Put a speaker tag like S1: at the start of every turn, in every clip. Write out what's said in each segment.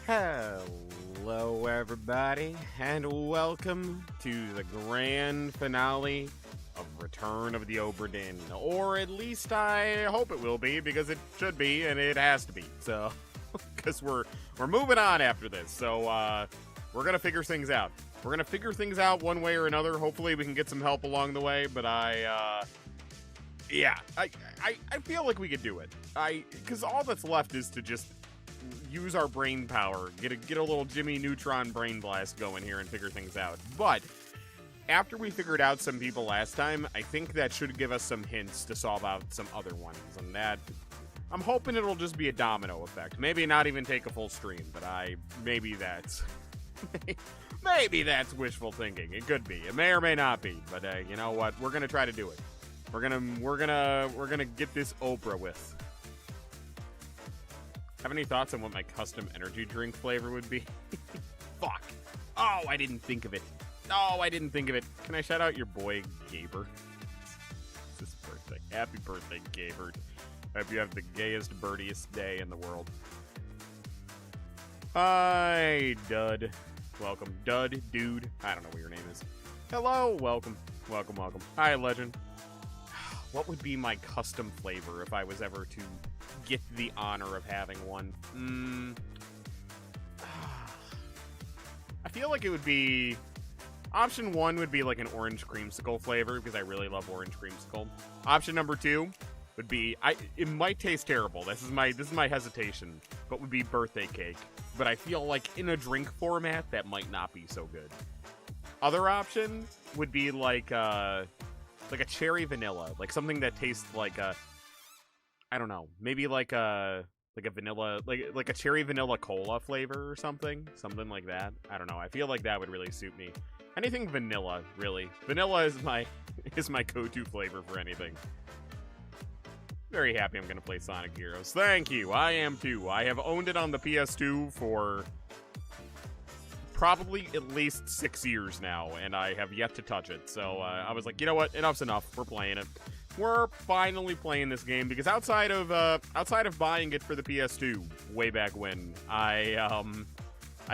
S1: Hello, everybody, and welcome to the grand finale of Return of the Obra Dinn. Or at least I hope it will be, because it should be, and it has to be. So, because we're moving on after this. So, we're gonna figure things out. We're gonna figure things out one way or another. Hopefully, we can get some help along the way. But I feel like we could do it. Because all that's left is to just use our brain power, get a little Jimmy Neutron brain blast going here and figure things out. But after we figured out some people last time, I think that should give us some hints to solve out some other ones, and that I'm hoping it'll just be a domino effect. Maybe not even take a full stream, but maybe that's maybe that's wishful thinking. It could be. It may or may not be. But you know what? We're gonna try to do it. We're gonna get this Obra with. Have any thoughts on what my custom energy drink flavor would be? Fuck. Oh, I didn't think of it. Can I shout out your boy, Gaber? It's his birthday. Happy birthday, Gaber. Hope you have the gayest, birdiest day in the world. Hi, Dud. Welcome. Dud, dude. I don't know what your name is. Hello, welcome. Welcome. Hi, Legend. What would be my custom flavor if I was ever to get the honor of having one? I feel like it would be... Option 1 would be like an orange creamsicle flavor, because I really love orange creamsicle. Option number 2 would be... It might taste terrible. This is my hesitation, but would be birthday cake. But I feel like in a drink format, that might not be so good. Other option would be like a cherry vanilla, like something that tastes like a, I don't know, maybe like a vanilla, like a cherry vanilla cola flavor or something like that. I don't know. I feel like that would really suit me. Anything vanilla, really. Vanilla is my go-to flavor for anything. Very happy I'm gonna play Sonic Heroes. Thank you. I am too. I have owned it on the PS2 for probably at least 6 years now, and I have yet to touch it. So I was like, you know what? Enough's enough. We're playing it. We're finally playing this game, because outside of buying it for the PS2 way back when, I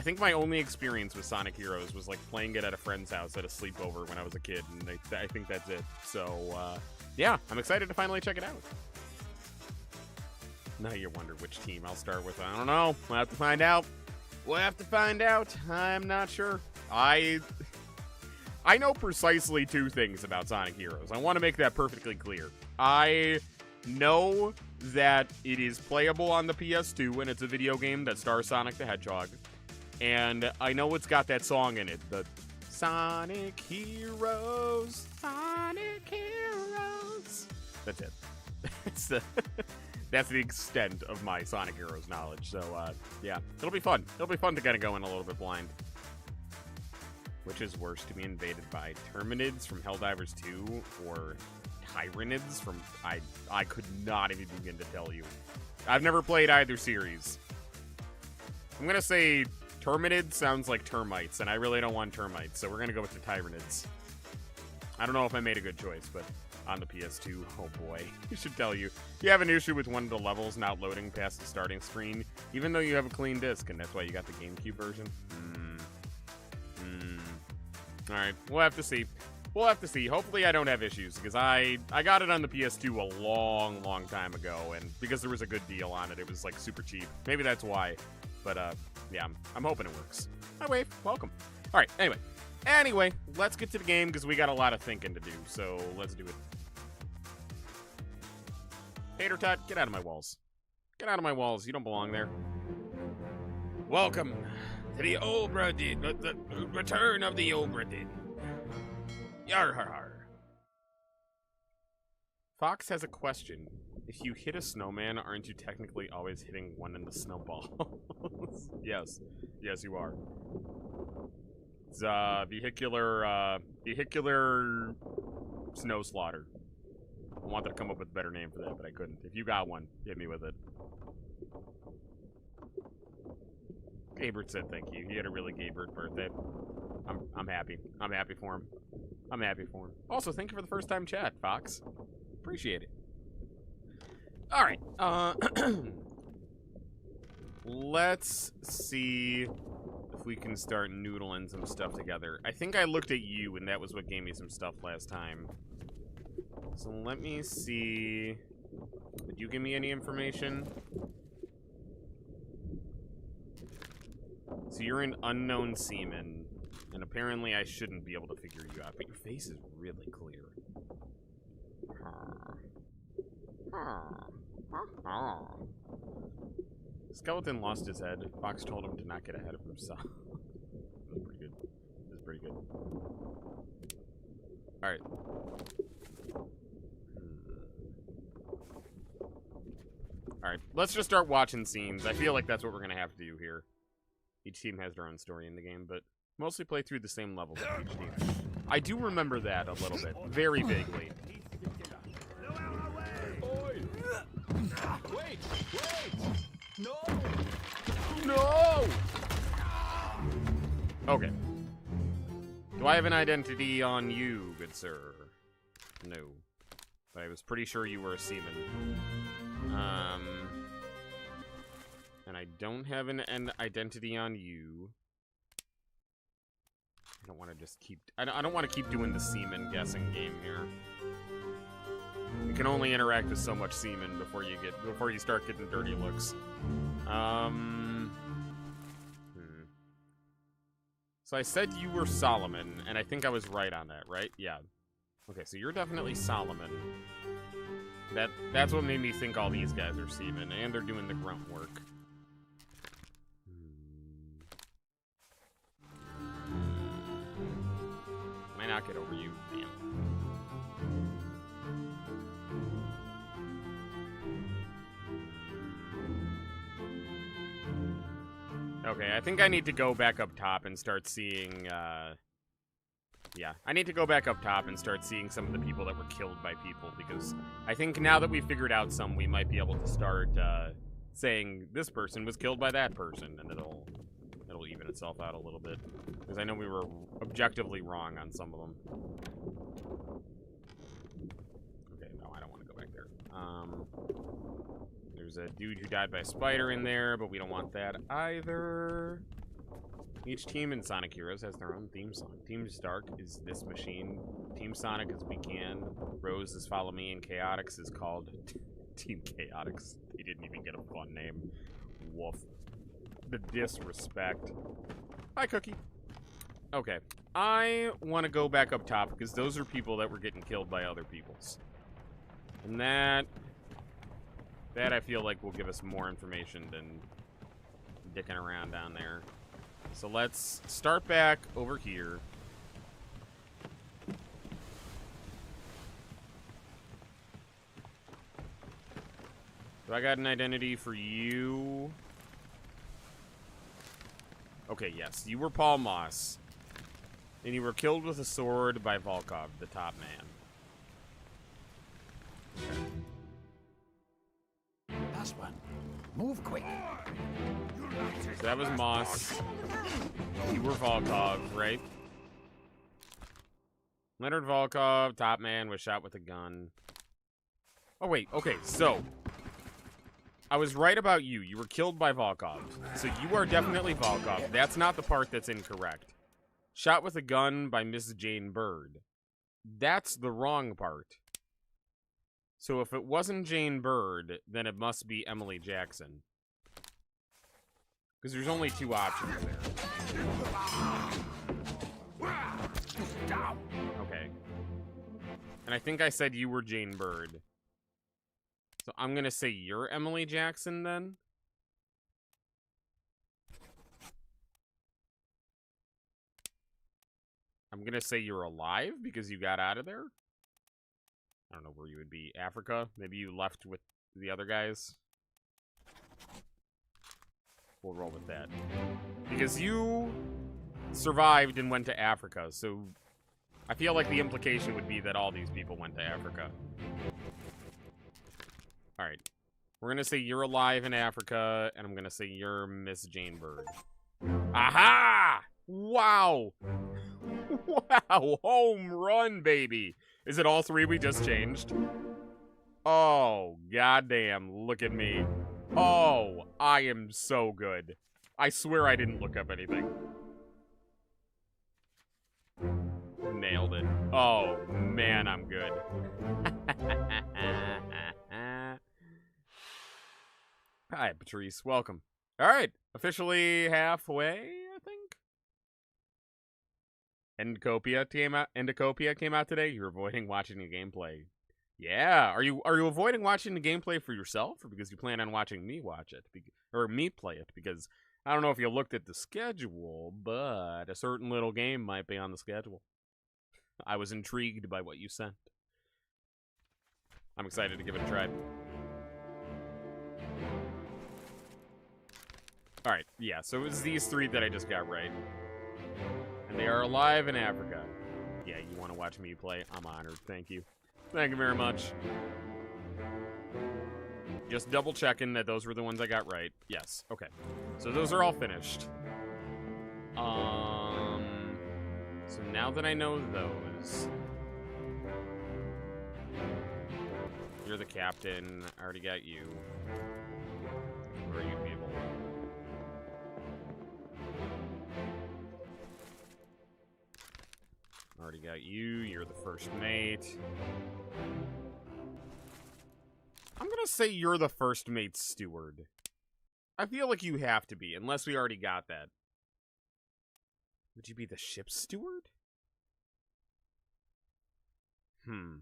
S1: think my only experience with Sonic Heroes was like playing it at a friend's house at a sleepover when I was a kid, and I think that's it. So yeah, I'm excited to finally check it out. Now you wonder which team I'll start with. I don't know. We'll have to find out. I'm not sure. I know precisely 2 things about Sonic Heroes. I want to make that perfectly clear. I know that it is playable on the PS2, and it's a video game that stars Sonic the Hedgehog. And I know it's got that song in it, the Sonic Heroes, Sonic Heroes. That's it. That's the extent of my Sonic Heroes knowledge. So, yeah, it'll be fun. It'll be fun to kind of go in a little bit blind. Which is worse, to be invaded by Terminids from Helldivers 2 or Tyranids from... I could not even begin to tell you. I've never played either series. I'm going to say Terminids sounds like termites, and I really don't want termites, so we're going to go with the Tyranids. I don't know if I made a good choice, but... on the PS2, oh boy. I should tell you, you have an issue with one of the levels not loading past the starting screen, even though you have a clean disc, and that's why you got the GameCube version. Alright, we'll have to see. Hopefully I don't have issues, because I got it on the PS2 a long time ago, and because there was a good deal on it, it was like super cheap. Maybe that's why. But yeah, I'm hoping it works. Hi, Wave. Welcome. Alright, Anyway, let's get to the game, because we got a lot of thinking to do, so let's do it. Tater Tot, get out of my walls. Get out of my walls, you don't belong there. Welcome to the Obra Dinn, the return of the Obra Dinn. Yar har har. Fox has a question. If you hit a snowman, aren't you technically always hitting one in the snowball? Yes. Yes, you are. It's vehicular snow slaughter. I wanted to come up with a better name for that, but I couldn't. If you got one, hit me with it. Gaybert said thank you. He had a really Gaybert birthday. I'm happy. I'm happy for him. I'm happy for him. Also, thank you for the first time chat, Fox. Appreciate it. Alright, let's see if we can start noodling some stuff together. I think I looked at you, and that was what gave me some stuff last time. So let me see. Did you give me any information? So you're an unknown seaman, and apparently I shouldn't be able to figure you out, but your face is really clear. Skeleton lost his head. Fox told him to not get ahead of himself. That was pretty good. That was pretty good. Alright. Alright, let's just start watching scenes. I feel like that's what we're gonna have to do here. Each team has their own story in the game, but mostly play through the same levels with each team. I do remember that a little bit. Very vaguely.
S2: Wait! No!
S1: No! Okay. Do I have an identity on you, good sir? No. But I was pretty sure you were a seaman. And I don't have an identity on you. I don't want to just keep... I don't want to keep doing the seaman guessing game here. You can only interact with so much semen before you start getting dirty looks. So I said you were Solomon, and I think I was right on that, right? Yeah. Okay, so you're definitely Solomon. That's what made me think all these guys are seamen, and they're doing the grunt work. Can I not get over you? Damn. Okay, I think I need to go back up top and start seeing, yeah, I need to go back up top and start seeing some of the people that were killed by people, because I think now that we've figured out some, we might be able to start, saying this person was killed by that person, and it'll even itself out a little bit. Because I know we were objectively wrong on some of them. Okay, no, I don't want to go back there. There's a dude who died by a spider in there, but we don't want that either. Each team in Sonic Heroes has their own theme song. Team Stark is This Machine. Team Sonic is We Can. Rose is Follow Me, and Chaotix is called Team Chaotix. They didn't even get a fun name. Woof. The disrespect. Hi, Cookie. Okay. I want to go back up top, because those are people that were getting killed by other peoples. And that I feel like will give us more information than dicking around down there. So let's start back over here. So I got an identity for you. Okay, yes. You were Paul Moss. And you were killed with a sword by Volkov, the top man. Okay.
S3: Last one. Move quick.
S1: So that was Moss. You were Volkov, right? Leonard Volkov, top man, was shot with a gun. Oh, wait. Okay, so I was right about you. You were killed by Volkov. So you are definitely Volkov. That's not the part that's incorrect. Shot with a gun by Miss Jane Bird. That's the wrong part. So if it wasn't Jane Bird, then it must be Emily Jackson. Because there's only two options there. Okay. And I think I said you were Jane Bird. So I'm going to say you're Emily Jackson then? I'm going to say you're alive because you got out of there? I don't know where you would be. Africa? Maybe you left with the other guys? We'll roll with that. Because you survived and went to Africa, so I feel like the implication would be that all these people went to Africa. Alright. We're going to say you're alive in Africa, and I'm going to say you're Miss Jane Bird. Aha! Wow! Wow! Home run, baby! Is it all three we just changed? Oh, goddamn. Look at me. Oh, I am so good. I swear I didn't look up anything. Nailed it. Oh, man, I'm good. Hi, Patrice. Welcome. All right. Officially halfway, I think. Endocopia came out today. You're avoiding watching the gameplay. Yeah. Are you avoiding watching the gameplay for yourself, or because you plan on watching me watch it, or me play it? Because I don't know if you looked at the schedule, but a certain little game might be on the schedule. I was intrigued by what you sent. I'm excited to give it a try. Alright, yeah, so it was these three that I just got right. And they are alive in Africa. Yeah, you want to watch me play? I'm honored. Thank you. Thank you very much. Just double checking that those were the ones I got right. Yes, okay. So those are all finished. So now that I know those... You're the captain. I already got you. Where are you people? Already got you. You're the first mate. I'm gonna say you're the first mate steward. I feel like you have to be, unless we already got that. Would you be the ship's steward? No,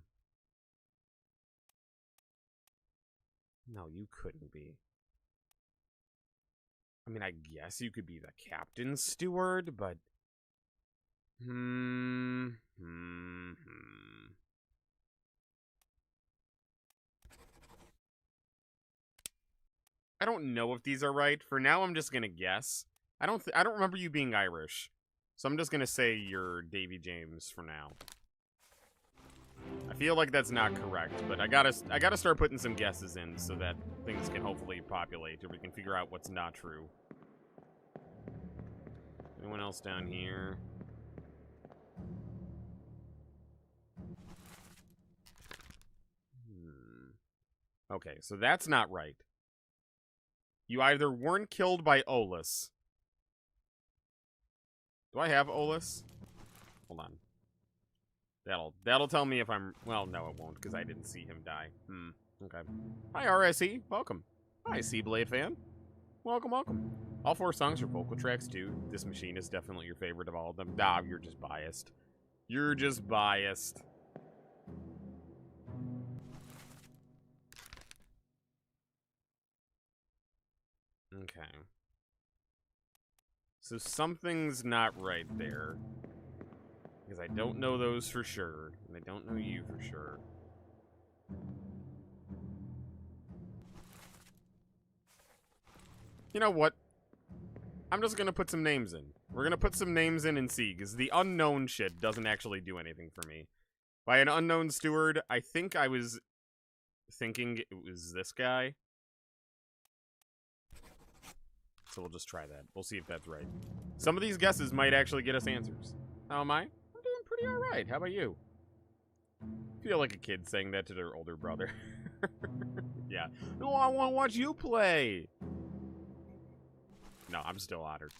S1: you couldn't be. I mean, I guess you could be the captain's steward, but... I don't know if these are right. For now, I'm just gonna guess. I don't remember you being Irish, so I'm just gonna say you're Davy James for now. I feel like that's not correct, but I gotta start putting some guesses in so that things can hopefully populate, or we can figure out what's not true. Anyone else down here? Okay, so that's not right. You either weren't killed by Olus. Do I have Olus? Hold on. That'll tell me if I'm... Well, no, it won't, because I didn't see him die. Okay. Hi, RSE. Welcome. Hi, Seablade fan. Welcome, welcome. All 4 songs are vocal tracks, too. This Machine is definitely your favorite of all of them. Nah, you're just biased. You're just biased. Okay. So something's not right there. Because I don't know those for sure. And I don't know you for sure. You know what? I'm just gonna put some names in. We're gonna put some names in and see, because the unknown shit doesn't actually do anything for me. By an unknown steward, I think I was thinking it was this guy. So we'll just try that. We'll see if that's right. Some of these guesses might actually get us answers. How am I? I'm doing pretty alright. How about you? I feel like a kid saying that to their older brother. Yeah. No, I want to watch you play. No, I'm still honored.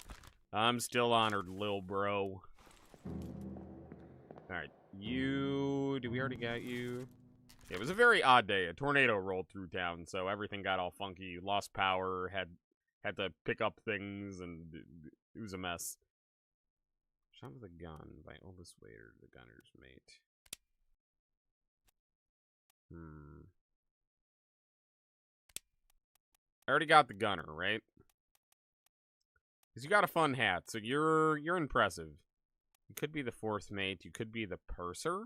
S1: I'm still honored, lil bro. Alright. You... Did we already got you? Yeah, it was a very odd day. A tornado rolled through town, so everything got all funky. Lost power, had to pick up things, and it was a mess. Shot with a gun by Oldest Waiter, the gunner's mate. I already got the gunner, right? Because you got a fun hat, so you're impressive. You could be the 4th mate. You could be the purser.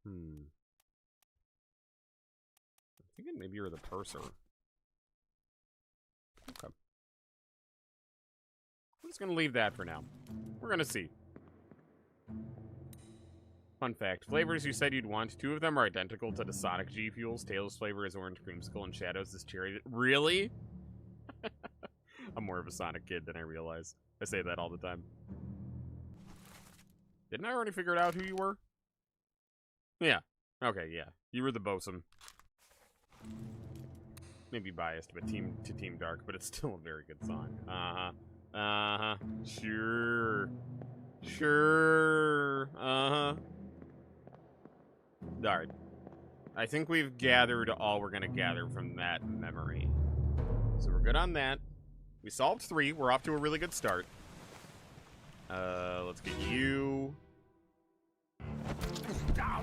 S1: I'm thinking maybe you're the purser. Okay. I'm just going to leave that for now. We're going to see. Fun fact. Flavors you said you'd want, 2 of them are identical to the Sonic G Fuels. Tails' flavor is orange creamsicle and Shadow's is cherry. Really? I'm more of a Sonic kid than I realize. I say that all the time. Didn't I already figure out who you were? Yeah. Okay, yeah. You were the bosun. maybe biased, but Team Dark, but it's still a very good song. Sure. Sure. Alright. I think we've gathered all we're gonna gather from that memory. So we're good on that. We solved 3. We're off to a really good start. Let's get you. I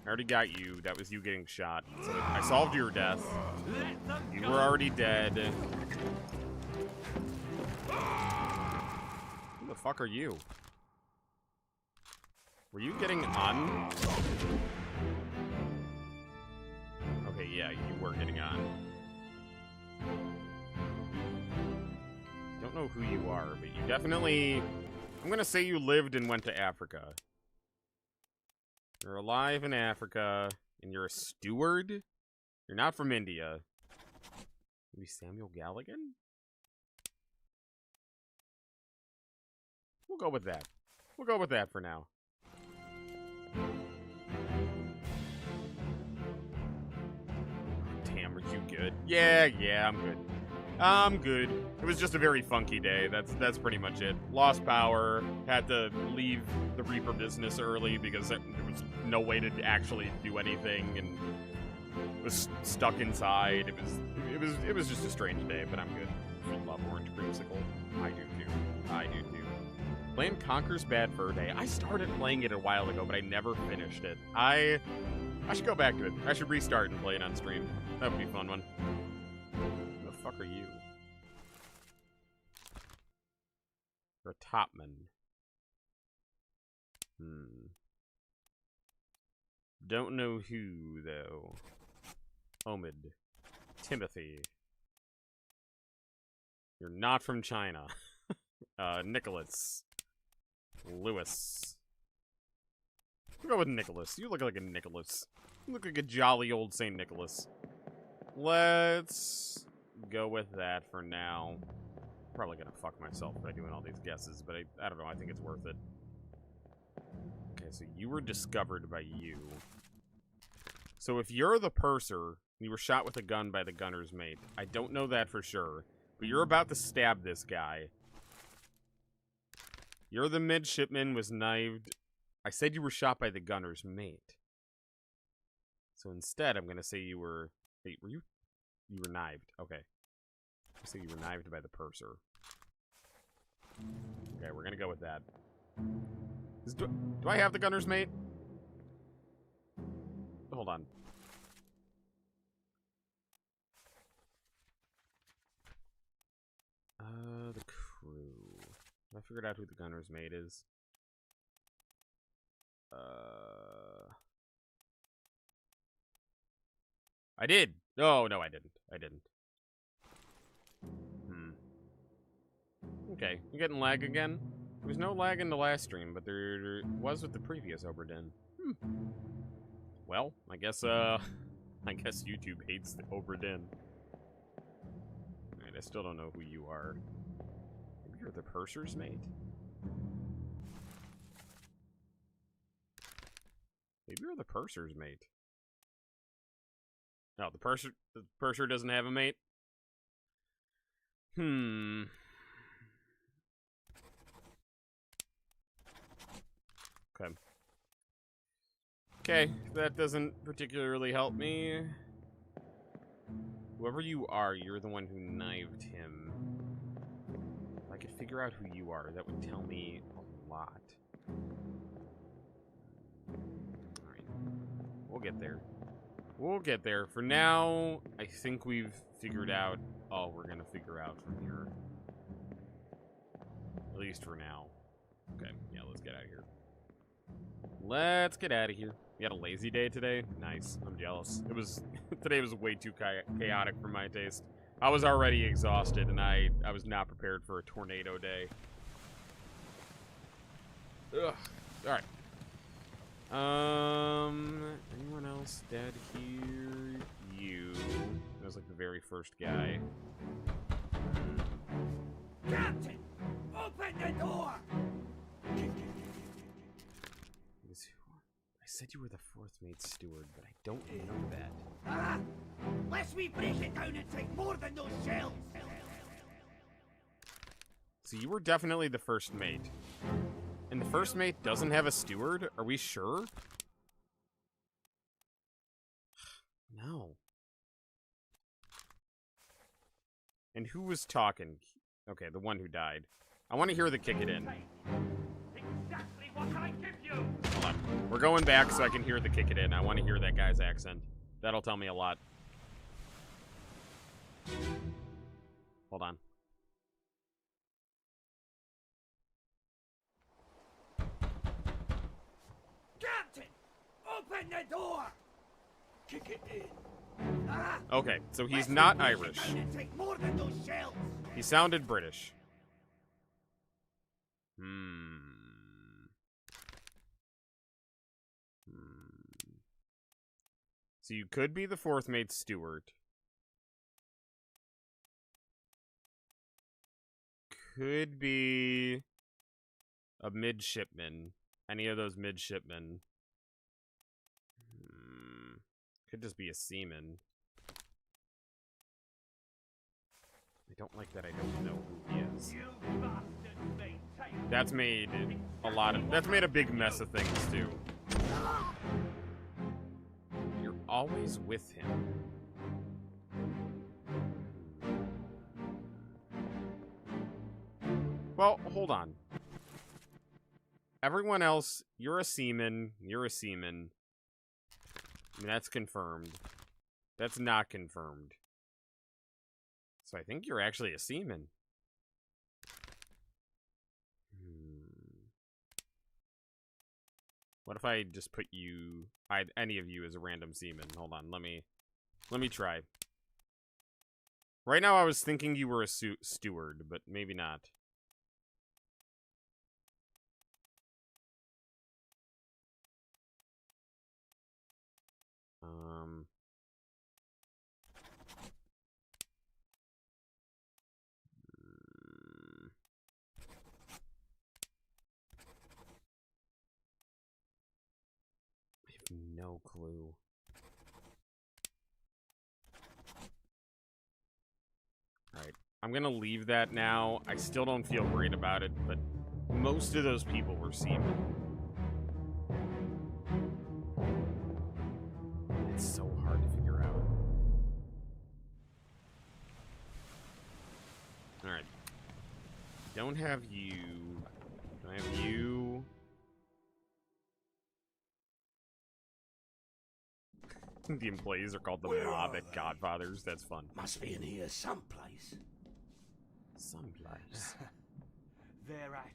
S1: already got you. That was you getting shot. So I solved your death. You were already dead. Who the fuck are you? Were you getting on? Okay, yeah, you were getting on. Don't know who you are, but you definitely... I'm gonna say you lived and went to Africa. You're alive in Africa, and you're a steward? You're not from India. Maybe Samuel Galligan? We'll go with that. We'll go with that for now. Damn, are you good? Yeah, I'm good. I'm good. It was just a very funky day. That's pretty much it. Lost power. Had to leave the Reaper business early because there was no way to actually do anything, and was stuck inside. It was just a strange day, but I'm good. I love Orange Creamsicle. I do too. I do too. Playing Conker's Bad Fur Day. I started playing it a while ago, but I never finished it. I should go back to it. I should restart and play it on stream. That would be a fun one. Who the fuck are you? You're a topman. Don't know who, though. Omid. Timothy. You're not from China. Nicholas. Lewis. We'll go with Nicholas. You look like a Nicholas. You look like a jolly old St. Nicholas. Let's go with that for now. Probably gonna fuck myself by doing all these guesses, but I don't know. I think it's worth it. Okay, so you were discovered by you. So if you're the purser, you were shot with a gun by the gunner's mate. I don't know that for sure, but you're about to stab this guy. You're the midshipman was knifed. I said you were shot by the gunner's mate. So instead, I'm gonna say you were... Wait, were you... You were knifed. Okay. I say you were knifed by the purser. Okay, we're gonna go with that. Do I have the gunner's mate? Hold on. The crew. I figured out who the gunner's mate is. I did. Oh, no, I didn't. I didn't. Okay, you getting lag again? There was no lag in the last stream, but there was with the previous Obra. Well, I guess YouTube hates the Obra. Alright, I still don't know who you are. Maybe you're the purser's mate? Maybe you're the purser's mate. No, the purser doesn't have a mate? Okay. Okay, that doesn't particularly help me. Whoever you are, you're the one who knifed him. If I could figure out who you are, that would tell me a lot. Alright. We'll get there. We'll get there. For now, I think we've figured out all we're gonna figure out from here. At least for now. Okay, yeah, let's get out of here. Let's get out of here. You had a lazy day today? Nice. I'm jealous. Today was way too chaotic for my taste. I was already exhausted, and I was not prepared for a tornado day. Ugh. Alright. Anyone else dead here? You. That was like the very first guy.
S3: Captain, open the door!
S1: I said you were the fourth mate steward, but I don't know that.
S3: Ah! Lest we break it down and take more than those shells!
S1: So you were definitely the first mate. And the first mate doesn't have a steward? Are we sure? No. And who was talking? Okay, the one who died. I want to hear the kick it in.
S2: Exactly what I give you.
S1: Hold on. We're going back so I can hear the kick it in. I want to hear that guy's accent. That'll tell me a lot. Hold on.
S3: Captain! Open the door!
S2: Kick it in.
S3: Ah!
S1: Okay, so he's
S3: Lest we
S1: not
S3: break it
S1: Irish.
S3: down and take more than those shells!
S1: He sounded British. So you could be the fourth mate steward. Could be a midshipman. Any of those midshipmen. Could just be a seaman. I don't like that I don't know who he is.
S2: You bastards maintain.
S1: That's made that's made a big mess of things too. You're always with him. Well, hold on. Everyone else, you're a seaman. You're a seaman. I mean, that's confirmed. That's not confirmed. So I think you're actually a seaman. What if I just put you, any of you, as a random seaman? Hold on, let me try. Right now, I was thinking you were a steward, but maybe not. I have no clue. Alright, I'm gonna leave that now. I still don't feel great about it, but most of those people were seamen. It's so hard to figure out. Alright. Don't have you. Don't have you. The employees are called the
S3: Where
S1: mob
S3: are
S1: at
S3: they?
S1: Godfathers. That's fun.
S3: Must be in here someplace.
S1: Someplace.
S2: They're at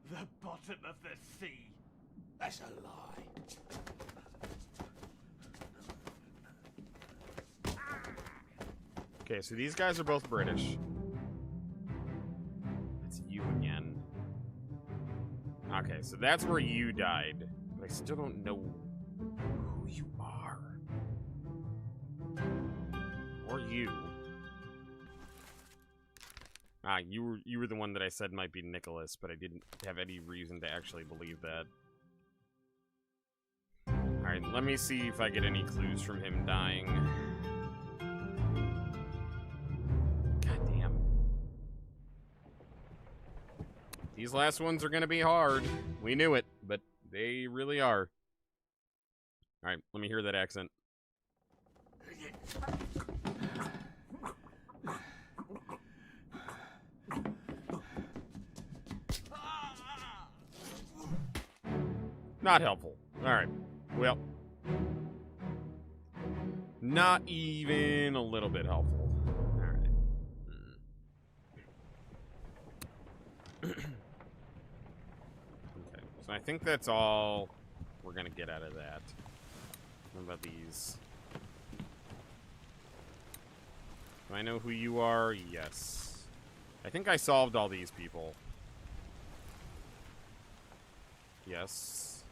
S2: the bottom of the sea.
S3: That's a lie.
S1: Okay, so these guys are both British. That's you again. Okay, so that's where you died. But I still don't know who you are. Or you. Ah, you were the one that I said might be Nicholas, but I didn't have any reason to actually believe that. Alright, let me see if I get any clues from him dying. God damn. These last ones are gonna be hard. We knew it, but they really are. Alright, let me hear that accent. Not helpful. Alright. Well. Not even a little bit helpful. Alright. Okay. So I think that's all we're gonna get out of that. What about these? Do I know who you are? Yes. I think I solved all these people. Yes.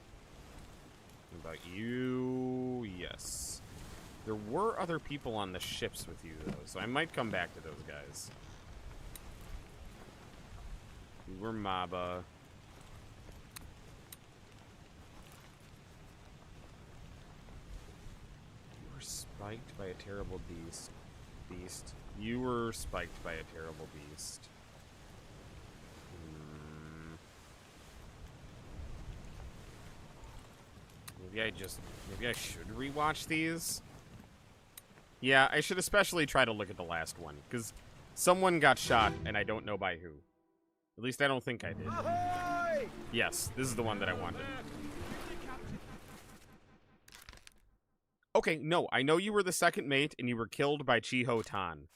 S1: What about you? Yes. There were other people on the ships with you, though, so I might come back to those guys. You were Maba. Spiked by a terrible beast. You were spiked by a terrible beast. Maybe I should rewatch these. Yeah, I should especially try to look at the last one, because someone got shot, and I don't know by who. At least I don't think I did.
S3: Ahoy!
S1: Yes, this is the one that I wanted. Okay, no, I know you were the second mate, and you were killed by Chiho Tan.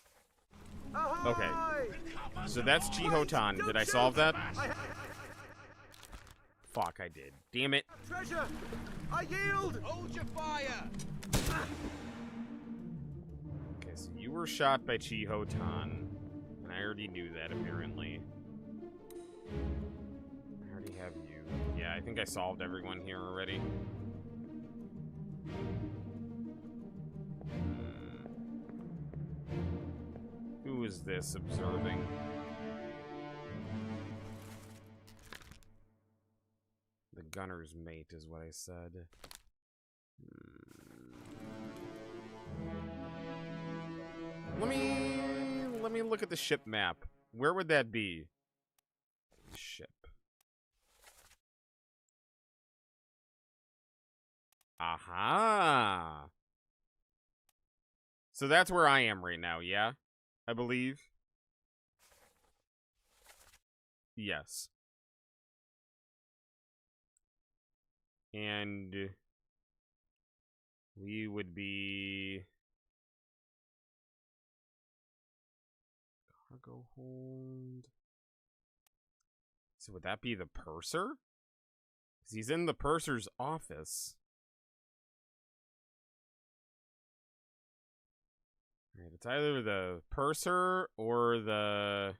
S1: Okay, so that's Chiho Tan. Did I solve that? Fuck, I did. Damn it.
S3: Treasure! I yield!
S4: Hold your fire!
S1: Okay, so you were shot by Chiho Tan. And I already knew that, apparently. I already have you. Yeah, I think I solved everyone here already. Who is this observing? The gunner's mate is what I said. Let me look at the ship map. Where would that be? Ship. Aha! So that's where I am right now, yeah? I believe. Yes. And we would be cargo hold. So would that be the purser? Because he's in the purser's office. Alright, it's either the purser or the...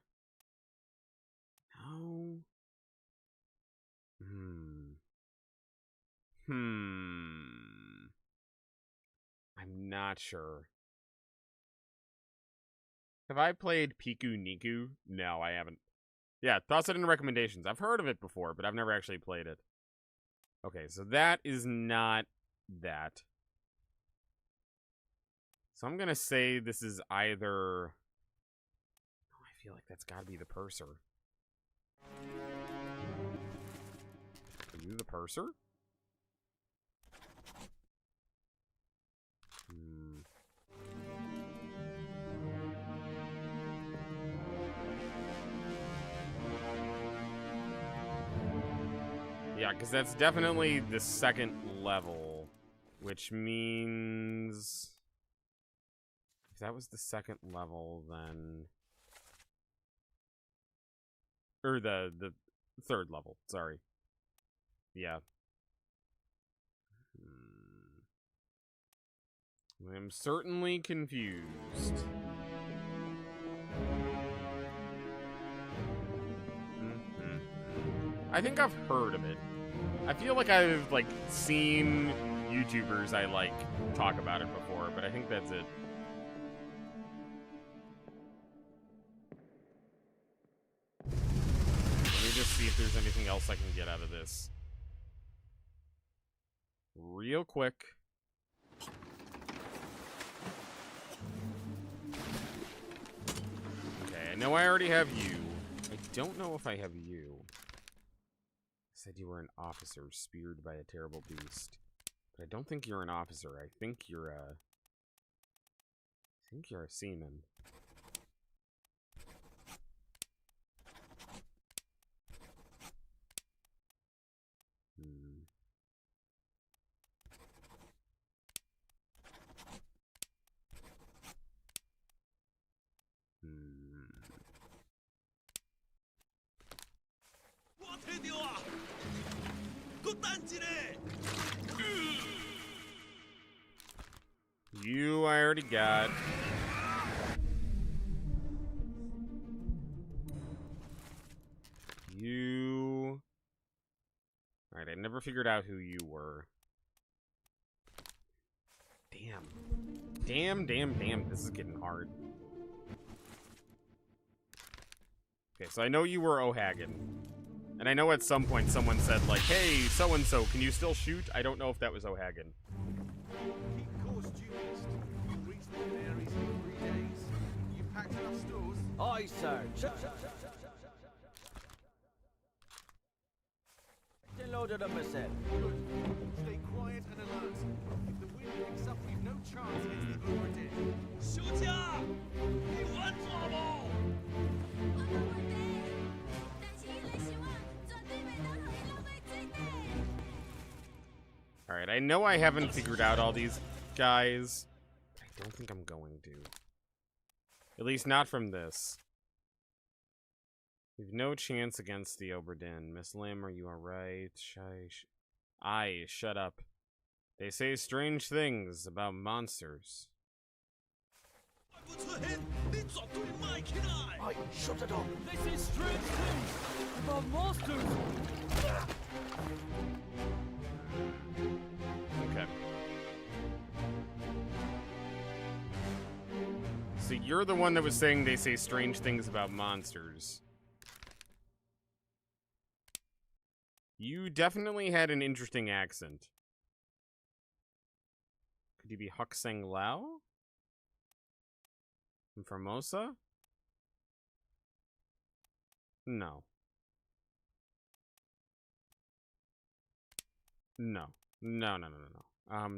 S1: No. I'm not sure. Have I played Piku Niku? No, I haven't. Yeah, thoughts and recommendations. I've heard of it before, but I've never actually played it. Okay, so that is not that. So I'm gonna say this is either... Oh, I feel like that's gotta be the purser. Are you the purser? Yeah, because that's definitely the second level, which means if that was the second level, then or the third level. Sorry. Yeah. I'm certainly confused. I think I've heard of it. I feel like I've, like, seen YouTubers I like talk about it before, but I think that's it. Let me just see if there's anything else I can get out of this. Real quick. Okay, I know I already have you. I don't know if I have you. Said you were an officer speared by a terrible beast. But I don't think you're an officer. I think you're a seaman. You I already got. You. Alright, I never figured out who you were. Damn. This is getting hard. Okay, so I know you were O'Hagan. And I know at some point someone said, like, hey, so-and-so, can you still shoot? I don't know if that was O'Hagan.
S4: Keep course due east. Aye, sir. Loaded up myself.
S5: Good. Stay quiet and alert. If the wind picks up, we've no chance against the Obra din.
S6: 休假，你稳坐不？
S7: 我冇问题，但是伊嚟想我，绝对袂当互伊浪费水地。
S1: Alright, I know I haven't figured out all these guys. But I don't think I'm going to. At least not from this. We've no chance against the Obra din. Miss Lim, are you alright? Aye, shut up. They say strange things about monsters.
S6: 不出现，你绝对卖起来！
S4: Aye, shut it up.
S2: This is strange things about monsters.
S1: Okay. So you're the one that was saying they say strange things about monsters. You definitely had an interesting accent. Could you be Huxeng Lao? From Formosa? No. No. No.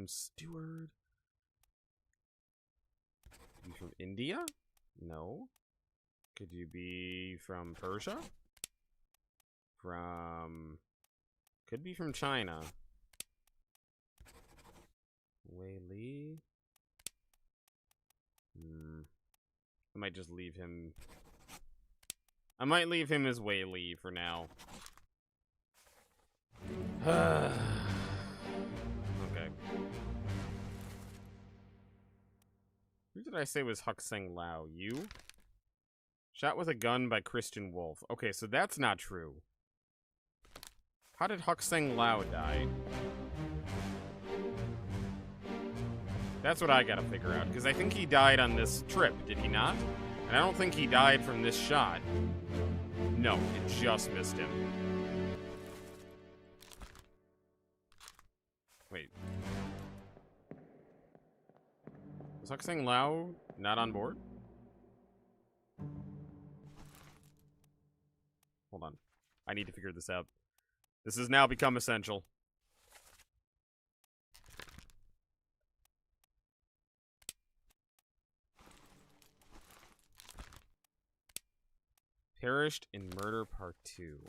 S1: Steward. Could you be from India? No. Could you be from Persia? Could be from China. Wei Li? I might just leave him. I might leave him as Wei Li for now. Okay. Who did I say was Huxeng Lao? You? Shot with a gun by Christian Wolf. Okay, so that's not true. How did Huxeng Lao die? That's what I gotta figure out, because I think he died on this trip, did he not? And I don't think he died from this shot. No, it just missed him. Wait. Was Huxeng Lao not on board? Hold on. I need to figure this out. This has now become essential. Perished in Murder Part 2.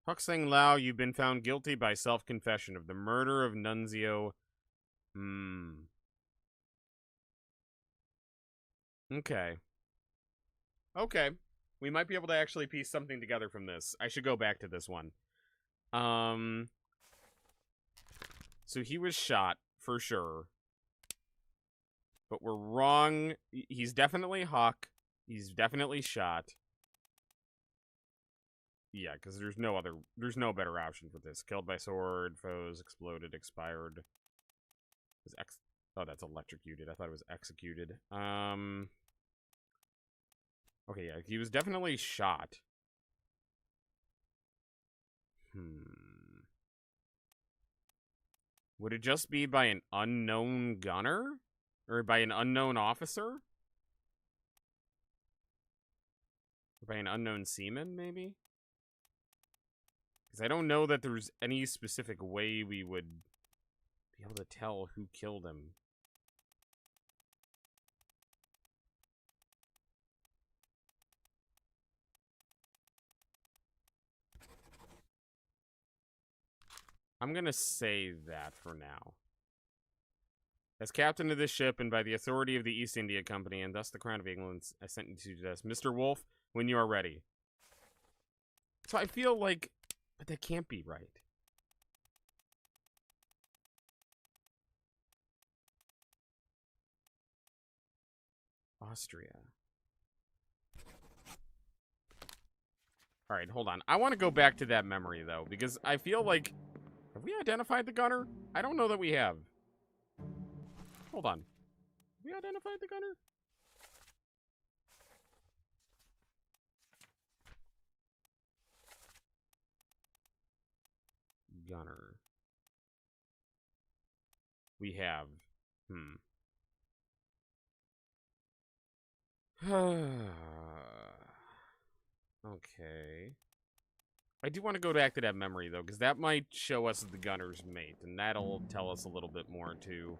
S1: Huxeng Lao, you've been found guilty by self-confession of the murder of Nunzio. Okay. Okay. We might be able to actually piece something together from this. I should go back to this one. So he was shot, for sure. But we're wrong. He's definitely Hawk. He's definitely shot. Yeah, because there's no better option for this. Killed by sword, foes, exploded, expired. Oh, that's electrocuted. I thought it was executed. Okay, yeah, he was definitely shot. Would it just be by an unknown gunner? Or by an unknown officer? Or by an unknown seaman, maybe? Because I don't know that there's any specific way we would be able to tell who killed him. I'm gonna say that for now. As captain of this ship, and by the authority of the East India Company, and thus the Crown of England, I sent you to death. Mr. Wolf, when you are ready. So I feel like... But that can't be right. Austria. Alright, hold on. I want to go back to that memory, though, because I feel like... Have we identified the gunner? I don't know that we have. Hold on. Have we identified the gunner? Gunner. We have. Okay. I do want to go back to that memory, though, because that might show us the gunner's mate, and that'll tell us a little bit more, too.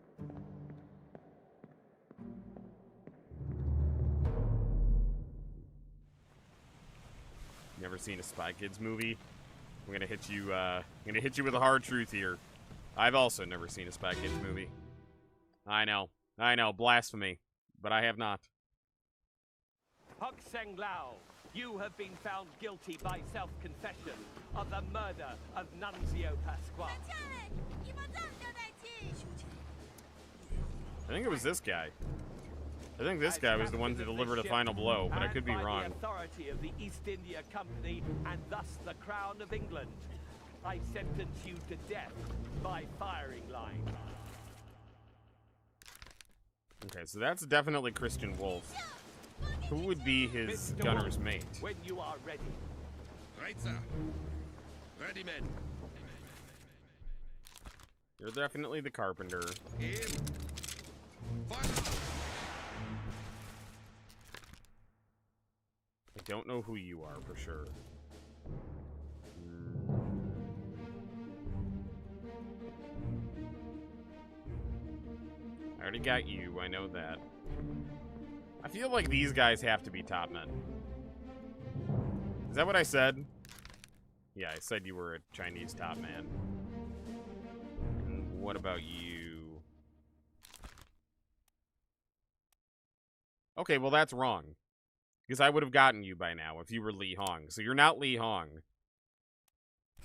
S1: Never seen a Spy Kids movie? I'm gonna hit you with a hard truth here. I've also never seen a Spy Kids movie. I know, blasphemy, but I have not.
S8: Hok Seng Lao, you have been found guilty by self-confession of the murder of Nunzio Pasquale.
S7: 下来，你们这样交代起。
S1: I think it was this guy. I think this guy was the one to deliver the final blow, but I could be
S8: and by
S1: wrong.
S8: the authority of the East India Company and thus the Crown of England, I sentence you to death by firing line.
S1: Okay, so that's definitely Christian Wolf. Who would be his
S8: Mr.
S1: gunner's
S8: Wolf,
S1: mate?
S8: When you are ready.
S6: Right, sir. Ready, men.
S1: You're definitely the carpenter.
S6: Aim. Fire.
S1: I don't know who you are for sure. I already got you, I know that. I feel like these guys have to be top men. Is that what I said? Yeah, I said you were a Chinese top man. And what about you? Okay, well that's wrong. Because I would have gotten you by now if you were Li Hong. So you're not Li Hong.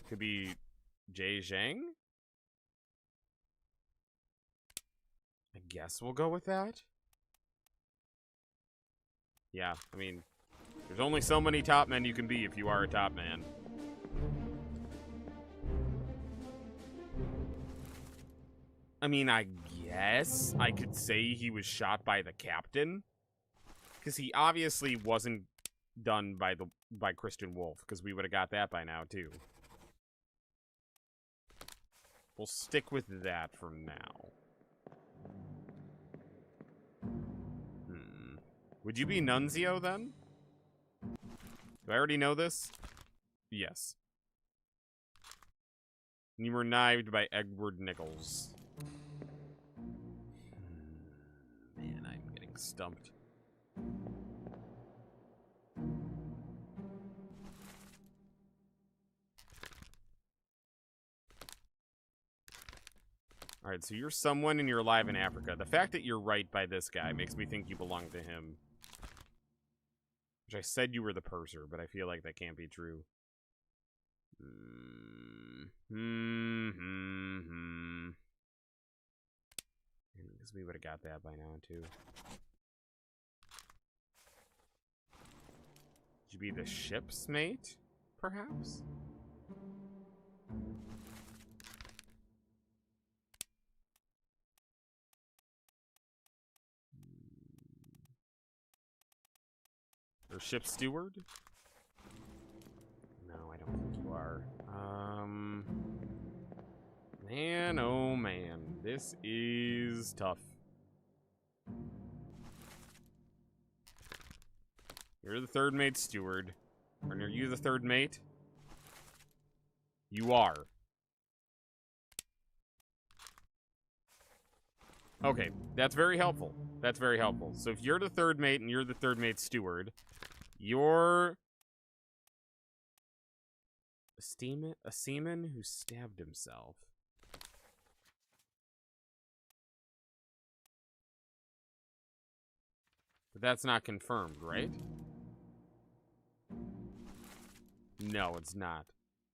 S1: Could be Jay Zhang? I guess we'll go with that. Yeah, I mean, there's only so many top men you can be if you are a top man. I mean, I guess I could say he was shot by the captain. Because he obviously wasn't done by Christian Wolf, because we would have got that by now, too. We'll stick with that for now. Would you be Nunzio, then? Do I already know this? Yes. You were knifed by Edward Nichols. Man, I'm getting stumped. Alright, so you're someone and you're alive in Africa. The fact that you're right by this guy makes me think you belong to him. Which I said you were the purser, but I feel like that can't be true. Because we would have got that by now, too. Would you be the ship's mate, perhaps? Or ship steward? No, I don't think you are. Man, oh man, this is tough. You're the third mate steward. Or are you the third mate? You are. Okay, that's very helpful. That's very helpful. So if you're the third mate and you're the third mate steward, you're a seaman who stabbed himself. But that's not confirmed, right? No, it's not.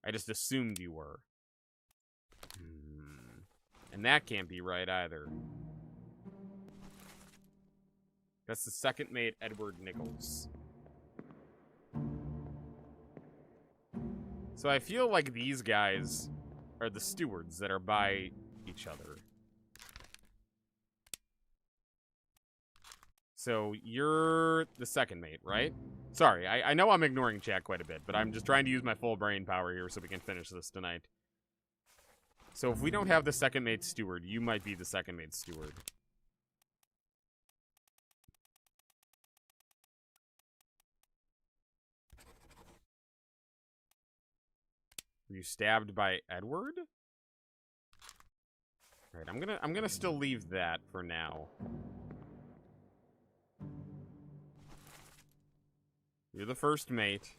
S1: I just assumed you were. And that can't be right either. That's the second mate, Edward Nichols. So I feel like these guys are the stewards that are by each other. So you're the second mate, right? Sorry, I know I'm ignoring chat quite a bit, but I'm just trying to use my full brain power here so we can finish this tonight. So if we don't have the second mate steward, you might be the second mate steward. Were you stabbed by Edward? All right, I'm gonna still leave that for now. You're the first mate.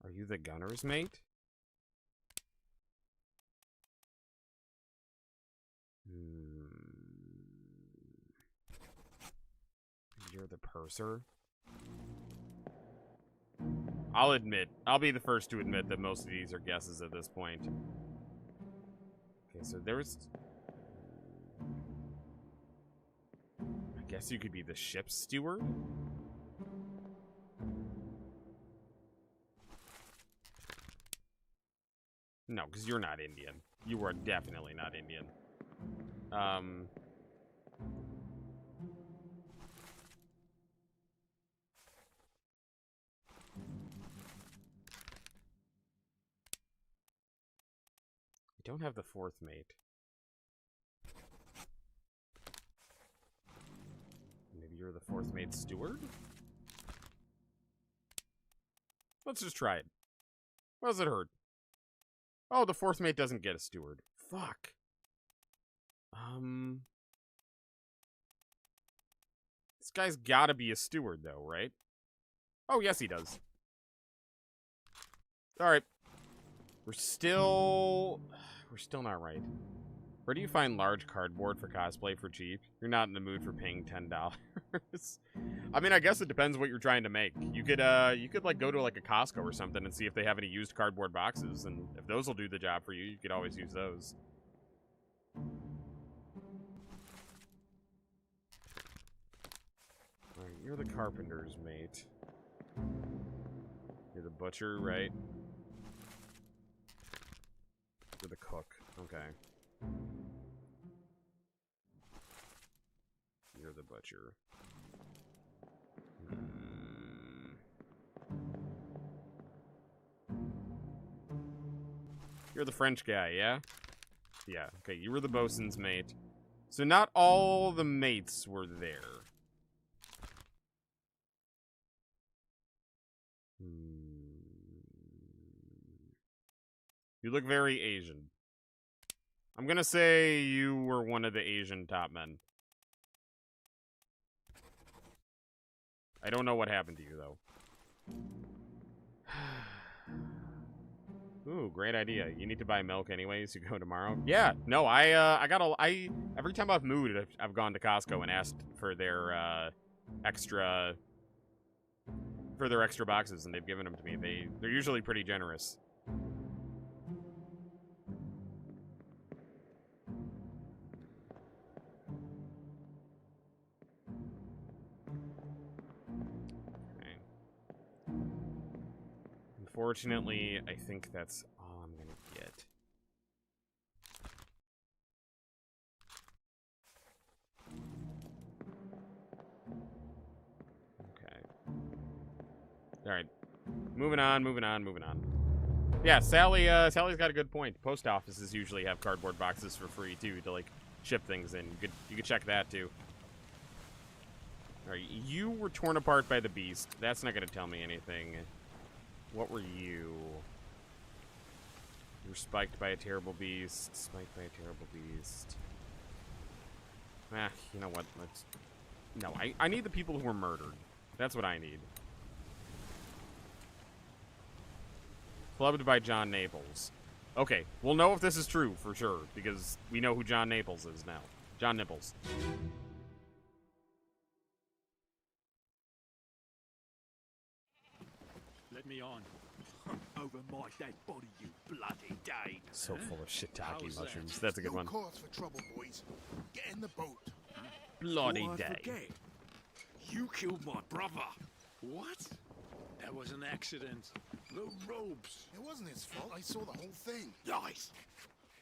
S1: Are you the gunner's mate? You're the purser? I'll be the first to admit that most of these are guesses at this point. Okay, so there's... I guess you could be the ship's steward? No, because you're not Indian. You are definitely not Indian. I don't have the fourth mate. Maybe you're the fourth mate's steward? Let's just try it. What does it hurt? Oh, the fourth mate doesn't get a steward. Fuck. This guy's gotta be a steward, though, right? Oh, yes, he does. Alright. We're still not right. Where do you find large cardboard for cosplay for cheap? You're not in the mood for paying $10. I mean, I guess it depends what you're trying to make. You could like go to like a Costco or something and see if they have any used cardboard boxes, and if those will do the job for you, you could always use those. Alright, you're the carpenter's mate. You're the butcher, right? You're the cook. Okay. You're the butcher. You're the French guy, yeah? Yeah, okay, you were the bosun's mate. So not all the mates were there. You look very Asian. I'm gonna say you were one of the Asian top men. I don't know what happened to you, though. Ooh, great idea. You need to buy milk anyways. You go tomorrow. Yeah, no, every time I've moved, I've gone to Costco and asked for their extra boxes, and they've given them to me. They're usually pretty generous. Unfortunately, I think that's all I'm gonna get. Okay. Alright. Moving on. Yeah, Sally's got a good point. Post offices usually have cardboard boxes for free, too, to, like, ship things in. You could check that, too. Alright, you were torn apart by the beast. That's not gonna tell me anything. What were you? You were spiked by a terrible beast. Spiked by a terrible beast. Ah, you know what? Let's... No, I need the people who were murdered. That's what I need. Clubbed by John Naples. Okay, we'll know if this is true for sure, because we know who John Naples is now. John Nipples.
S2: Let me on. Over my dead body, you bloody day.
S1: So full of shiitake
S2: How's that?
S1: mushrooms. That's a good one.
S9: No cause for trouble, boys. Get in the boat.
S1: Bloody
S2: Before I
S1: day.
S2: forget, you killed my brother. What? That was an accident. The ropes.
S9: It wasn't his fault. I saw the whole thing.
S2: Lies.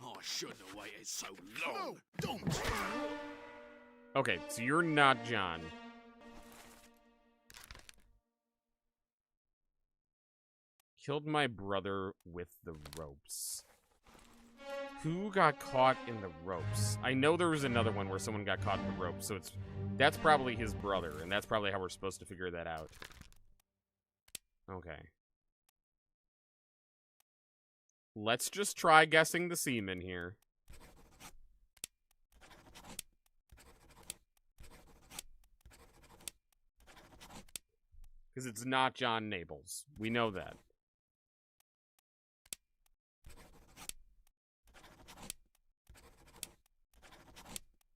S2: I shouldn't have waited so long.
S9: No, don't.
S1: Okay, so you're not John. Killed my brother with the ropes. Who got caught in the ropes? I know there was another one where someone got caught in the ropes, so that's probably his brother, and that's probably how we're supposed to figure that out. Okay. Let's just try guessing the seaman here. Because it's not John Naples. We know that.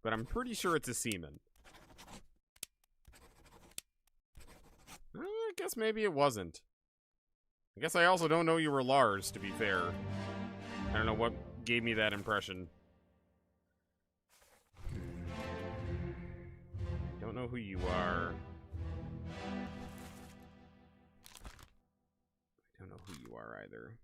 S1: But I'm pretty sure it's a seaman. I guess maybe it wasn't. I guess I also don't know you were Lars, to be fair. I don't know what gave me that impression. Don't know who you are. I don't know who you are either.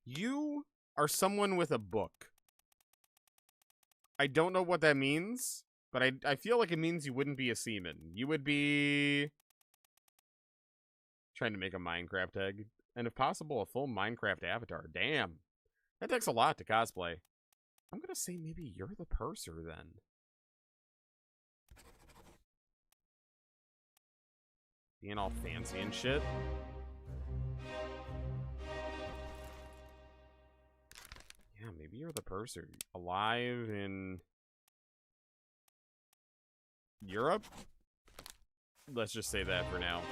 S1: You are someone with a book. I don't know what that means, but I feel like it means you wouldn't be a seaman. You would be trying to make a Minecraft egg. And if possible, a full Minecraft avatar. Damn. That takes a lot to cosplay. I'm gonna say maybe you're the purser then. Being all fancy and shit. Yeah, maybe you're the purser. Alive in Europe? Let's just say that for now.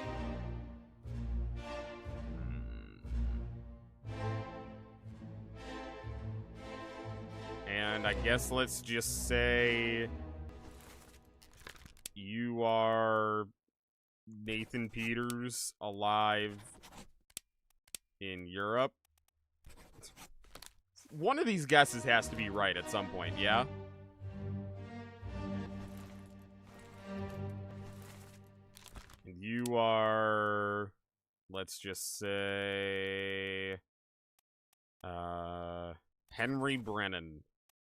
S1: And I guess let's just say you are Nathan Peters, alive in Europe. One of these guesses has to be right at some point, yeah? And you are, let's just say, Henry Brennan.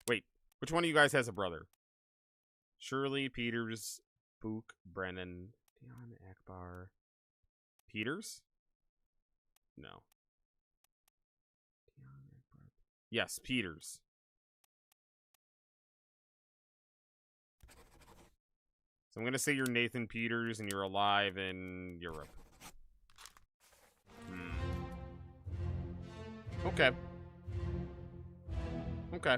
S1: Wait, which one of you guys has a brother? Shirley, Peters, Book, Brennan, Dion, Akbar. Peters? No. Yes, Peters. So I'm going to say you're Nathan Peters and you're alive in Europe. Okay. Okay.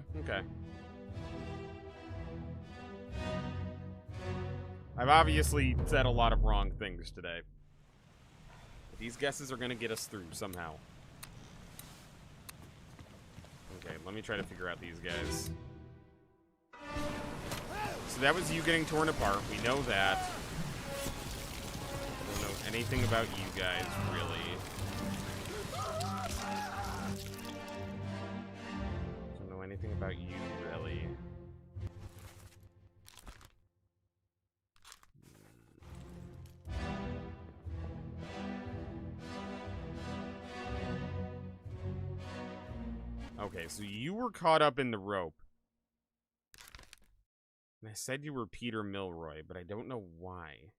S1: I've obviously said a lot of wrong things today. But these guesses are going to get us through somehow. Okay, let me try to figure out these guys. So that was you getting torn apart. We know that. Don't know anything about you guys, really. Don't know anything about you, really. Okay, so you were caught up in the rope. And I said you were Peter Milroy, but I don't know why.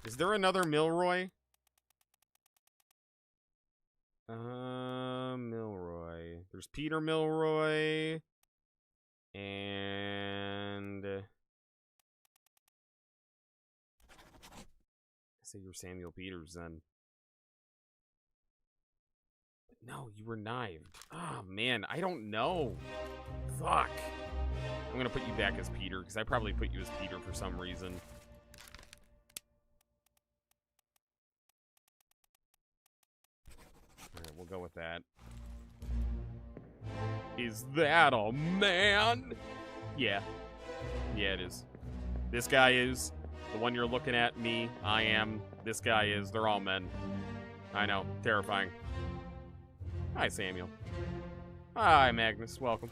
S1: Is there another Milroy? Milroy. There's Peter Milroy. And I say you're Samuel Peters then. But no, you were knived. Oh man, I don't know. Fuck. I'm gonna put you back as Peter, because I probably put you as Peter for some reason. Alright, we'll go with that. Is that a man? Yeah. Yeah, it is. This guy is. The one you're looking at, me, I am. This guy is. They're all men. I know. Terrifying. Hi, Samuel. Hi, Magnus. Welcome.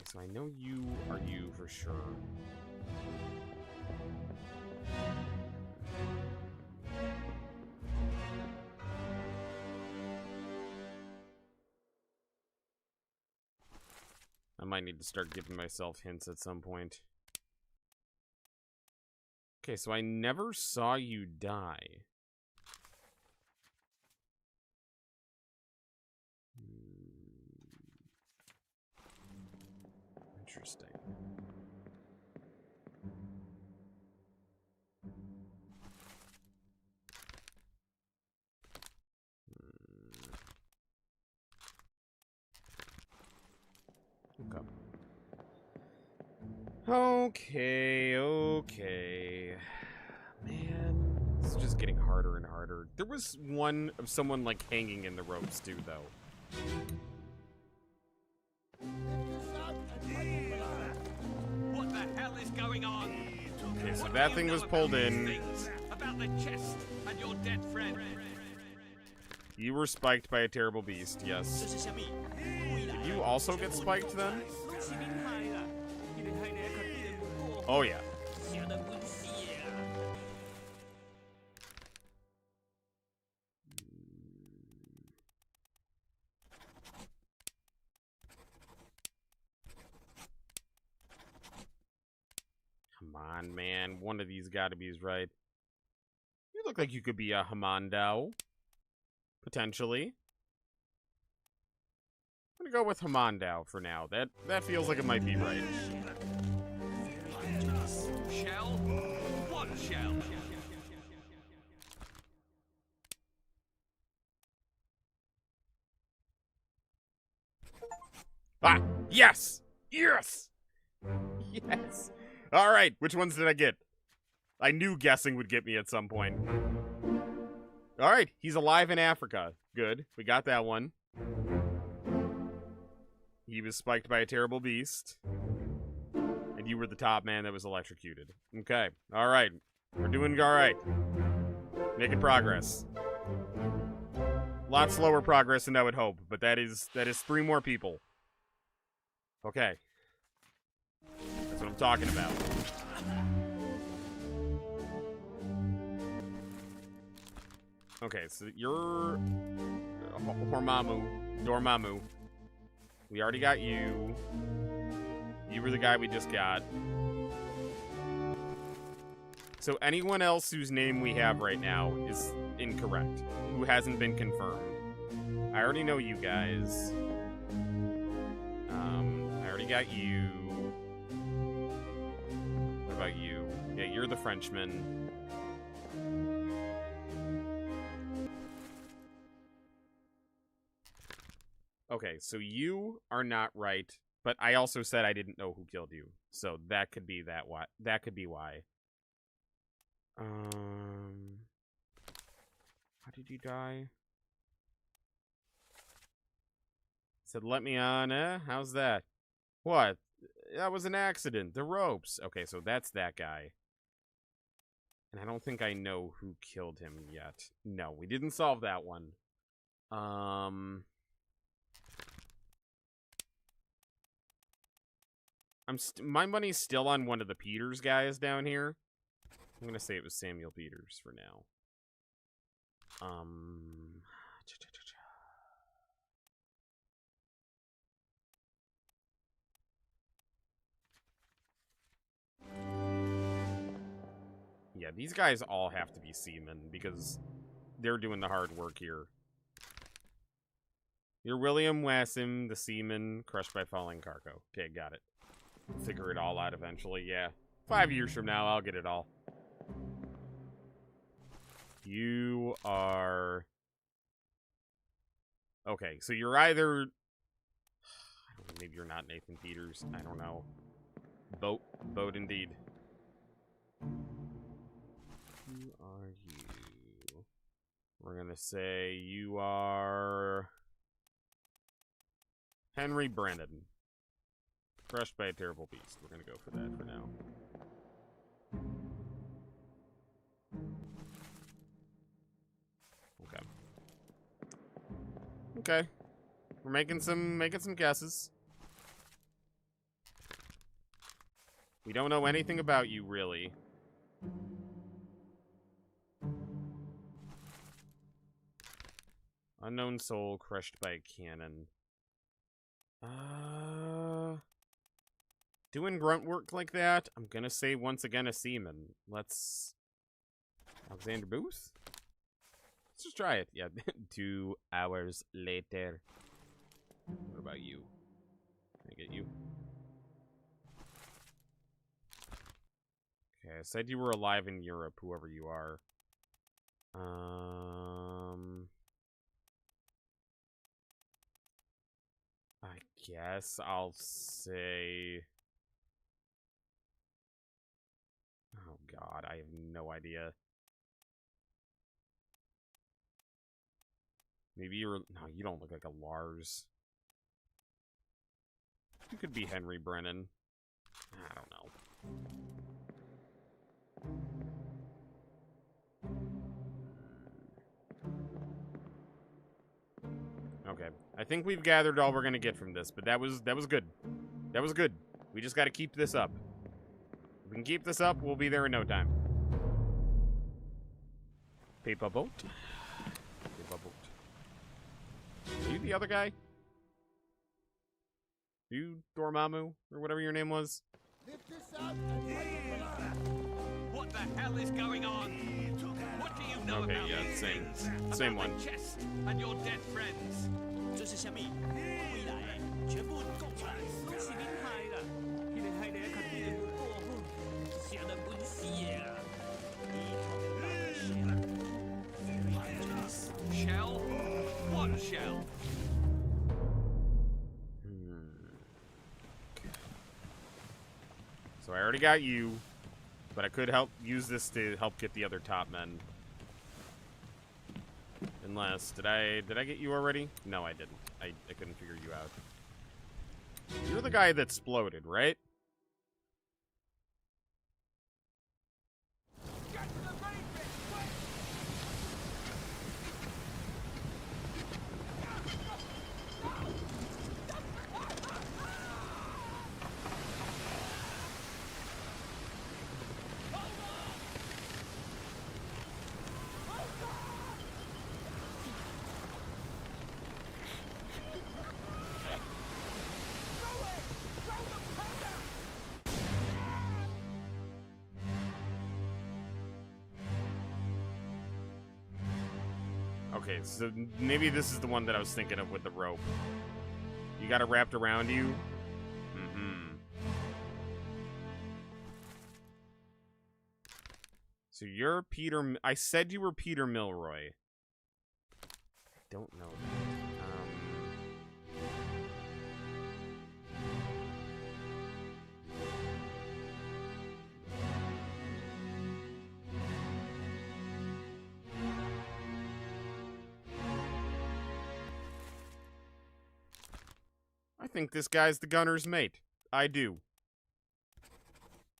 S1: So I know you are you for sure. might need to start giving myself hints at some point. Okay, so I never saw you die. Interesting. Okay. Man, this is just getting harder and harder. There was one of someone, like, hanging in the ropes, too, though.
S8: What the hell is going on?
S1: Okay, so
S8: What
S1: that
S8: do
S1: thing
S8: you
S1: was
S8: know
S1: pulled
S8: about
S1: in.
S8: these things? About the chest and your dead friend.
S1: You were spiked by a terrible beast, yes. Did you also get spiked, then? Oh, yeah. Come on, man. One of these gotta be right. You look like you could be a Hamandao. Potentially. I'm gonna go with Hamandao for now. That feels like it might be right.
S8: Shell? What shell?
S1: Ah! Yes! Yes! Yes! Alright, which ones did I get? I knew guessing would get me at some point. Alright, he's alive in Africa. Good. We got that one. He was spiked by a terrible beast. And you were the top man that was electrocuted. Okay. Alright. We're doing alright. Making progress. A lot slower progress than I would hope, but that is 3 more people. Okay. That's what I'm talking about. Okay, so you're Dormammu. We already got you. You were the guy we just got. So anyone else whose name we have right now is incorrect, who hasn't been confirmed. I already know you guys. I already got you. What about you? Yeah, you're the Frenchman. Okay, so you are not right, but I also said I didn't know who killed you, so that could be why. That could be why. How did you die? Said, let me on, eh? How's that? What? That was an accident. The ropes. Okay, so that's that guy. And I don't think I know who killed him yet. No, we didn't solve that one. My money's still on one of the Peters guys down here. I'm gonna say it was Samuel Peters for now. Yeah, these guys all have to be seamen because they're doing the hard work here. You're William Wassim, the seaman, crushed by falling cargo. Okay, got it. Figure it all out eventually, yeah. 5 years from now, I'll get it all. You are... Okay, so you're either... Maybe you're not Nathan Peters. I don't know. Boat indeed. Who are you? We're gonna say you are... Henry Brennan. Crushed by a terrible beast. We're gonna go for that for now. Okay. Okay. We're making some guesses. We don't know anything about you, really. Unknown soul crushed by a cannon. doing grunt work like that, I'm gonna say once again a seaman. Let's... Alexander Booth? Let's just try it. Yeah, 2 hours later. What about you? Can I get you? Okay, I said you were alive in Europe, whoever you are. I guess I'll say... Oh god, I have no idea. Maybe you're... No, you don't look like a Lars. You could be Henry Brennan. I don't know. Okay, I think we've gathered all we're gonna get from this, but that was good. That was good. We just gotta keep this up. If we can keep this up, we'll be there in no time. Paper boat. Paper boat. Are you the other guy? You Dormammu, or whatever your name was?
S8: What the hell is going on? What do you know
S1: Okay,
S8: about
S1: yeah,
S8: these
S1: same.
S8: things?
S1: Same
S8: About
S1: one.
S8: the chest and your dead friends.
S4: 这是虾米？未来全部供出来，
S5: 都是恁害啦！迄个害得较低的过好，啥人本事的啦？
S8: Shell? What shell?
S1: So I already got you, but I could use this to help get the other top men. Unless, did I get you already? No, I didn't. I couldn't figure you out. You're the guy that exploded, right? Okay, so maybe this is the one that I was thinking of with the rope. You got it wrapped around you? Mm-hmm. So you're Peter... I said you were Peter Milroy. I don't know that. I think this guy's the gunner's mate. I do.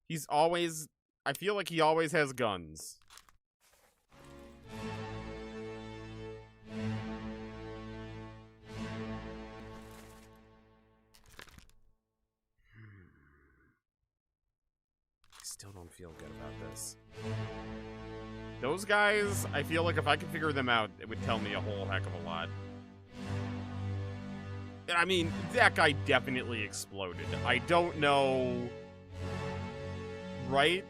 S1: He's always... I feel like he always has guns. I still don't feel good about this. Those guys, I feel like if I could figure them out, it would tell me a whole heck of a lot. I mean, that guy definitely exploded. I don't know... Right?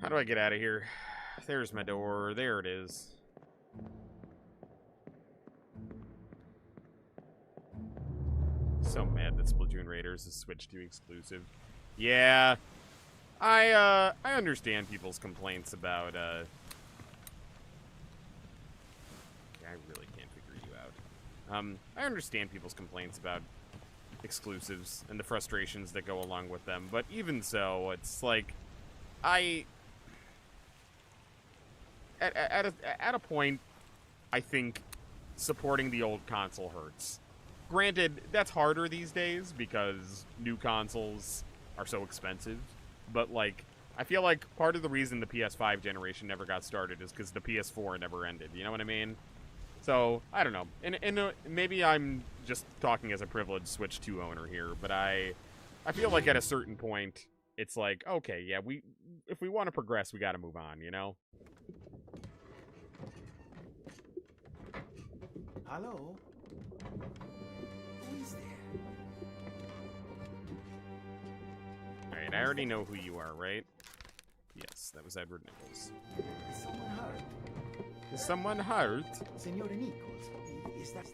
S1: How do I get out of here? There's my door. There it is. So mad that Splatoon Raiders is switched to exclusive. Yeah. I understand people's complaints about, I really can't figure you out. I understand people's complaints about exclusives and the frustrations that go along with them, but even so, it's like, at a point, I think supporting the old console hurts. Granted, that's harder these days because new consoles are so expensive, but like, I feel like part of the reason the PS5 generation never got started is because the PS4 never ended. You know what I mean? So, I don't know. And maybe I'm just talking as a privileged Switch 2 owner here, but I feel like at a certain point, it's like, okay, yeah, if we want to progress, we got to move on, you know?
S5: Hello? Who is there?
S1: Alright, I already know who you are, right? Yes, that was Edward Nichols.
S3: Is someone hurt?
S1: Is someone hurt?
S3: Signore Nichols, is that...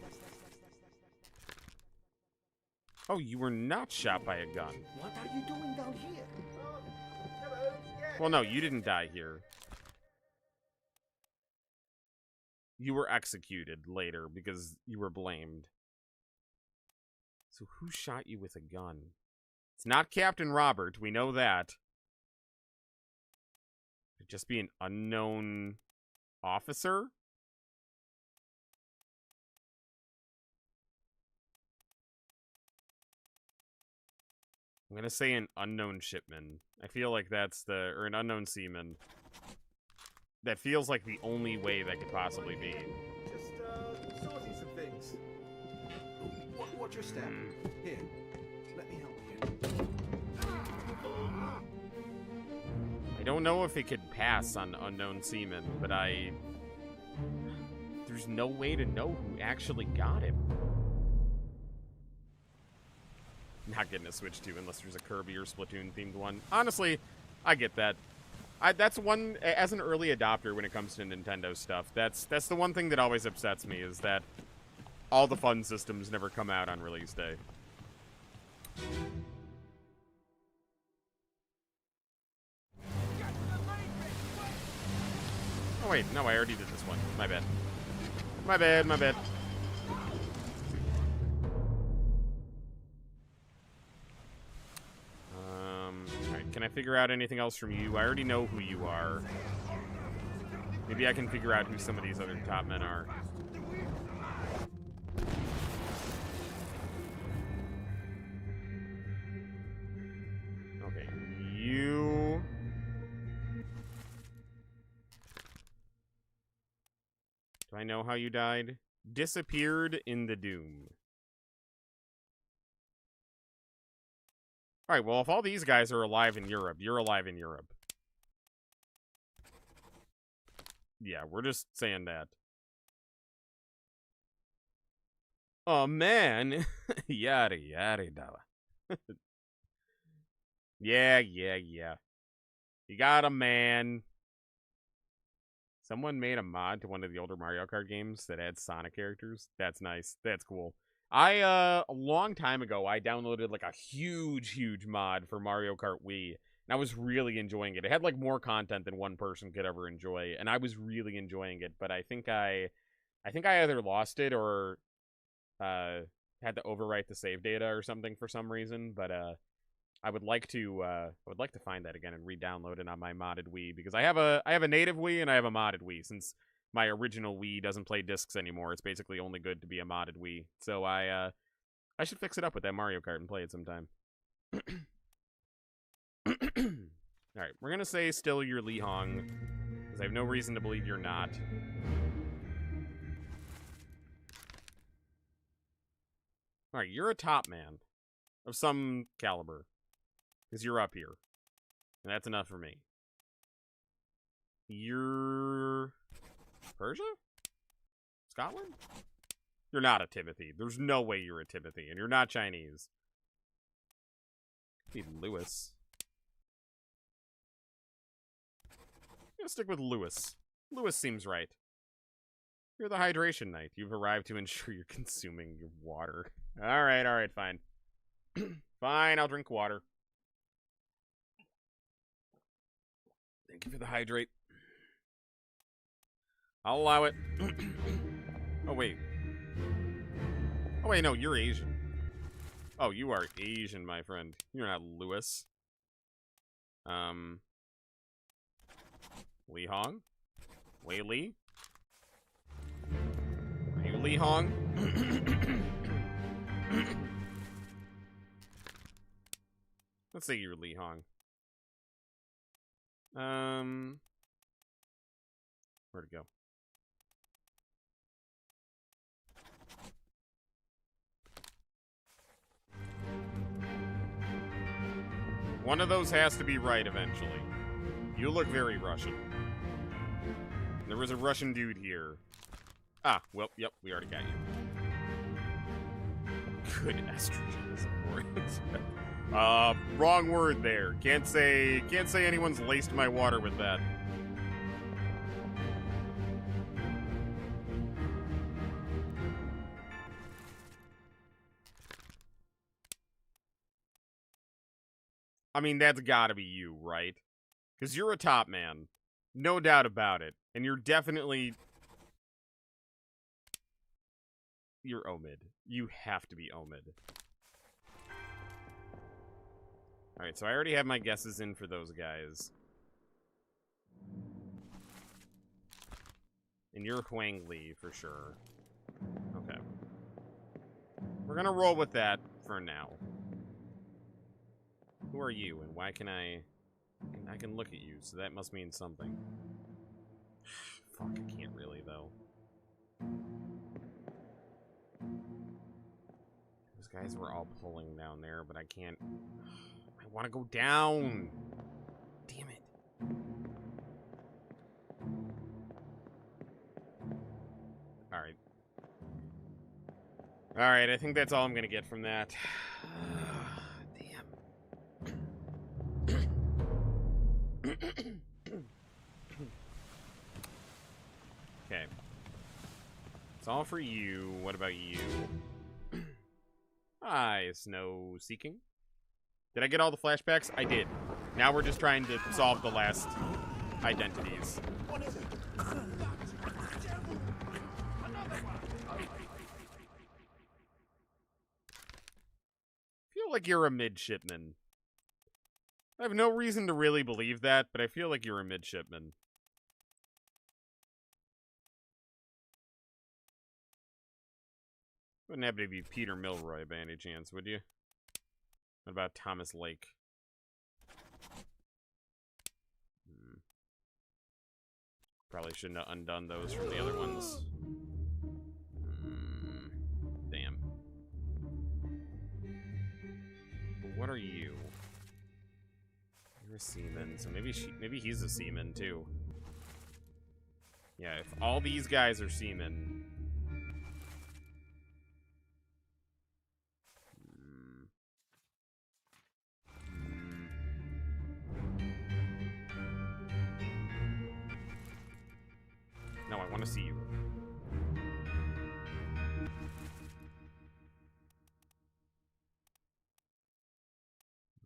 S1: Oh, you were not shot by a gun.
S3: What are you doing down here?
S1: Well, no, you didn't die here. You were executed later because you were blamed. So who shot you with a gun? It's not Captain Robert, we know that. Could just be an unknown officer? I'm gonna say an unknown shipman. I feel like that's or an unknown seaman. That feels like the only way that could possibly be.
S5: Just, sorting some things. Watch your step. Here, let me help you.
S1: I don't know if it could pass on unknown seaman, but there's no way to know who actually got him. Not getting a Switch 2 unless there's a Kirby or Splatoon themed one. Honestly, I get that. That's one, as an early adopter when it comes to Nintendo stuff, that's the one thing that always upsets me, is that all the fun systems never come out on release day. Oh wait, no, I already did this one. My bad. My bad, my bad. Alright, can I figure out anything else from you? I already know who you are. Maybe I can figure out who some of these other top men are. Okay, you... Do I know how you died? Disappeared in the Doom. Alright, well, if all these guys are alive in Europe, you're alive in Europe. Yeah, we're just saying that. Oh, man. Yada, yada, yada. Yeah. You got a man. Someone made a mod to one of the older Mario Kart games that adds Sonic characters. That's nice. That's cool. A long time ago, I downloaded, like, a huge mod for Mario Kart Wii, and I was really enjoying it. It had, like, more content than one person could ever enjoy, and I was really enjoying it, but I think I either lost it or, had to overwrite the save data or something for some reason, but, I would like to find that again and re-download it on my modded Wii, because I have a native Wii and I have a modded Wii. Since my original Wii doesn't play discs anymore, it's basically only good to be a modded Wii. So I should fix it up with that Mario Kart and play it sometime. Alright, we're gonna say still you're Li Hong, because I have no reason to believe you're not. Alright, you're a top man of some caliber. Because you're up here. And that's enough for me. You're... Persia? Scotland? You're not a Timothy. There's no way you're a Timothy. And you're not Chinese. Could be Lewis. I'm gonna stick with Lewis. Lewis seems right. You're the Hydration Knight. You've arrived to ensure you're consuming your water. Alright, fine. Fine, I'll drink water. Thank you for the hydrate. I'll allow it. Oh, wait. Oh, wait, no, you're Asian. Oh, you are Asian, my friend. You're not Lewis. Li Hong? Wei Li? Are you Li Hong? Let's say you're Li Hong. Where'd it go? One of those has to be right eventually. You look very Russian. There was a Russian dude here. Ah, well, yep, we already got you. Good estrogen is important. Wrong word there. Can't say anyone's laced my water with that. I mean, that's gotta be you, right? Because you're a top man. No doubt about it. And you're definitely... You're Omid. You have to be Omid. Alright, so I already have my guesses in for those guys. And you're Huang Li, for sure. Okay. We're gonna roll with that for now. Who are you, and why can I can look at you, so that must mean something. Fuck, I can't really, though. Those guys were all pulling down there, but I can't... I want to go down! Damn it. Alright. Alright, I think that's all I'm gonna get from that. Okay. It's all for you. What about you? Hi, Snow Seeking. Did I get all the flashbacks? I did. Now we're just trying to solve the last identities. I feel like you're a midshipman. I have no reason to really believe that, but I feel like you're a midshipman. Wouldn't happen to be Peter Milroy by any chance, would you? What about Thomas Lake? Probably shouldn't have undone those from the other ones. Damn. But what are you? You're a seaman, so maybe he's a seaman too. Yeah, if all these guys are seamen. No, I want to see you.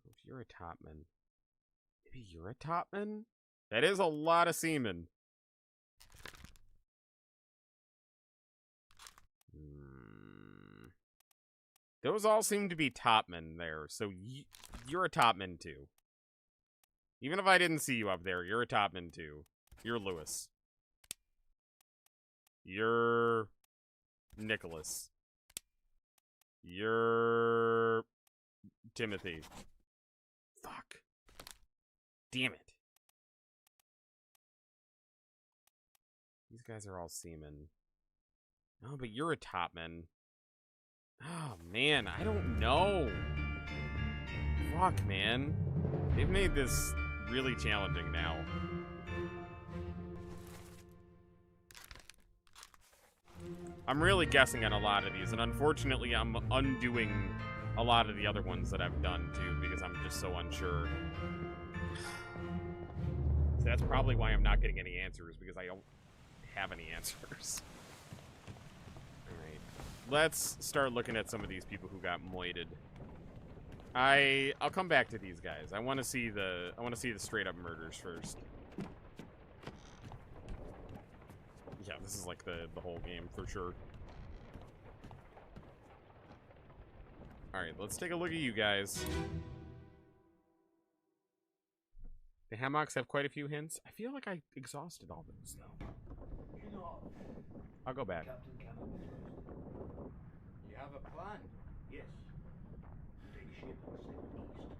S1: If you're a topman. Maybe you're a topman? That is a lot of seamen. Those all seem to be topmen there, so you're a topman too. Even if I didn't see you up there, you're a topman too. You're Lewis. You're Nicholas. You're Timothy. Fuck. Damn it. These guys are all seamen. No, but you're a topman. Oh, man, I don't know. Fuck, man. They've made this really challenging now. I'm really guessing on a lot of these, and unfortunately I'm undoing a lot of the other ones that I've done, too, because I'm just so unsure. So that's probably why I'm not getting any answers, because I don't have any answers. Alright. Let's start looking at some of these people who got moited. I'll come back to these guys. I want to see the straight up murders first. Yeah, this is like the whole game for sure. Alright, let's take a look at you guys. The hammocks have quite a few hints. I feel like I exhausted all those, though. I'll go back.
S3: You have a plan? Yes. Take ship and sail east.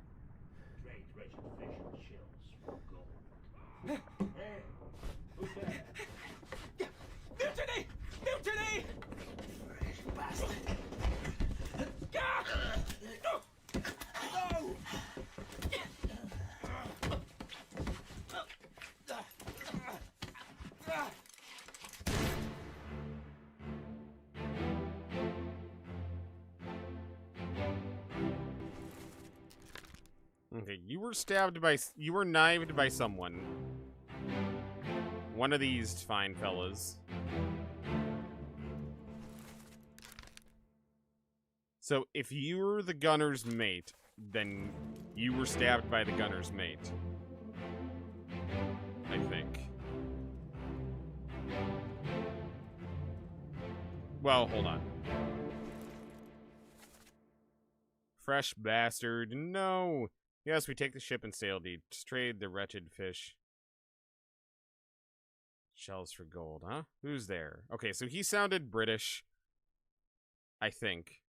S3: Trade rich fish and shells for gold.
S4: Mutiny! Mutiny!
S3: Bastard.
S4: No!
S1: Okay, you were stabbed by... You were knifed by someone. One of these fine fellas. So, if you were the gunner's mate, then you were stabbed by the gunner's mate. I think. Well, hold on. Fresh bastard. No! Yes, we take the ship and sail to trade the wretched fish. Shells for gold, huh? Who's there? Okay, so he sounded British. I think.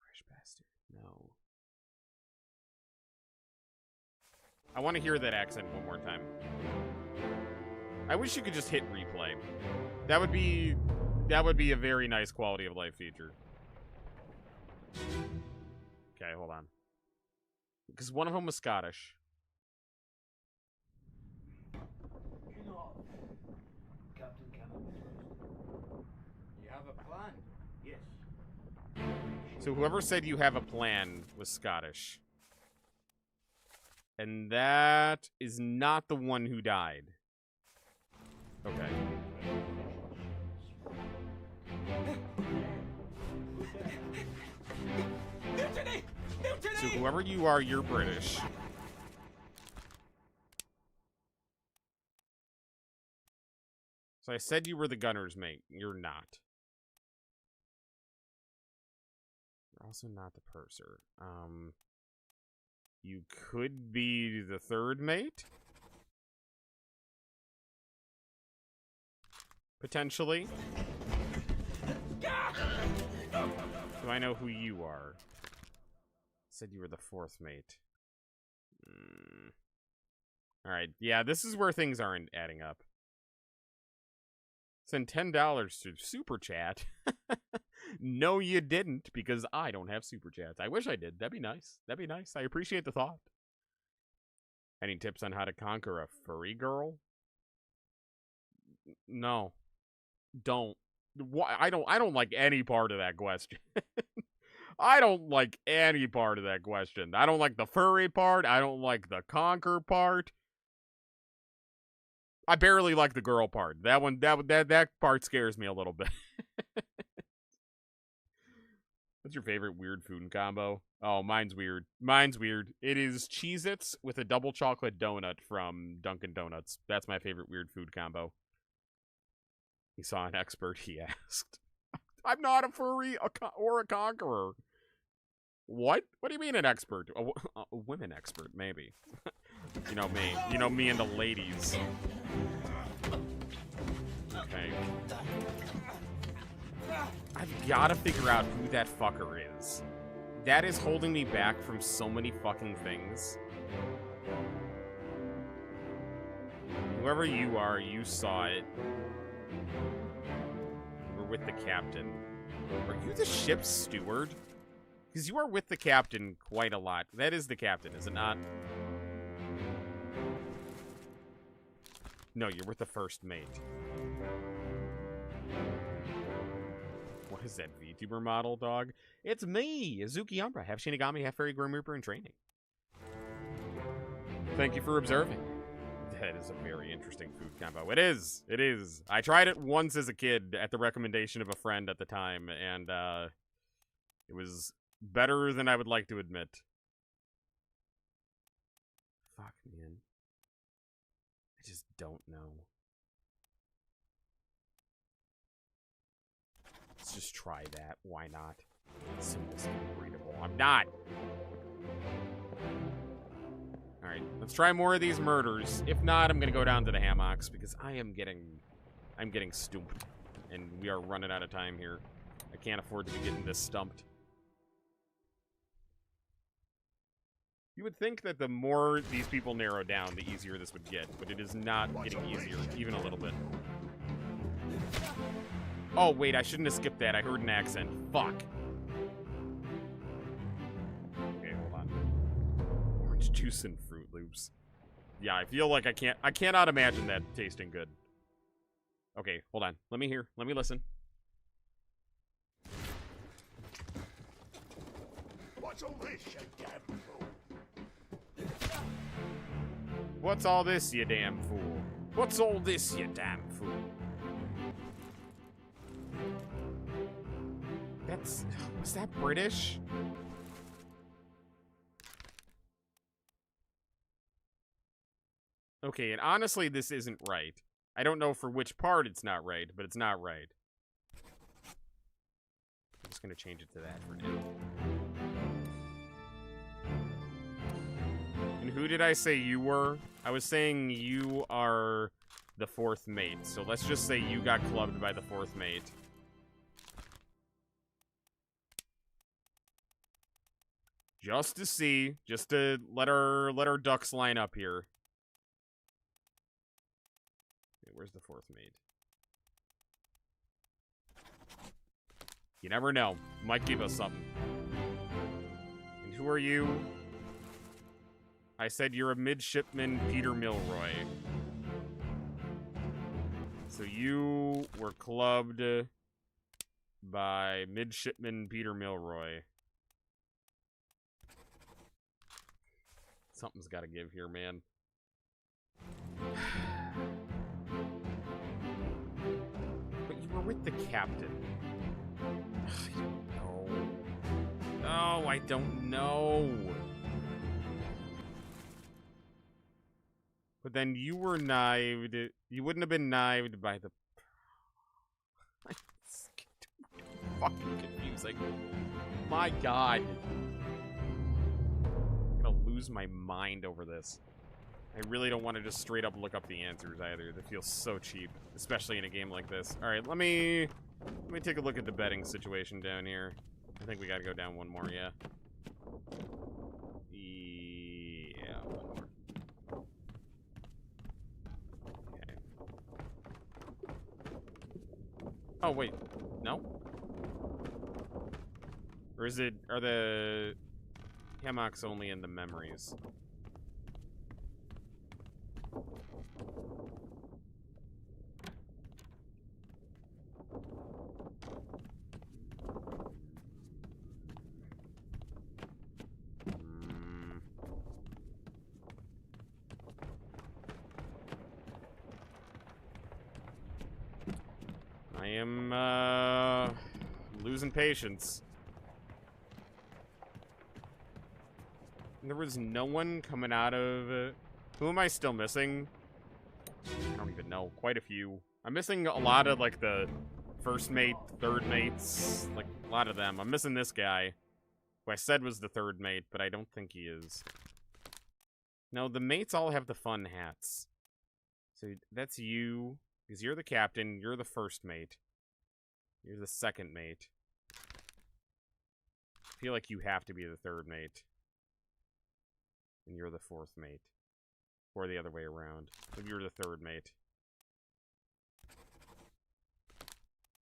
S1: Fresh bastard. No. I want to hear that accent one more time. I wish you could just hit replay. That would be a very nice quality of life feature. Okay, hold on. Because one of them was Scottish.
S3: Captain Cameron. You have a plan? Yes.
S1: So whoever said you have a plan was Scottish. And that is not the one who died. Okay.
S4: Mutiny! Mutiny!
S1: So whoever you are, you're British. So I said you were the gunner's mate. You're not. You're also not the purser. You could be the third mate? Potentially. Do I know who you are? Said you were the fourth mate. Alright, yeah, this is where things aren't adding up. Send $10 to Super Chat. No, you didn't, because I don't have Super Chats. I wish I did. That'd be nice. That'd be nice. I appreciate the thought. Any tips on how to conquer a furry girl? No. Don't. I don't like any part of that question. I don't like any part of that question. I don't like the furry part. I don't like the conquer part. I barely like the girl part. That part scares me a little bit. What's your favorite weird food combo? Oh, mine's weird. Mine's weird. It is Cheez-Its with a double chocolate donut from Dunkin' Donuts. That's my favorite weird food combo. He saw an expert, he asked. I'm not a furry or a conqueror. What? What do you mean an expert? A women expert, maybe. You know me. You know me and the ladies. Okay. I've got to figure out who that fucker is. That is holding me back from so many fucking things. Whoever you are, you saw it. We're with the captain. Are you the ship's steward? Because you are with the captain quite a lot. That is the captain, is it not? No, you're with the first mate. What is that VTuber model, dog? It's me, Izuki Umbra, half Shinigami, half Fairy Grim Reaper in training. Thank you for observing. That is a very interesting food combo. It is. It is. I tried it once as a kid at the recommendation of a friend at the time, and it was better than I would like to admit. Fuck, man. I just don't know. Let's just try that. Why not? Simple, readable. I'm not. Alright, let's try more of these murders. If not, I'm gonna go down to the hammocks because I'm getting stumped. And we are running out of time here. I can't afford to be getting this stumped. You would think that the more these people narrow down, the easier this would get, but it is not getting easier, even a little bit. Oh, wait, I shouldn't have skipped that. I heard an accent. Fuck. Okay, hold on. Orange juice and Fruit Loops. Yeah, I feel like I cannot imagine that tasting good. Okay, hold on. Let me hear. Let me listen.
S9: What's all this, you damn fool?
S1: What's all this, you damn fool? What's all this, you damn fool? That's... Was that British? Okay, and honestly, this isn't right. I don't know for which part it's not right, but it's not right. I'm just gonna change it to that for now. And who did I say you were? I was saying you are the fourth mate. So let's just say you got clubbed by the fourth mate. Just to see, just to let our ducks line up here. Okay, where's the fourth mate? You never know. Might give us something. And who are you? I said you're a midshipman, Peter Milroy. So you were clubbed by midshipman Peter Milroy. Something's got to give here, man. But you were with the captain. I don't know. No, I don't know. But then you were knived. You wouldn't have been knived by the... It's fucking confusing. My god. I'm gonna lose my mind over this. I really don't want to just straight up look up the answers either. That feels so cheap, especially in a game like this. All right, let me take a look at the betting situation down here. I think we got to go down one more, yeah. Yeah, one more. Okay. Oh wait, no? Or is it? Are the hammocks only in the memories? I am losing patience. There was no one coming out of... who am I still missing? I don't even know. Quite a few. I'm missing a lot of, like, the first mate, third mates. Like, a lot of them. I'm missing this guy, who I said was the third mate, but I don't think he is. No, the mates all have the fun hats. So that's you, because you're the captain, you're the first mate. You're the second mate. I feel like you have to be the third mate. And you're the fourth mate. Or the other way around. But you're the third mate.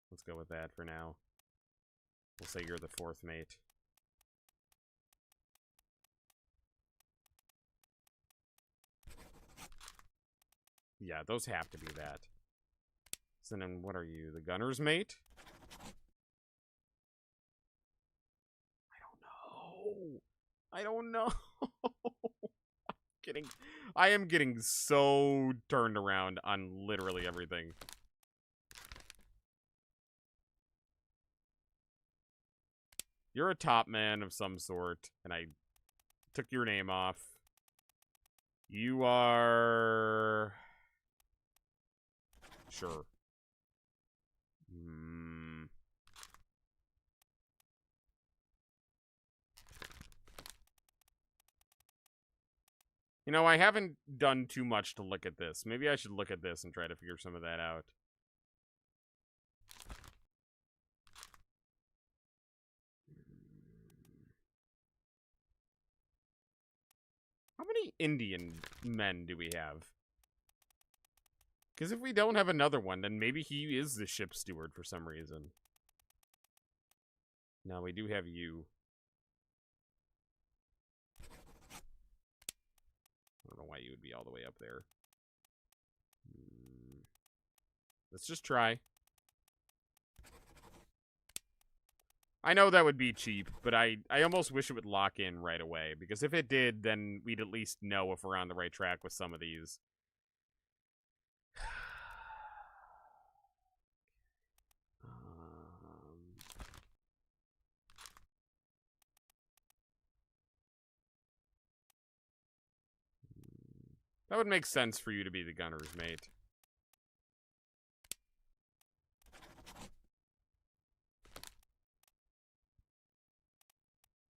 S1: Let's go with that for now. We'll say you're the fourth mate. Yeah, those have to be that. So then what are you? The gunner's mate? I don't know. I am getting so turned around on literally everything. You're a top man of some sort, and I took your name off. You are... Sure. You know, I haven't done too much to look at this. Maybe I should look at this and try to figure some of that out. How many Indian men do we have? Because if we don't have another one, then maybe he is the ship steward for some reason. No, we do have you. I don't know why you would be all the way up there. Let's just try. I know that would be cheap, but I almost wish it would lock in right away. Because if it did, then we'd at least know if we're on the right track with some of these. That would make sense for you to be the gunner's mate.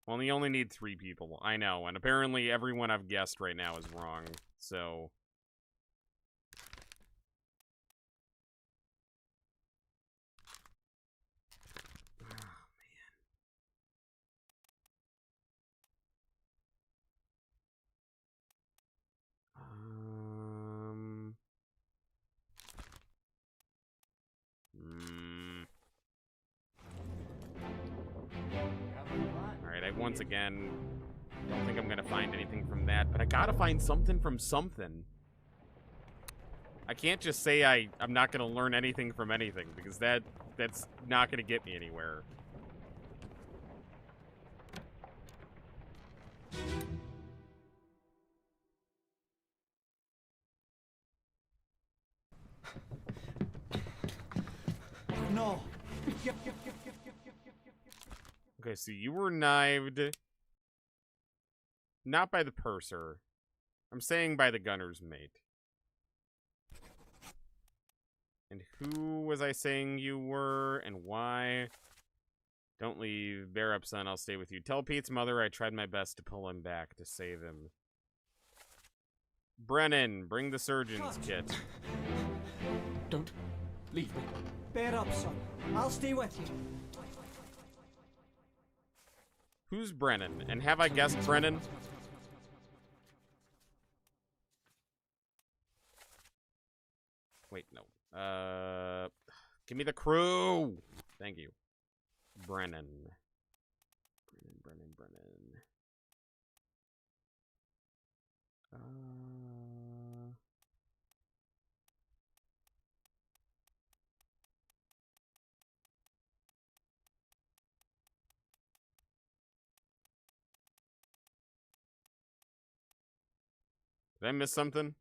S1: Well, you only need 3 people. I know, and apparently everyone I've guessed right now is wrong, so... Alright, once again, don't think I'm gonna find anything from that, but I gotta find something from something. I can't just say I'm not gonna learn anything from anything, because that's not gonna get me anywhere.
S4: No.
S1: Okay, so you were knived. Not by the purser. I'm saying by the gunner's mate. And who was I saying you were, and why? Don't leave. Bear up, son. I'll stay with you. Tell Pete's mother I tried my best to pull him back, to save him. Brennan, bring the surgeon's kit.
S4: Don't leave me. Bear up, son. I'll stay with you.
S1: Who's Brennan? And have I guessed Brennan? Wait, no. Give me the crew! Thank you. Brennan. Brennan. Did I miss something?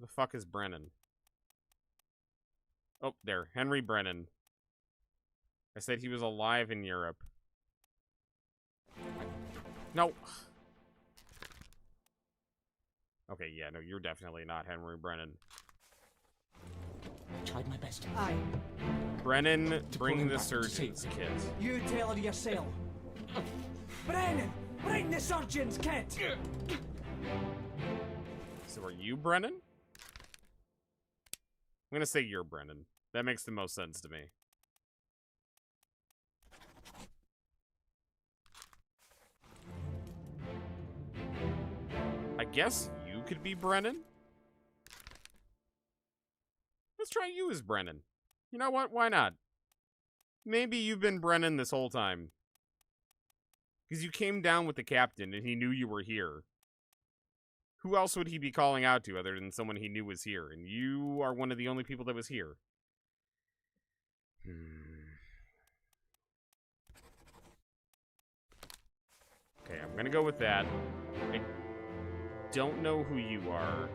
S1: The fuck is Brennan? Oh, there. Henry Brennan. I said he was alive in Europe. No. Okay, yeah, no, you're definitely not Henry Brennan.
S4: I tried my best. Aye.
S1: Brennan, bring the surgeon's kit.
S4: You tell her yourself. Brennan, bring the surgeon's kit.
S1: So are you Brennan? I'm gonna say you're Brennan. That makes the most sense to me. I guess you could be Brennan? Let's try you as Brennan. You know what? Why not? Maybe you've been Brennan this whole time. Because you came down with the captain and he knew you were here. Who else would he be calling out to other than someone he knew was here? And you are one of the only people that was here. Okay, I'm gonna go with that. I don't know who you are.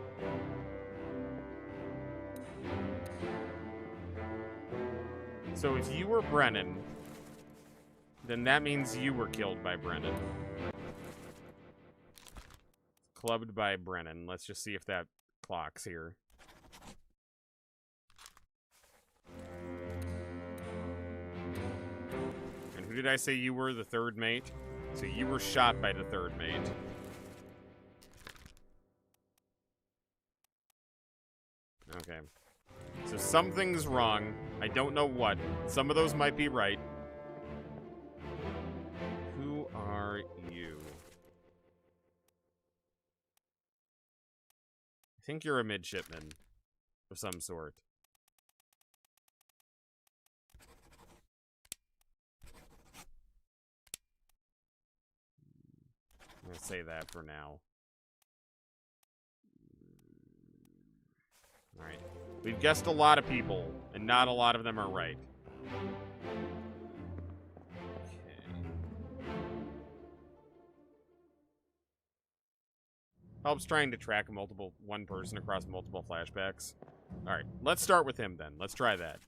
S1: So if you were Brennan, then that means you were killed by Brennan. Clubbed by Brennan. Let's just see if that clocks here. And who did I say you were? The third mate? So you were shot by the third mate. Okay. So something's wrong. I don't know what. Some of those might be right. Who are you? I think you're a midshipman of some sort. I'm gonna say that for now. Alright. We've guessed a lot of people, and not a lot of them are right. Helps trying to track one person across multiple flashbacks. Alright, let's start with him then. Let's try that.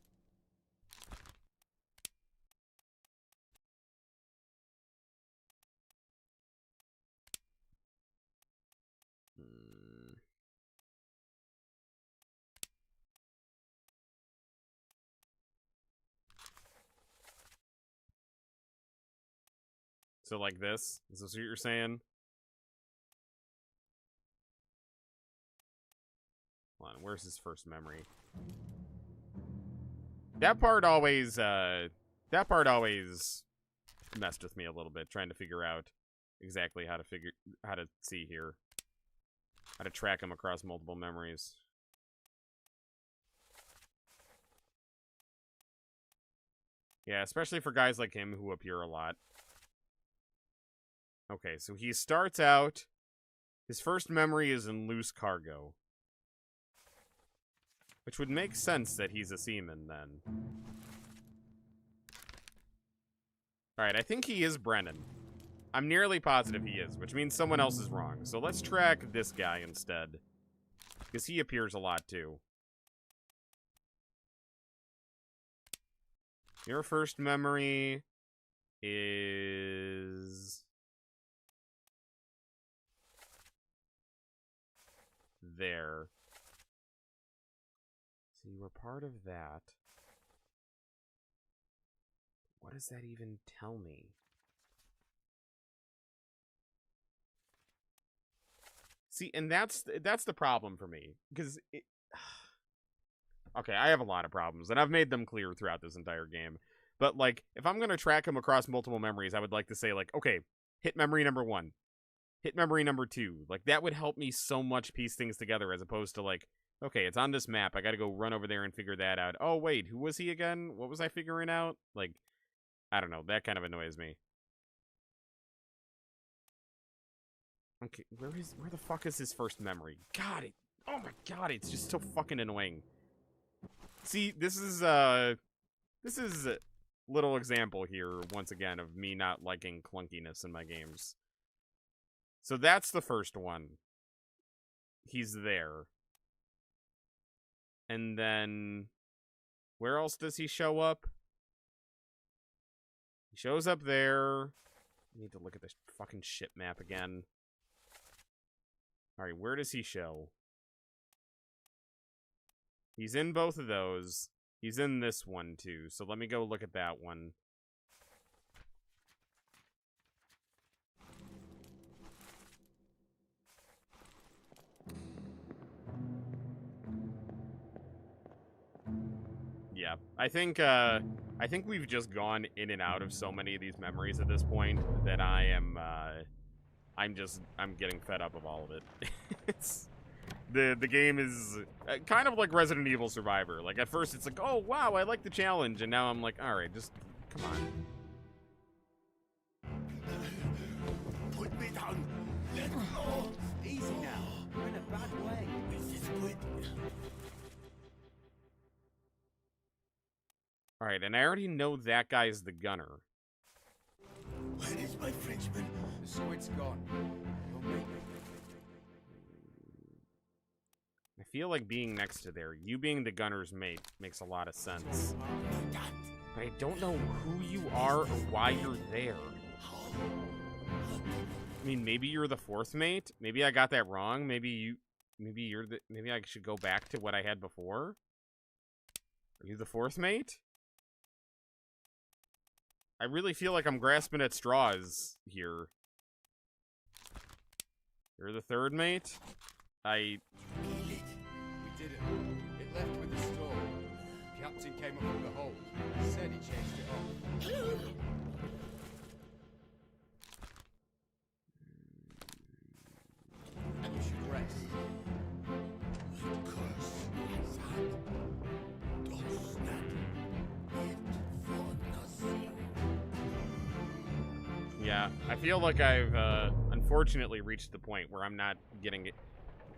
S1: So like this? Is this what you're saying? Hold on, where's his first memory? That part always messed with me a little bit, trying to figure out exactly how to see here. How to track him across multiple memories. Yeah, especially for guys like him who appear a lot. Okay, so he starts out... His first memory is in loose cargo. Which would make sense that he's a seaman, then. Alright, I think he is Brennan. I'm nearly positive he is, which means someone else is wrong. So let's track this guy instead. Because he appears a lot, too. Your first memory is... there. So you were part of that. What does that even tell me? See, and that's the problem for me. Because okay, I have a lot of problems, and I've made them clear throughout this entire game. But, like, if I'm going to track him across multiple memories, I would like to say, like, okay, hit memory number 1. Hit memory number 2. Like, that would help me so much piece things together, as opposed to, like, okay, it's on this map. I gotta go run over there and figure that out. Oh, wait, who was he again? What was I figuring out? Like, I don't know. That kind of annoys me. Okay, where the fuck is his first memory? God, oh my god, it's just so fucking annoying. See, this is a little example here, once again, of me not liking clunkiness in my games. So that's the first one. He's there. And then, where else does he show up? He shows up there. I need to look at this fucking shit map again. Alright, where does he show? He's in both of those. He's in this one, too. So let me go look at that one. Yeah, I think we've just gone in and out of so many of these memories at this point that I'm getting fed up of all of it. It's the game is kind of like Resident Evil Survivor. Like, at first it's like, oh wow, I like the challenge, and now I'm like, all right, just come on.
S9: Put me down. Let go.
S4: Easy now. You're in a bad way.
S9: This is good.
S1: All right, and I already know that guy's the gunner.
S9: Where is my Frenchman?
S5: The squid's gone.
S1: I feel like being next to there, you being the gunner's mate, makes a lot of sense. But I don't know who you are or why you're there. I mean, maybe you're the fourth mate. Maybe I got that wrong. Maybe I should go back to what I had before. Are you the fourth mate? I really feel like I'm grasping at straws here. You're the third mate?
S5: We did it. It left with the storm. Captain came up with the hold. Said he changed it up. You should rest.
S1: Yeah, I feel like I've unfortunately reached the point where I'm not getting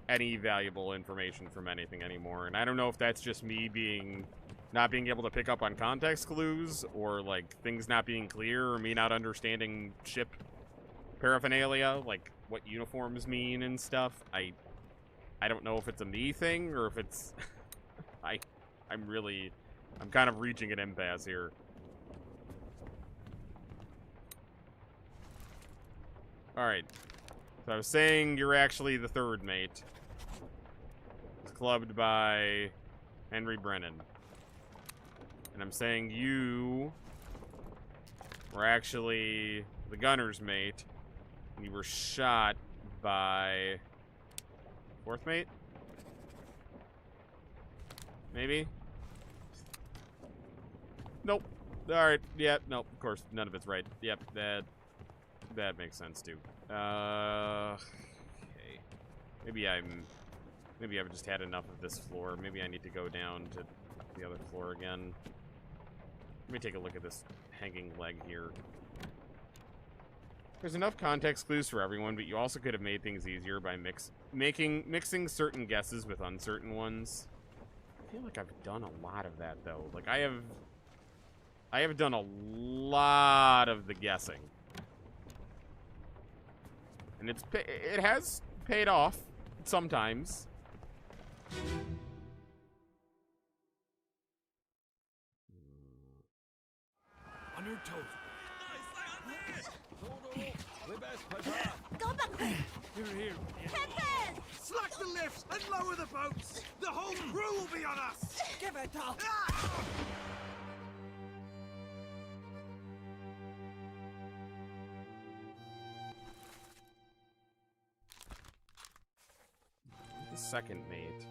S1: any valuable information from anything anymore, and I don't know if that's just me not being able to pick up on context clues, or like things not being clear, or me not understanding ship paraphernalia, like what uniforms mean and stuff. I don't know if it's a me thing or if it's I'm kind of reaching an impasse here. Alright. So I was saying you're actually the third mate. It's clubbed by Henry Brennan. And I'm saying you were actually the gunner's mate. And you were shot by fourth mate? Maybe? Nope. Alright, yeah, nope, of course, none of it's right. Yep, that makes sense too. Okay. Maybe I've just had enough of this floor. Maybe I need to go down to the other floor again. Let me take a look at this hanging leg here. There's enough context clues for everyone, but you also could have made things easier by mixing certain guesses with uncertain ones. I feel like I've done a lot of that though. Like I have done a lot of the guessing. And it has paid off sometimes.
S2: On your toes.
S7: Go back there!
S2: Here.
S7: Captain!
S6: Slack the lifts and lower the boats! The whole crew will be on us!
S4: Give it up!
S1: The second mate.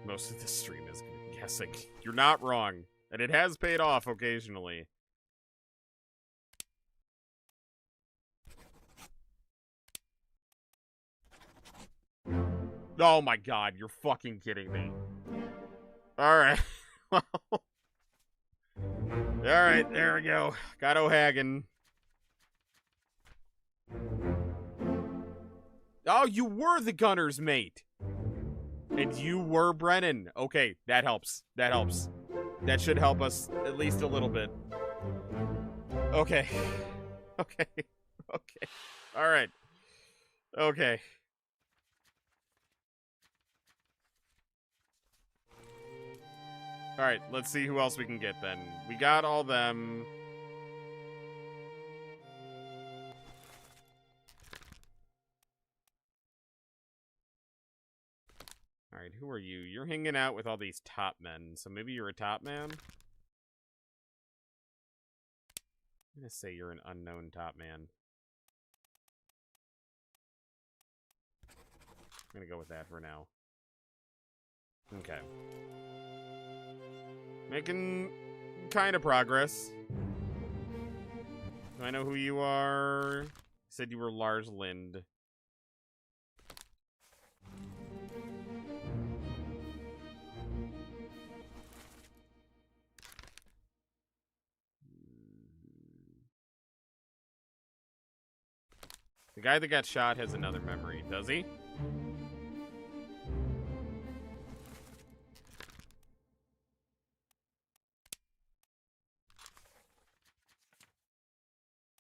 S1: Most of the stream is guessing. You're not wrong. And it has paid off occasionally. Oh my god, you're fucking kidding me. Alright. Well. Alright, there we go. Got O'Hagan. Oh, you were the gunner's mate. And you were Brennan. Okay, that helps. That helps. That should help us at least a little bit. Okay. Okay. Okay. Alright. Okay. Alright, let's see who else we can get then. We got all them. Alright, who are you? You're hanging out with all these top men, so maybe you're a top man? I'm gonna say you're an unknown top man. I'm gonna go with that for now. Okay. Making kind of progress. Do I know who you are? You said you were Lars Lind. The guy that got shot has another memory, does he?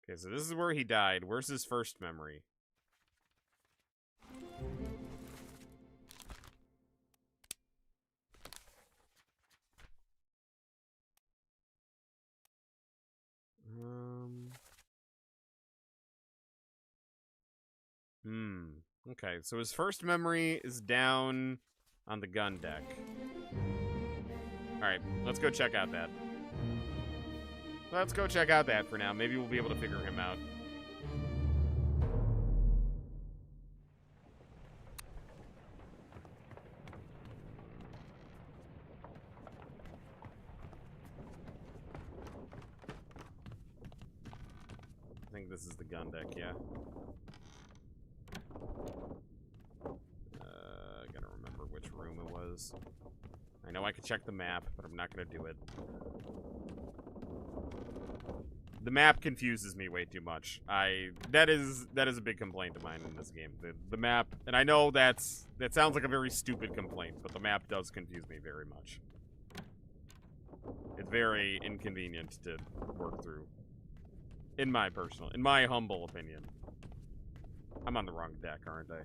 S1: Okay, so this is where he died. Where's his first memory? Okay, so his first memory is down on the gun deck. Alright, let's go check out that. Let's go check out that for now. Maybe we'll be able to figure him out. I think this is the gun deck, yeah. I gotta remember which room it was. I know I could check the map, but I'm not gonna do it. The map confuses me way too much. That is a big complaint of mine in this game. The map, and I know that sounds like a very stupid complaint, but the map does confuse me very much. It's very inconvenient to work through. In my humble opinion. I'm on the wrong deck, aren't I?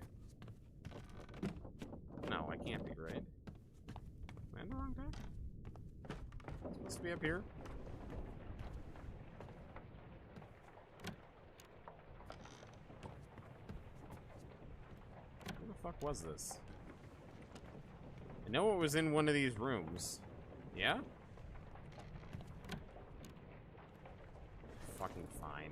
S1: No, I can't be, right? Am I on the wrong deck? It's supposed to be up here. Where the fuck was this? I know it was in one of these rooms. Yeah? Fucking fine.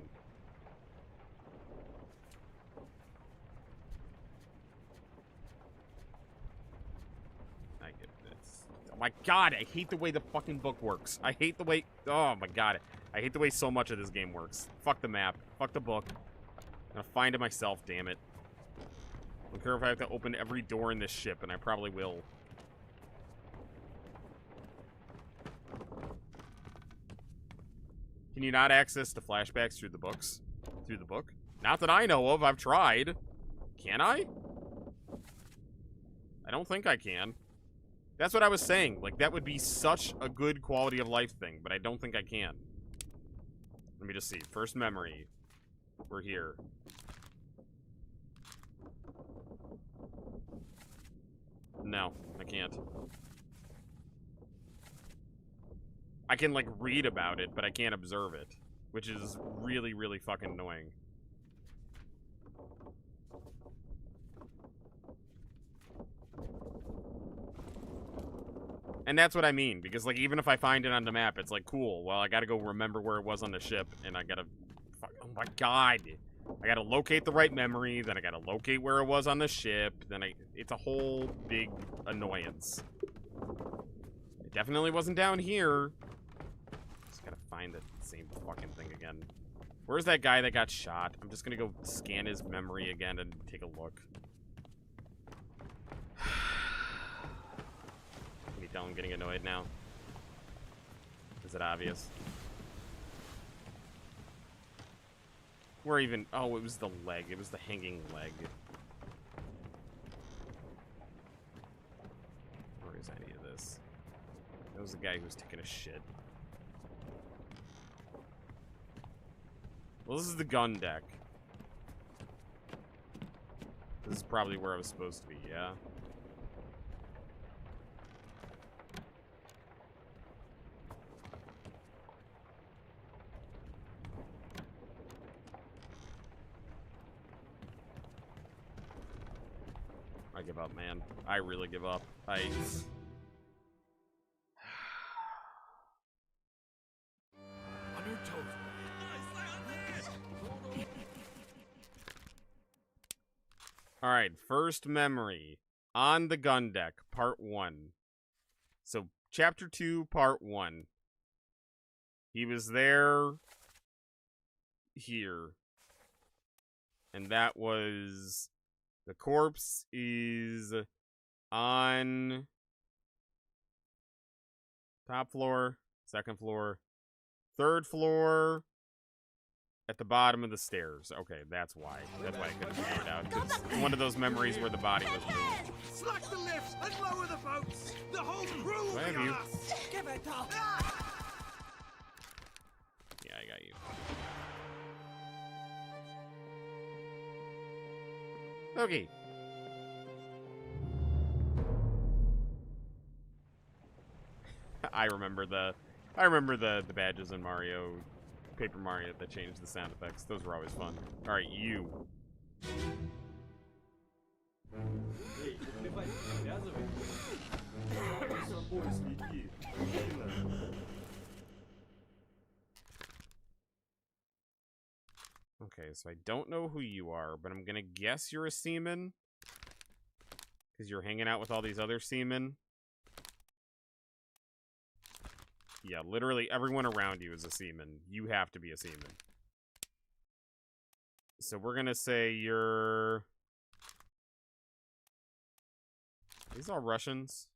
S1: I get this. Oh my god, I hate the way the fucking book works. I hate the way... Oh my god. I hate the way so much of this game works. Fuck the map. Fuck the book. I'm gonna find it myself, damn it. I don't care if I have to open every door in this ship, and I probably will. Can you not access the flashbacks through the books? Through the book? Not that I know of. I've tried. Can I? I don't think I can. That's what I was saying. Like, that would be such a good quality of life thing, but I don't think I can. Let me just see. First memory. We're here. No, I can't. I can, like, read about it, but I can't observe it. Which is really, really fucking annoying. And that's what I mean, because, like, even if I find it on the map, it's like, cool, well, I gotta go remember where it was on the ship, and I gotta... Oh my god! I gotta locate the right memory, then I gotta locate where it was on the ship, then it's a whole big annoyance. It definitely wasn't down here. Just gotta find the same fucking thing again. Where's that guy that got shot? I'm just gonna go scan his memory again and take a look. Can you tell I'm getting annoyed now? Is it obvious? Or even... Oh, it was the leg. It was the hanging leg. Where is any of this? That was the guy who was taking a shit. Well, this is the gun deck. This is probably where I was supposed to be, yeah? I give up, man. I really give up. I... Alright, first memory. On the gun deck, part 1. So, chapter 2, part 1. He was there... here. And that was... The corpse is on top floor, second floor, third floor, at the bottom of the stairs. Okay, that's why. That's why I couldn't figure it out. Because it's one of those memories where the body was moved.
S6: Slack the lifts and lower the boats. The whole crew will
S1: Where
S6: be
S1: have you?
S6: on us.
S4: Give it up!
S1: Yeah, I got you. Okay. I remember the badges in Mario, Paper Mario that changed the sound effects. Those were always fun. All right, you. Okay, so I don't know who you are, but I'm gonna guess you're a seaman. Because you're hanging out with all these other seamen. Yeah, literally everyone around you is a seaman. You have to be a seaman. So we're gonna say you're... Are these all Russians?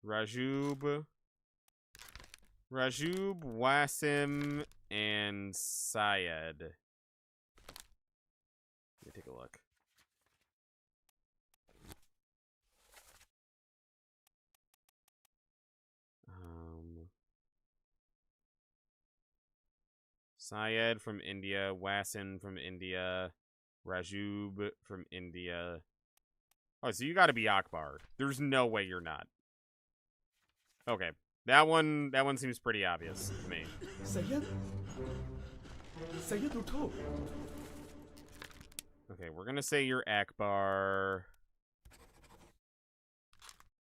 S1: Rajub. Rajub, Wasim, and Syed. Let me take a look. Syed from India, Wasim from India, Rajub from India. Oh, so you gotta be Akbar. There's no way you're not. Okay. That one seems pretty obvious to me.
S6: Sayed? Sayed Uto.
S1: Okay, we're gonna say you're Akbar.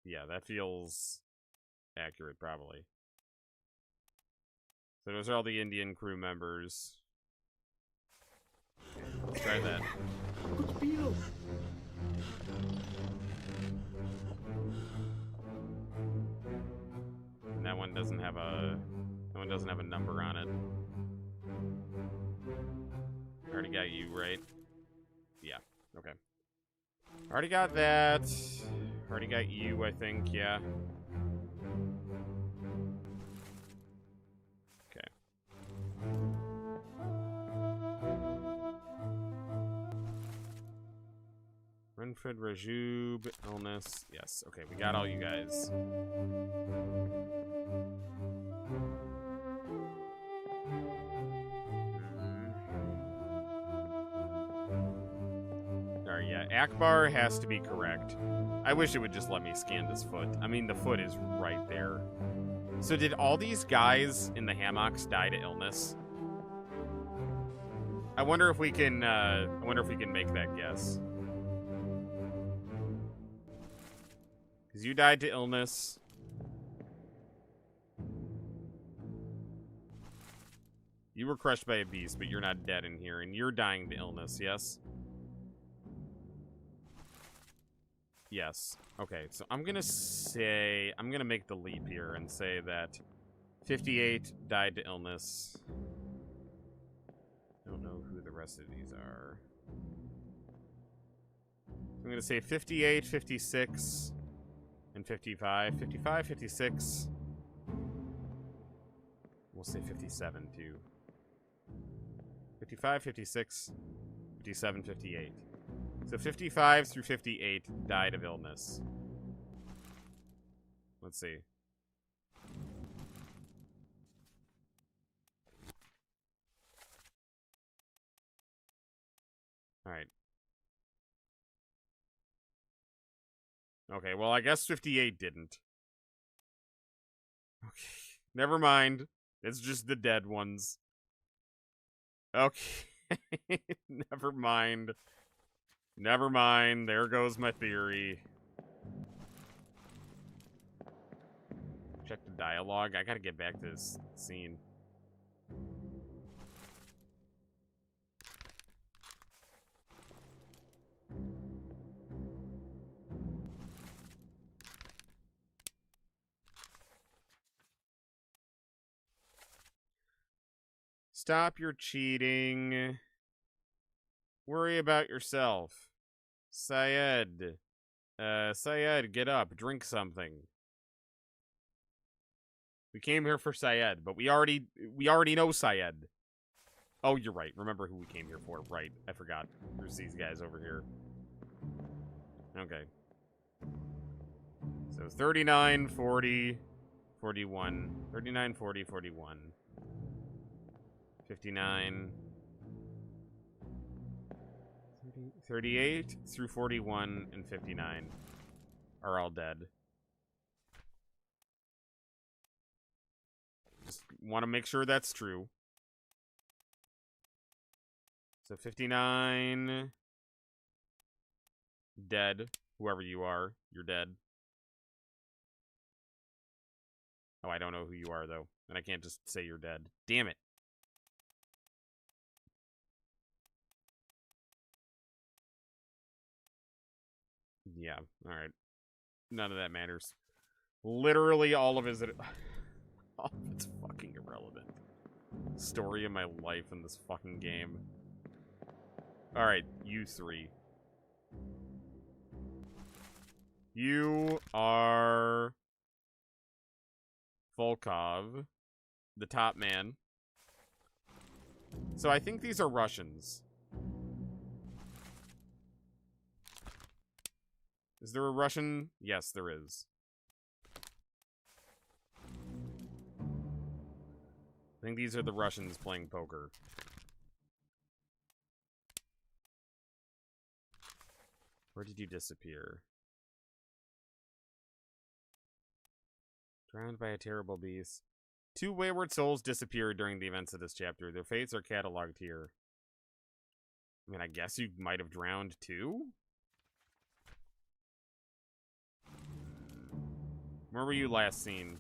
S1: Yeah, that feels accurate, probably. So those are all the Indian crew members. Okay, let's try that.
S6: Good deal.
S1: And that one doesn't have a number on it. Already got you, right? Yeah. Okay. Already got that. Already got you, I think, yeah. Okay. Renfred, Rajub, illness. Yes. Okay, we got all you guys. Alright, yeah. Akbar has to be correct. I wish it would just let me scan this foot. I mean, the foot is right there. So did all these guys in the hammocks die to illness? I wonder if we can make that guess. Because you died to illness. You were crushed by a beast, but you're not dead in here, and you're dying to illness, yes? Yes. Okay, so I'm gonna make the leap here and say that 58 died to illness. I don't know who the rest of these are. I'm gonna say 58, 56, and 55. 55, 56. We'll say 57 too. 55, 56, 57, 58. So 55 through 58 died of illness. Let's see. Alright. Okay, well, I guess 58 didn't. Okay. Never mind. It's just the dead ones. Okay. Never mind. Never mind. There goes my theory. Check the dialogue. I gotta get back to this scene. Stop your cheating. Worry about yourself. Syed. Syed, get up. Drink something. We came here for Syed, but we already know Syed. Oh, you're right. Remember who we came here for. Right. I forgot. There's these guys over here. Okay. So 39, 40, 41. 39, 40, 41. 59. 38 through 41 and 59 are all dead. Just want to make sure that's true. So 59 dead. Whoever you are, you're dead. Oh, I don't know who you are, though. And I can't just say you're dead. Damn it. Yeah, alright. None of that matters. Literally all of it. All of it's fucking irrelevant. Story of my life in this fucking game. Alright, you three. You are Volkov. the top man. So I think these are Russians. Is there a Russian? Yes, there is. I think these are the Russians playing poker. Where did you disappear? Drowned by a terrible beast. 2 wayward souls disappeared during the events of this chapter. Their fates are cataloged here. I mean, I guess you might have drowned too? Where were you last seen?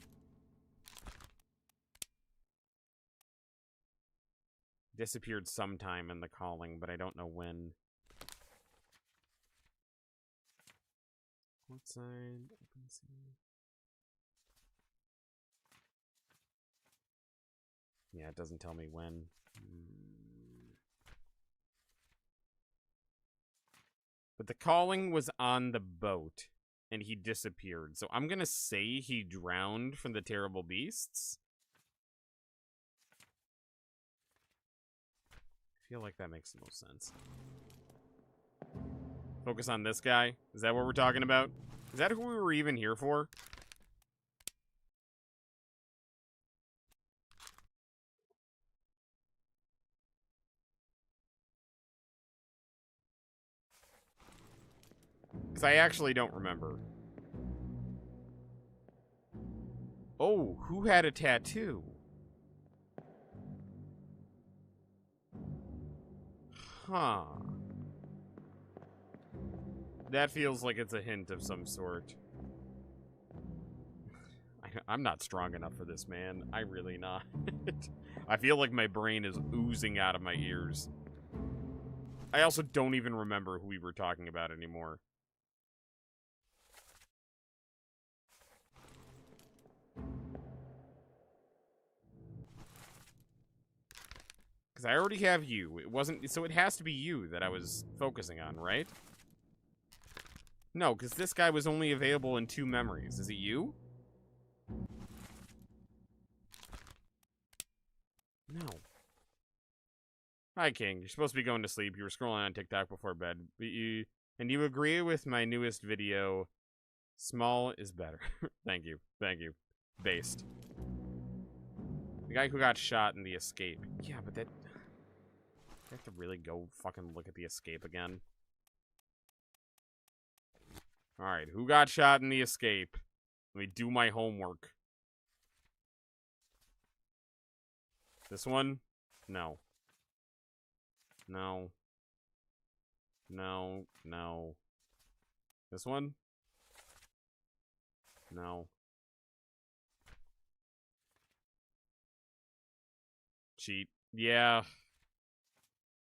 S1: Disappeared sometime in the calling, but I don't know when. What sign? Open sign. Yeah, it doesn't tell me when. But the calling was on the boat, and he disappeared. So I'm gonna say he drowned from the terrible beasts. I feel like that makes the most sense. Focus on this guy? Is that what we're talking about? Is that who we were even here for? Because I actually don't remember. Oh, who had a tattoo? Huh. That feels like it's a hint of some sort. I'm not strong enough for this, man. I really not. I feel like my brain is oozing out of my ears. I also don't even remember who we were talking about anymore. Because I already have you. It wasn't... So it has to be you that I was focusing on, right? No, because this guy was only available in 2 memories. Is it you? No. Hi, King. You're supposed to be going to sleep. You were scrolling on TikTok before bed. But you agree with my newest video. Small is better. Thank you. Thank you. Based. The guy who got shot in the escape. Yeah, but that... I have to really go fucking look at the escape again. Alright, who got shot in the escape? Let me do my homework. This one? No. No. No. No. This one? No. Cheat. Yeah.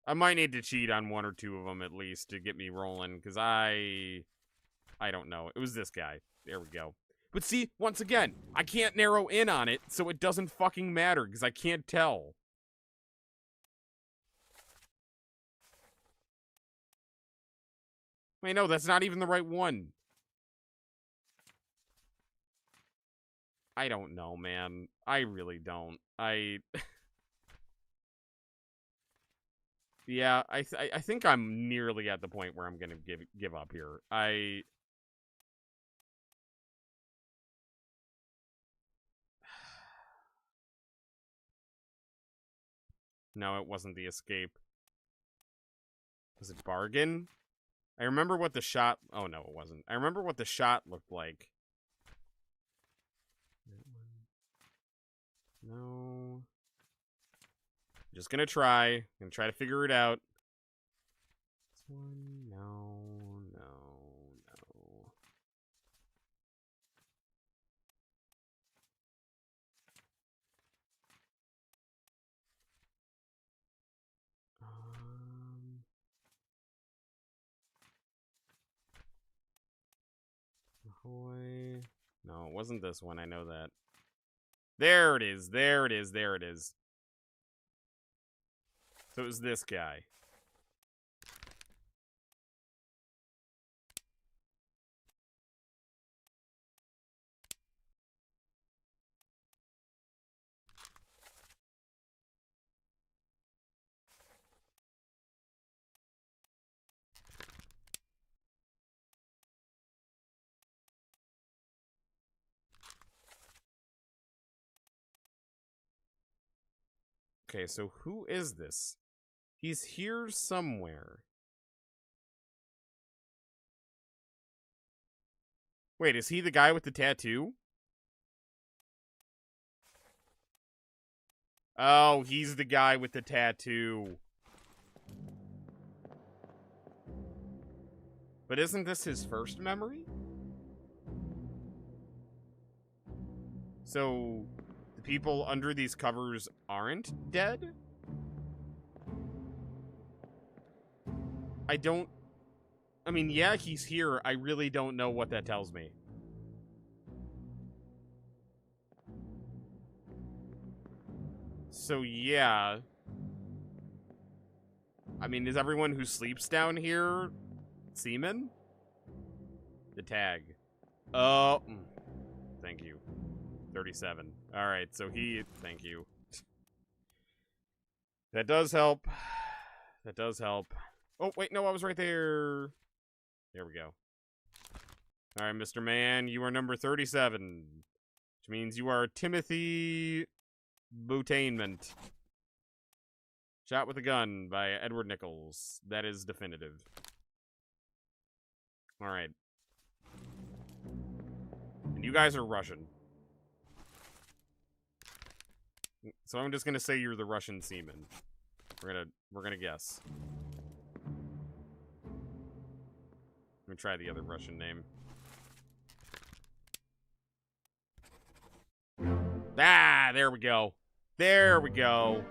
S1: I might need to cheat on 1 or 2 of them at least to get me rolling, because I don't know. It was this guy. There we go. But see, once again, I can't narrow in on it, so it doesn't fucking matter, because I can't tell. Wait, no, that's not even the right one. I don't know, man. I really don't. Yeah, I think I'm nearly at the point where I'm gonna give up here. No, it wasn't the escape. Was it bargain? I remember what the shot... Oh, no, it wasn't. I remember what the shot looked like. No. Just gonna try. Gonna try to figure it out. This one, no, no, no. Ahoy. No, it wasn't this one. I know that. There it is. There it is. There it is. So it was this guy. Okay, so who is this? He's here somewhere. Wait, is he the guy with the tattoo? Oh, he's the guy with the tattoo. But isn't this his first memory? So, the people under these covers aren't dead? I mean, yeah, he's here. I really don't know what that tells me. So, yeah. I mean, is everyone who sleeps down here seaman? The tag. Oh, thank you. 37. Alright, so thank you. That does help. That does help. Oh, wait, no, I was right there. There we go. Alright, Mr. Man, you are number 37. Which means you are Timothy Boutainment. Shot with a Gun by Edward Nichols. That is definitive. Alright. And you guys are Russian. So I'm just gonna say you're the Russian seaman. We're gonna guess. Let me try the other Russian name. Ah, there we go. There we go.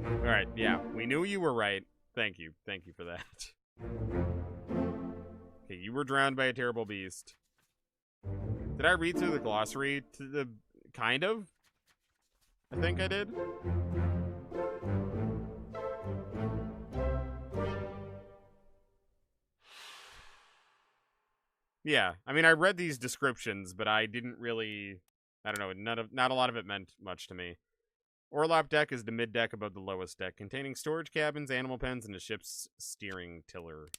S1: Alright, yeah. We knew you were right. Thank you. Thank you for that. Okay, you were drowned by a terrible beast. Did I read through the glossary to the... kind of? I think I did. Yeah, I mean, I read these descriptions, but I didn't really... I don't know, not a lot of it meant much to me. Orlop deck is the mid-deck above the lowest deck, containing storage cabins, animal pens, and a ship's steering tiller.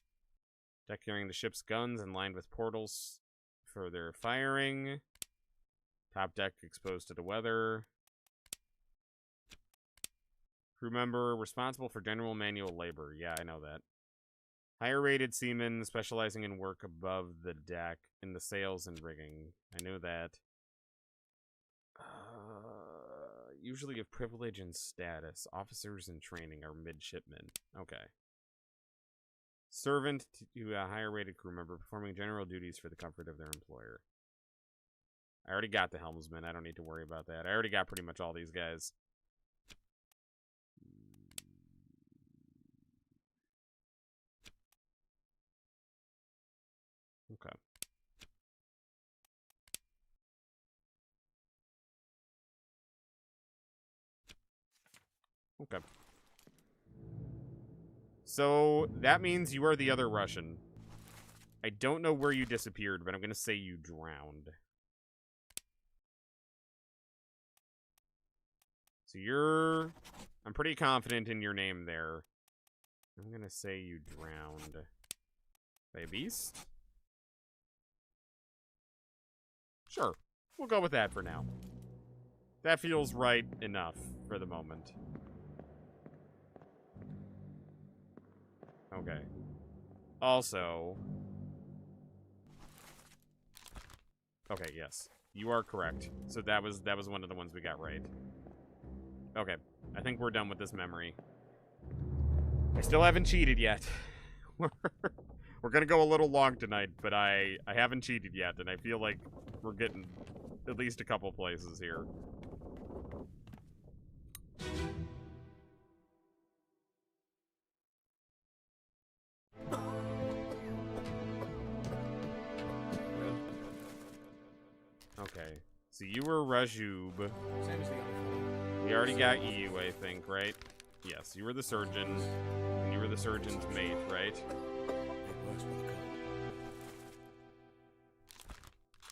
S1: Deck carrying the ship's guns and lined with portals for their firing. Top deck exposed to the weather. Crew member responsible for general manual labor. Yeah, I know that. Higher rated seamen specializing in work above the deck in the sails and rigging. I knew that. Usually of privilege and status. Officers in training are midshipmen. Okay. Servant to a higher rated crew member performing general duties for the comfort of their employer. I already got the helmsman. I don't need to worry about that. I already got pretty much all these guys. Okay. Okay. So, that means you are the other Russian. I don't know where you disappeared, but I'm going to say you drowned. So you're... I'm pretty confident in your name there. I'm going to say you drowned. By a beast? Sure. We'll go with that for now. That feels right enough for the moment. Okay. Also... Okay, yes. You are correct. So that was one of the ones we got right. Okay. I think we're done with this memory. I still haven't cheated yet. We're gonna go a little long tonight, but I haven't cheated yet, and I feel like we're getting at least a couple places here. Okay. So you were Rajub.
S5: Same as the other fellow.
S1: We already got you, I think, right? Yes, you were the surgeon. And you were the surgeon's mate, right?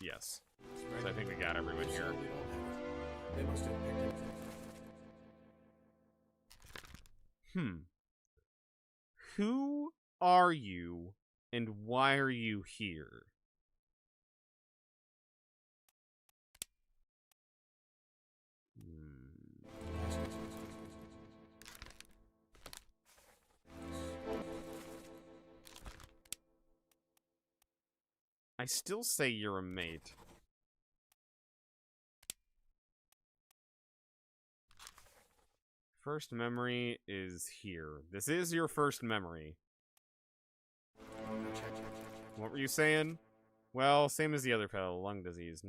S1: Yes. So I think we got everyone here.
S5: They must have picked it.
S1: Who are you, and why are you here? I still say you're a mate. First memory is here. This is your first memory. What were you saying? Well, same as the other fellow. Lung disease.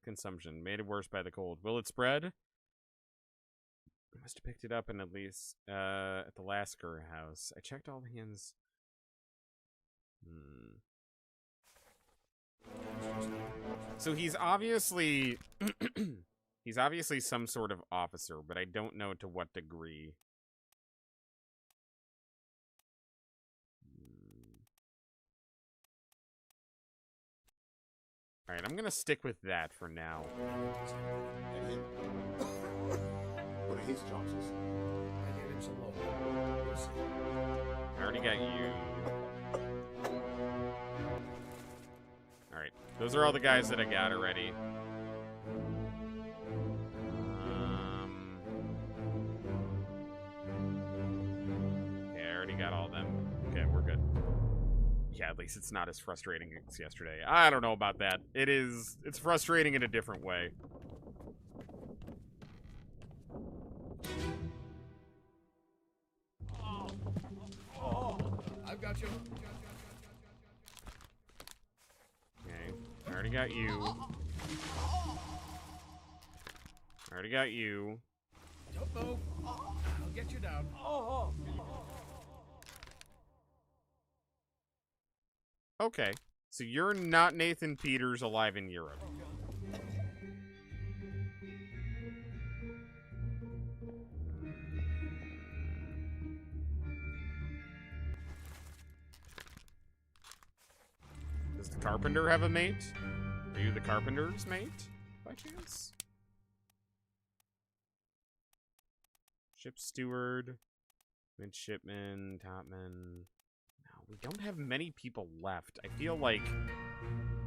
S1: Consumption. Made worse by the cold. Will it spread? I must have picked it up in at least at the Lasker house. I checked all the hands. So he's obviously he's obviously some sort of officer, but I don't know to what degree. Alright, I'm gonna stick with that for now.
S9: And him. What are his chances?
S5: I gave him some love. We'll see.
S1: I already got you. Alright, those are all the guys that I got already. Okay, I already got all of them. Okay, we're good. Yeah, at least it's not as frustrating as yesterday. I don't know about that. It's frustrating in a different way.
S5: I've got you.
S1: Okay, I already got you. I already got you.
S5: Don't move. I'll get you down.
S1: Okay, so you're not Nathan Peters alive in Europe. Does the carpenter have a mate? Are you the carpenter's mate, by chance? Ship steward, midshipman, topman. No, we don't have many people left. I feel like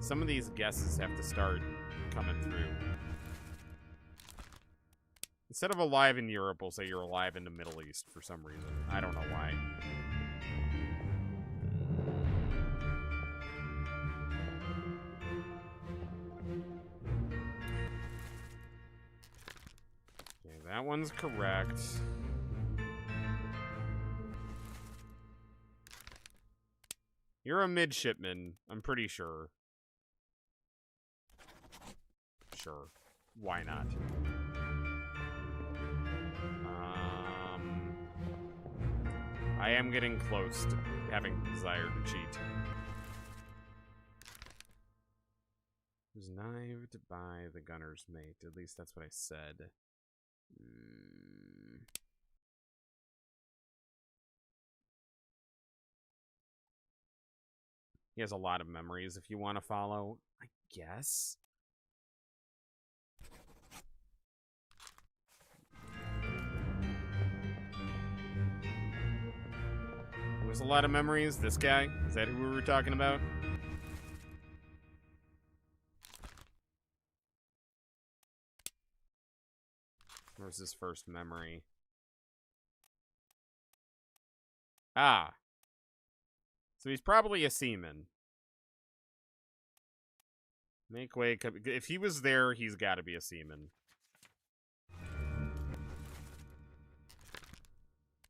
S1: some of these guesses have to start coming through. Instead of alive in Europe, we'll say you're alive in the Middle East for some reason. I don't know why. Okay, that one's correct. You're a midshipman, I'm pretty sure. Sure. Why not? I am getting close to having the desire to cheat. Was knived by the gunner's mate. At least that's what I said. He has a lot of memories if you want to follow, I guess. There's a lot of memories. This guy? Is that who we were talking about? Where's his first memory? Ah. So he's probably a seaman. Make way. If he was there, he's got to be a seaman.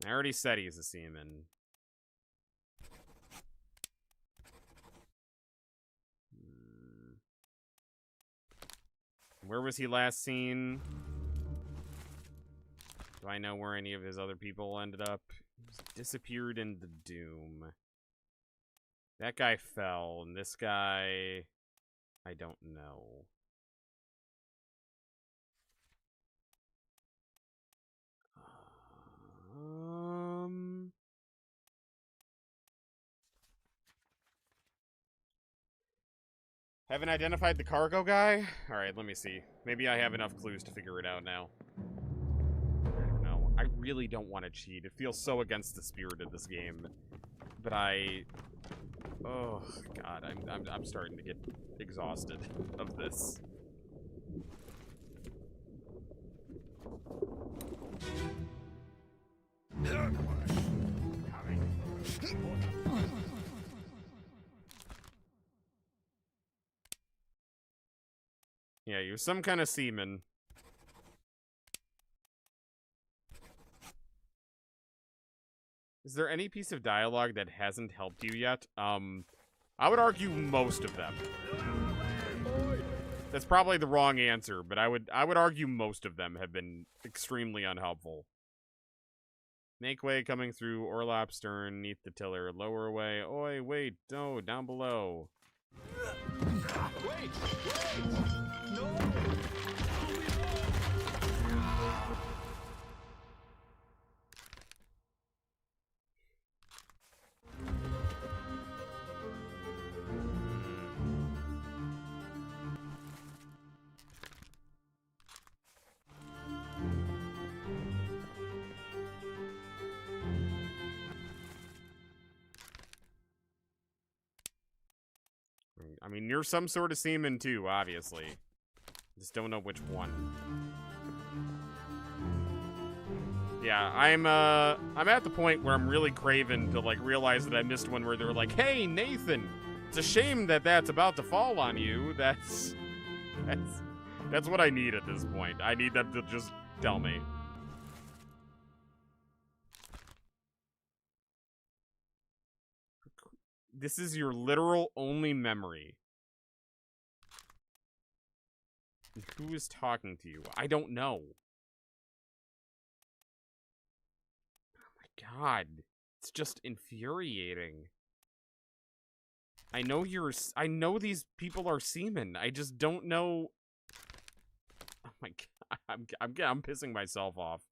S1: I already said he's a seaman. Where was he last seen? Do I know where any of his other people ended up? He disappeared in the Doom. That guy fell, and this guy... I don't know. Haven't identified the cargo guy? Alright, let me see. Maybe I have enough clues to figure it out now. I don't know. I really don't want to cheat. It feels so against the spirit of this game. But oh, God. I'm starting to get exhausted of this. Yeah, he was some kind of seaman. Is there any piece of dialogue that hasn't helped you yet? I would argue most of them. That's probably the wrong answer, but I would argue most of them have been extremely unhelpful. Make way coming through, Orlop stern, neath the tiller, lower away. Oi, wait, no, down below.
S2: Wait! No!
S1: I mean, you're some sort of seaman too, obviously. Just don't know which one. Yeah, I'm at the point where I'm really craving to, like, realize that I missed one where they're like, hey, Nathan, it's a shame that that's about to fall on you. That's what I need at this point. I need them to just tell me. This is your literal only memory. Who is talking to you? I don't know. Oh my god. It's just infuriating. I know these people are seamen. I just don't know. Oh my god. I'm pissing myself off.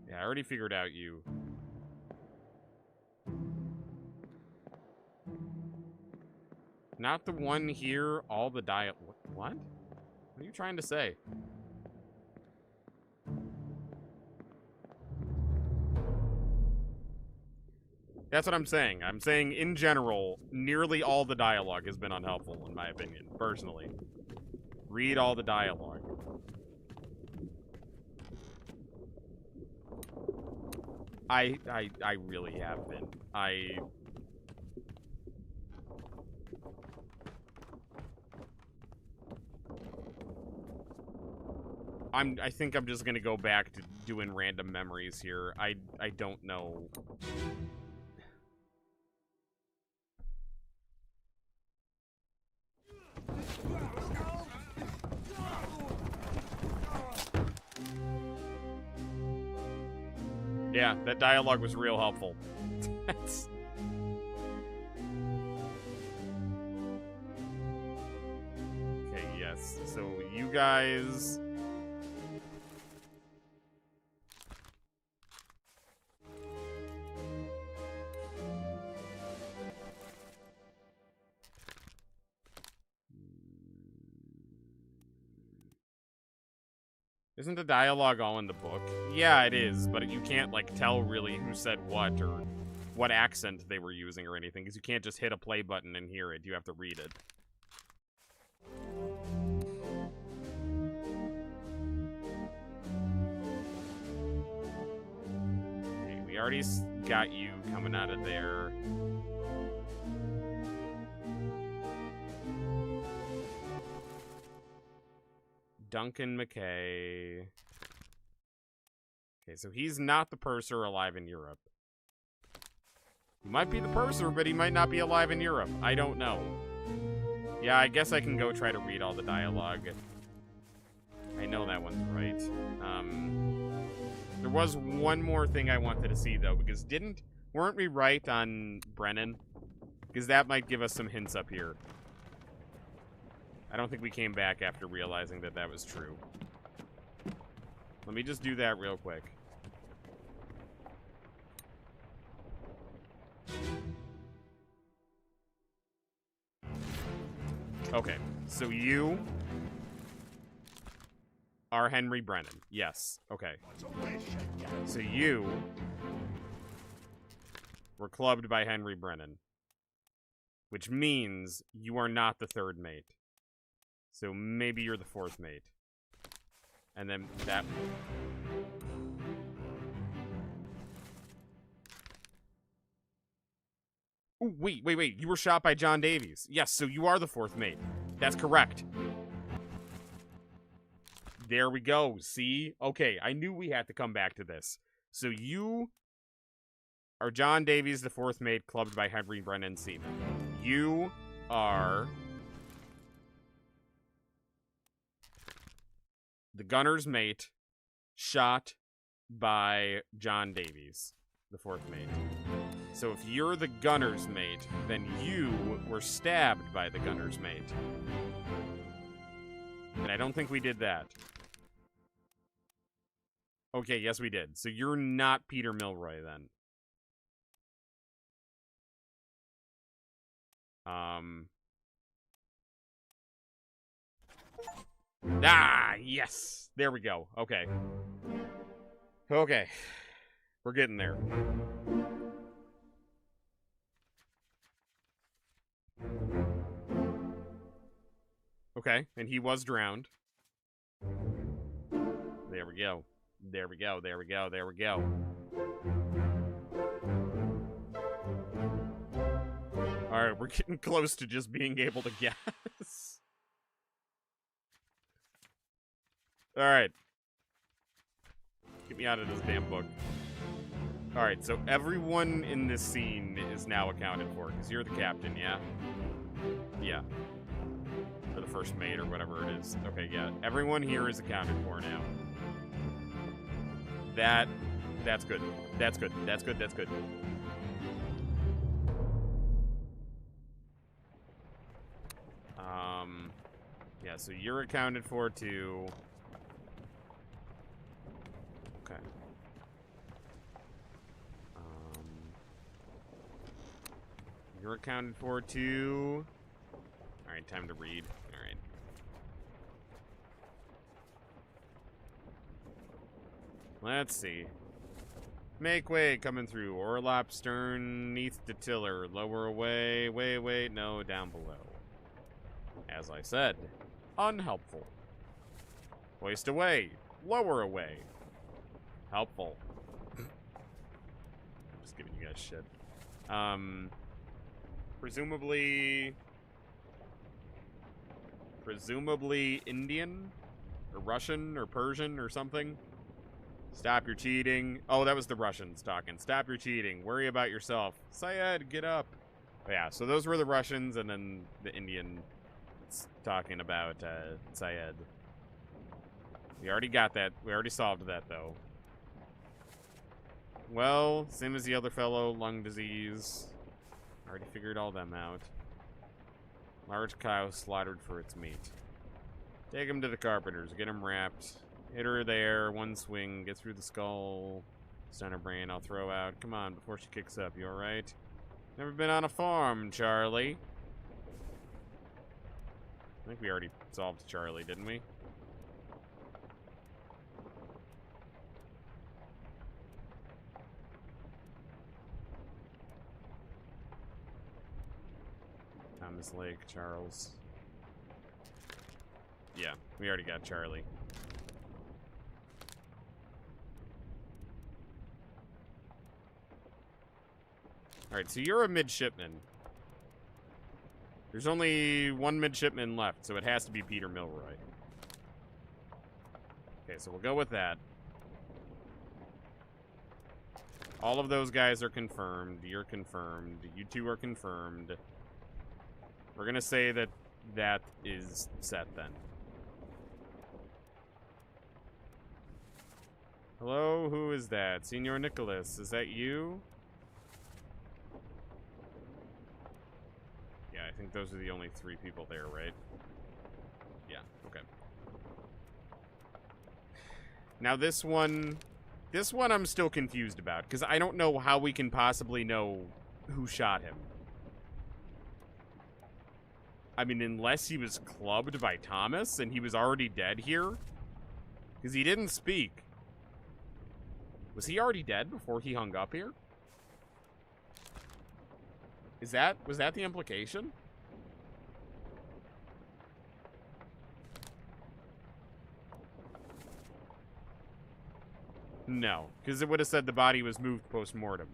S1: Yeah, I already figured out you. Not the one here, all the diet. What? What are you trying to say? That's what I'm saying. I'm saying, in general, nearly all the dialogue has been unhelpful, in my opinion, personally. Read all the dialogue. I really have been. I think I'm just gonna go back to doing random memories here. I don't know. Yeah, that dialogue was real helpful. That's... Okay, yes. So you guys... Isn't the dialogue all in the book? Yeah, it is, but you can't, like, tell really who said what or what accent they were using or anything, because you can't just hit a play button and hear it. You have to read it. Okay, we already got you coming out of there. Duncan McKay. Okay, so he's not the purser alive in Europe. He might be the purser, but he might not be alive in Europe. I don't know. Yeah, I guess I can go try to read all the dialogue. I know that one's right. There was one more thing I wanted to see, though, because weren't we right on Brennan? Because that might give us some hints up here. I don't think we came back after realizing that that was true. Let me just do that real quick. Okay, so you are Henry Brennan. Yes, okay. So you were clubbed by Henry Brennan, which means you are not the third mate. So maybe you're the fourth mate. And then that... Ooh, wait. You were shot by John Davies. Yes, so you are the fourth mate. That's correct. There we go. See? Okay, I knew we had to come back to this. So you are John Davies, the fourth mate, clubbed by Henry Brennan Seaman. You are the gunner's mate, shot by John Davies, the fourth mate. So if you're the gunner's mate, then you were stabbed by the gunner's mate. And I don't think we did that. Okay, yes we did. So you're not Peter Milroy then. Ah, yes. There we go. Okay. Okay. We're getting there. Okay, and he was drowned. There we go. There we go. There we go. There we go. Alright, we're getting close to just being able to guess. Alright. Get me out of this damn book. Alright, so everyone in this scene is now accounted for, because you're the captain, yeah? Yeah. Or the first mate, or whatever it is. Okay, yeah. Everyone here is accounted for now. That's good. That's good. That's good. That's good. Yeah, so you're accounted for too. Okay. You're accounted for too. Alright, time to read. Alright. Let's see. Make way, coming through. Orlop, stern, neath to tiller. Lower away. Wait, no, down below. As I said, unhelpful. Hoist away. Lower away. Helpful. I'm just giving you guys shit. Presumably Indian? Or Russian or Persian or something? Stop your cheating. Oh, that was the Russians talking. Stop your cheating. Worry about yourself. Syed, get up. Oh, yeah, so those were the Russians, and then the Indian talking about Syed. We already got that. We already solved that, though. Well, same as the other fellow, lung disease. Already figured all them out. Large cow slaughtered for its meat. Take him to the carpenters. Get him wrapped. Hit her there. One swing. Get through the skull. Stun her brain. I'll throw out. Come on, before she kicks up. You alright? Never been on a farm, Charlie. I think we already solved Charlie, didn't we? Thomas Lake, Charles. Yeah, we already got Charlie. Alright, so you're a midshipman. There's only one midshipman left, so it has to be Peter Milroy. Okay, so we'll go with that. All of those guys are confirmed. You're confirmed. You two are confirmed. We're gonna say that that is set then. Hello, who is that? Senor Nicholas, is that you? Yeah, I think those are the only three people there, right? Yeah, okay. Now this one I'm still confused about, because I don't know how we can possibly know who shot him. I mean, unless he was clubbed by Thomas and he was already dead here? Because he didn't speak. Was he already dead before he hung up here? Was that the implication? No, because it would have said the body was moved post-mortem.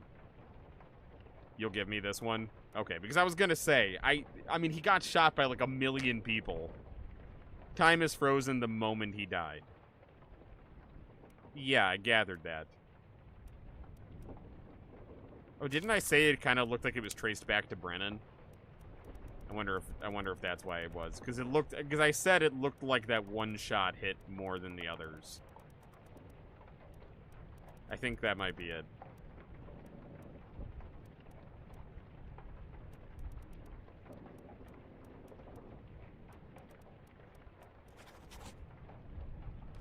S1: You'll give me this one? Okay, because I was gonna say, I mean, he got shot by like 1 million people. Time is frozen the moment he died. Yeah, I gathered that. Oh, didn't I say it kind of looked like it was traced back to Brennan? I wonder if that's why it was, because I said it looked like that one shot hit more than the others. I think that might be it.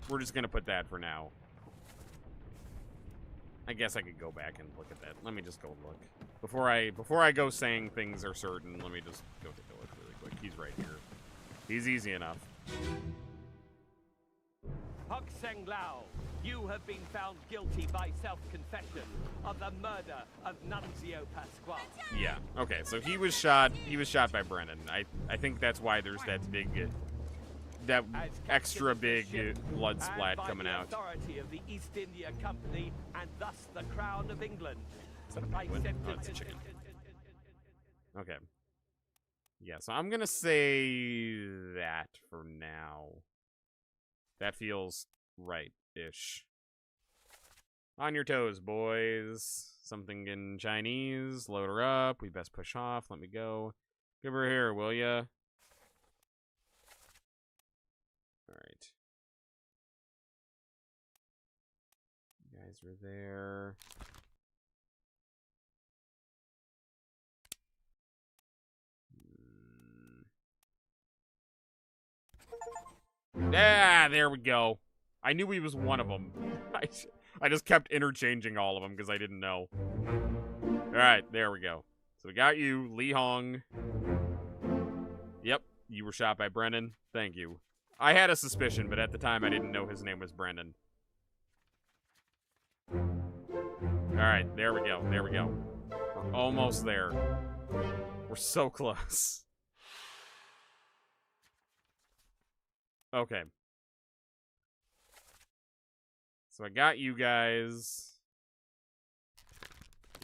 S1: We're just gonna put that for now. I guess I could go back and look at that. Let me just go look. Before I go saying things are certain, let me just go take a look really quick. He's right here. He's easy enough.
S8: Hok Seng Lao, you have been found guilty by self-confession of the murder of Nunzio Pasquale.
S1: Yeah. Okay. So he was shot. He was shot by Brennan. I think that's why there's that big, that extra big blood splat coming out.
S8: The authority of the East India Company and thus the Crown of England.
S1: Is that a penguin? Oh, it's a chicken. Okay. Yeah. So I'm gonna say that for now. That feels right-ish. On your toes, boys. Something in Chinese. Load her up. We best push off. Let me go. Give her here, will ya? Alright. You guys are there. Ah, there we go. I knew he was one of them. I just kept interchanging all of them because I didn't know. Alright, there we go. So we got you, Li Hong. Yep, you were shot by Brennan. Thank you. I had a suspicion, but at the time I didn't know his name was Brennan. Alright, there we go. There we go. We're almost there. We're so close. Okay. So I got you guys.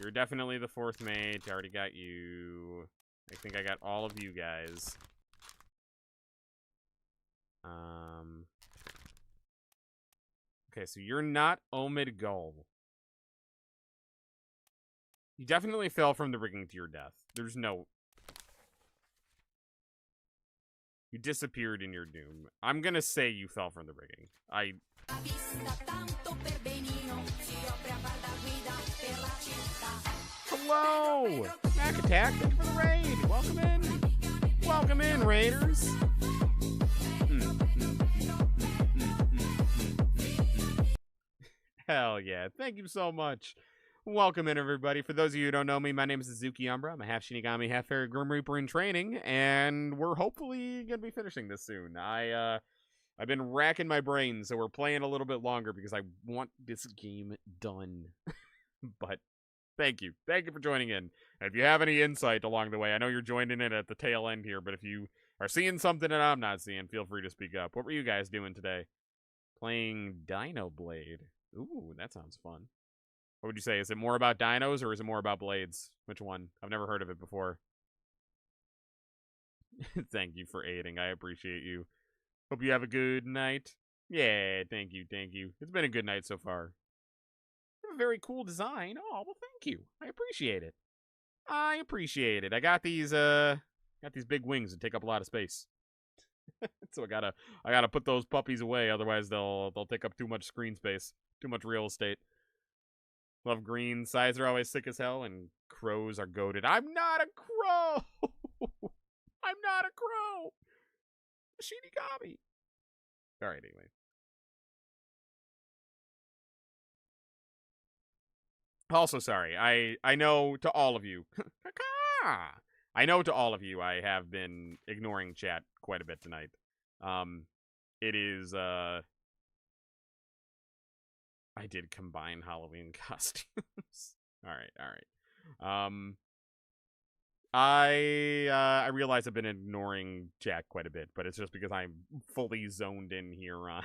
S1: You're definitely the fourth mate. I already got you. I think I got all of you guys. Okay, so you're not Omid Gul. You definitely fell from the rigging to your death. There's no... You disappeared in your doom. I'm gonna say you fell from the rigging. Hello! Mac Attack, thank you for the raid! Welcome in! Welcome in, raiders! Hell yeah, thank you so much. Welcome in, everybody. For those of you who don't know me, my name is Izuki Umbra. I'm a half Shinigami, half Fairy Grim Reaper in training, and we're hopefully gonna be finishing this soon. I've been racking my brains, so we're playing a little bit longer because I want this game done. But thank you for joining in. And if you have any insight along the way, I know you're joining in at the tail end here, but if you are seeing something that I'm not seeing, feel free to speak up. What were you guys doing today? Playing Dino Blade. Ooh, that sounds fun. What would you say? Is it more about dinos or is it more about blades? Which one? I've never heard of it before. Thank you for aiding. I appreciate you. Hope you have a good night. Yeah, thank you. It's been a good night so far. You have a very cool design. Oh, well, thank you. I appreciate it. I got these big wings that take up a lot of space. So I gotta put those puppies away, otherwise they'll take up too much screen space, too much real estate. Love green. Sides are always sick as hell, and crows are goated. I'm not a crow! I'm not a crow! Shinigami! Alright, anyway. Also, sorry. I know to all of you. I know to all of you I have been ignoring chat quite a bit tonight. It is, I did combine Halloween costumes. Alright. I realize I've been ignoring chat quite a bit, but it's just because I'm fully zoned in here on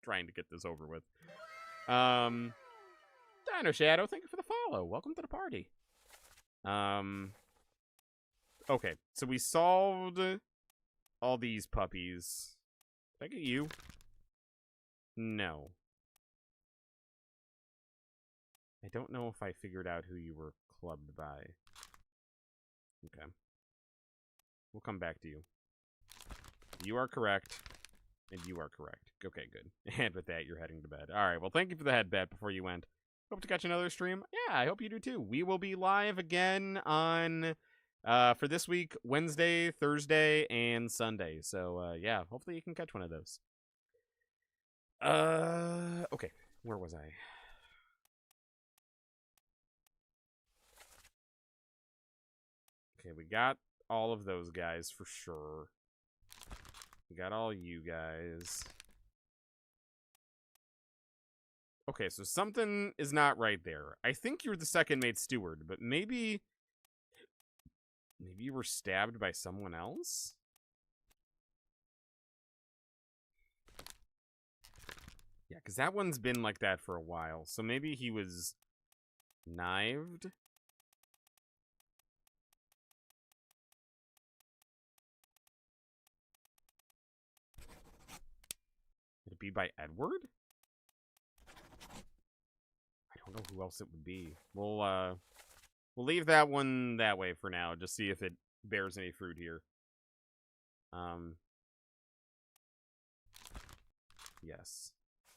S1: trying to get this over with. Dino Shadow, thank you for the follow. Welcome to the party. Okay, so we solved all these puppies. Did I get you? No. I don't know if I figured out who you were clubbed by. Okay. We'll come back to you. You are correct. And you are correct. Okay, good. And with that, you're heading to bed. Alright, well, thank you for the head bet before you went. Hope to catch another stream. Yeah, I hope you do too. We will be live again on, for this week, Wednesday, Thursday, and Sunday. So, yeah, hopefully you can catch one of those. Okay. Where was I? Okay, we got all of those guys for sure. We got all you guys. Okay, so something is not right there. I think you're the second mate steward, but maybe you were stabbed by someone else? Yeah, because that one's been like that for a while. So maybe he was knived? Would it be by Edward? I don't know who else it would be. We'll leave that one that way for now. Just see if it bears any fruit here. Yes.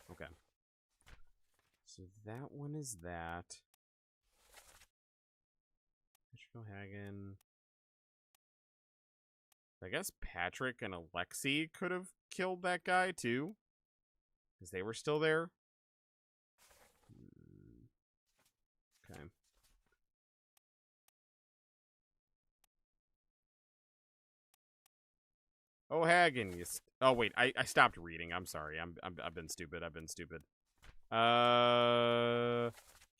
S1: Okay. So that one is that. Hagen. I guess Patrick and Alexei could have killed that guy too, because they were still there. Okay. Oh, Hagen, you. Oh wait, I stopped reading. I'm sorry. I've been stupid. I've been stupid.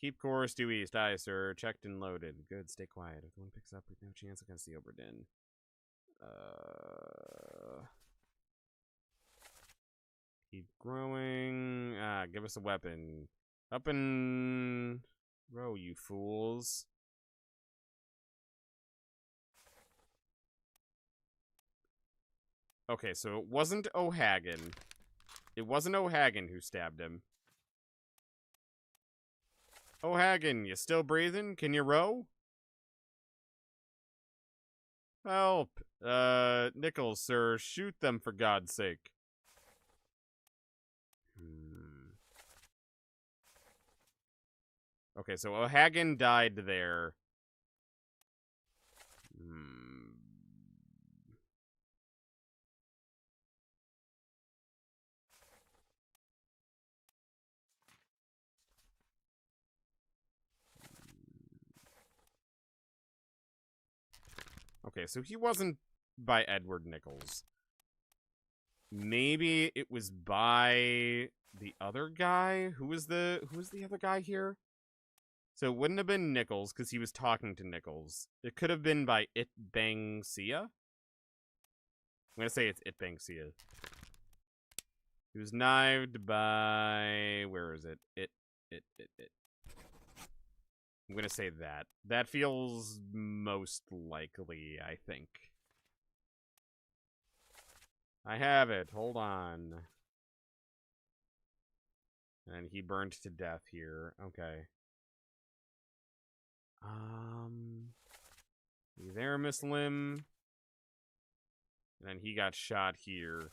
S1: Keep course due east. Aye, sir. Checked and loaded. Good. Stay quiet. If one picks up, with no chance against the Obra. Keep growing. Give us a weapon. Up and row, you fools. Okay, so it wasn't O'Hagan. It wasn't O'Hagan who stabbed him. O'Hagan, you still breathing? Can you row? Help. Nichols, sir. Shoot them for God's sake. Okay, so O'Hagan died there. Okay, so he wasn't by Edward Nichols. Maybe it was by the other guy. Who was the other guy here? So it wouldn't have been Nichols because he was talking to Nichols. It could have been by Itbang Sia. I'm gonna say it's Itbang Sia. He was knived by, where is it? It. I'm gonna say that. That feels most likely, I think. I have it. Hold on. And he burned to death here. Okay. You there, Miss Lim? And then he got shot here.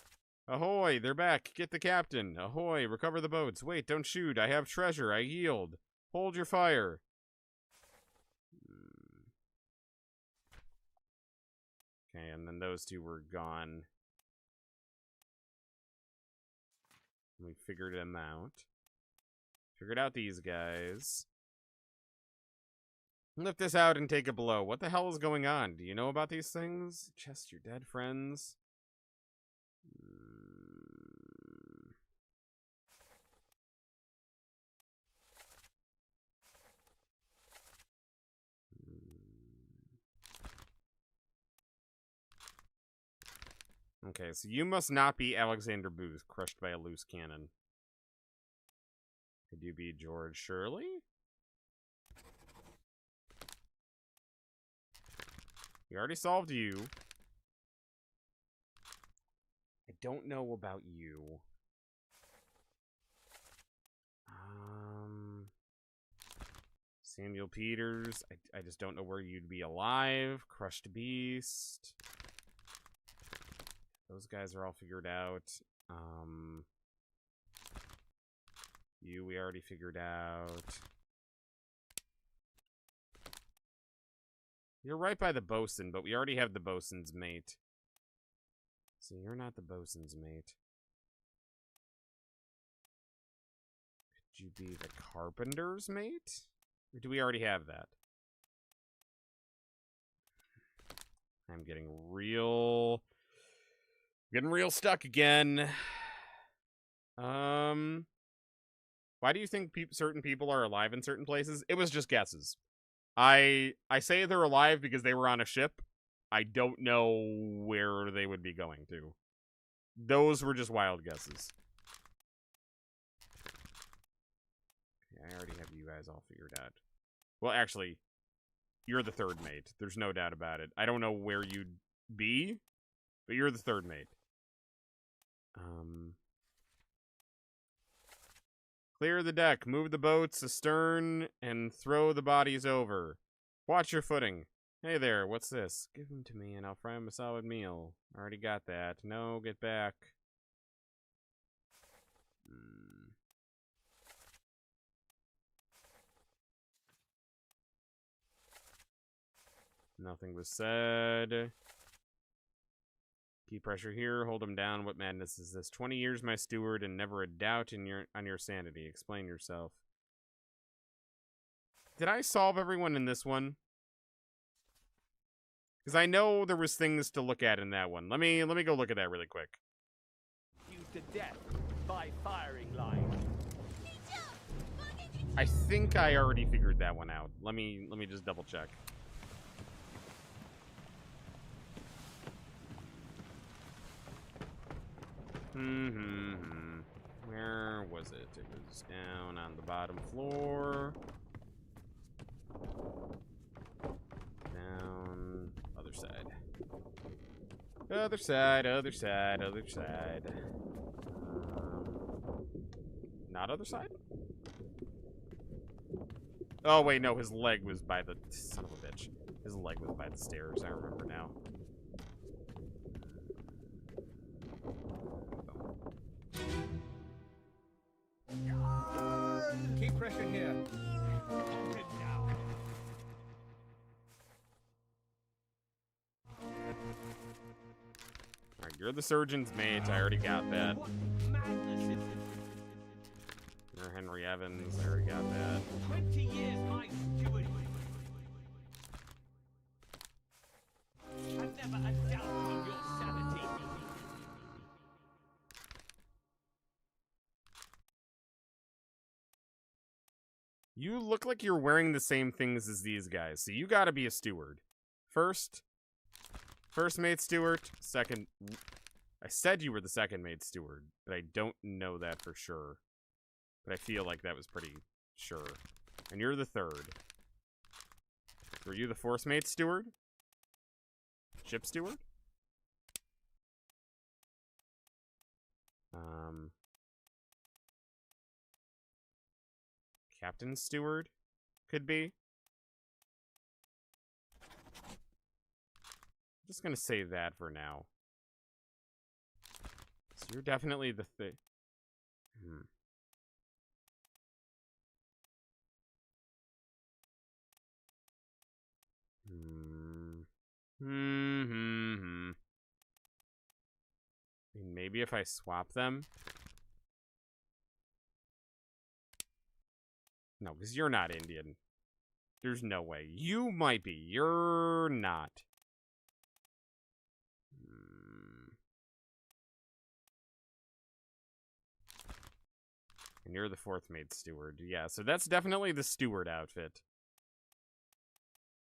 S1: Ahoy, they're back. Get the captain. Ahoy, recover the boats. Wait, don't shoot. I have treasure. I yield. Hold your fire. Okay, and then those two were gone. We figured them out. Figured out these guys. Lift this out and take a blow. What the hell is going on? Do you know about these things? Chest your dead friends. Okay, so you must not be Alexander Booth, crushed by a loose cannon. Could you be George Shirley? We already solved you. I don't know about you. Samuel Peters. I just don't know where you'd be alive. Crushed Beast. Those guys are all figured out. You we already figured out. You're right by the bosun, but we already have the bosun's mate. So you're not the bosun's mate. Could you be the carpenter's mate? Or do we already have that? I'm getting real stuck again. Why do you think certain people are alive in certain places? It was just guesses. I say they're alive because they were on a ship. I don't know where they would be going to. Those were just wild guesses. Okay, I already have you guys all figured out. Well, actually, you're the third mate. There's no doubt about it. I don't know where you'd be, but you're the third mate. Clear the deck, move the boats astern, and throw the bodies over. Watch your footing. Hey there, what's this? Give them to me and I'll fry them a solid meal. Already got that. No, get back. Nothing was said. Keep pressure here. Hold him down. What madness is this? 20 years, my steward, and never a doubt on your sanity. Explain yourself. Did I solve everyone in this one? Because I know there was things to look at in that one. Let me go look at that really quick.
S8: Used to death by firing line.
S1: I think I already figured that one out. Let me just double check. Where was it? It was down on the bottom floor. Down. Other side. Other side, other side, other side. Not other side? Oh, wait, no, his leg was by the... Son of a bitch. His leg was by the stairs, I remember now.
S5: Keep pressure here.
S1: Alright, you're the surgeon's mate. I already got that. You're Henry Evans. I already got that.
S8: 20 years, my steward. I've never a doubt on your sanity.
S1: You look like you're wearing the same things as these guys, so you gotta be a steward. First mate steward. Second... I said you were the second mate steward, but I don't know that for sure. But I feel like that was pretty sure. And you're the third. Were you the force mate steward? Ship steward? Captain steward? Could be. I'm just gonna say that for now. So you're definitely the thing. I mean, maybe if I swap them. No, because you're not Indian. There's no way. You might be. You're not. And you're the fourth mate steward. Yeah, so that's definitely the steward outfit.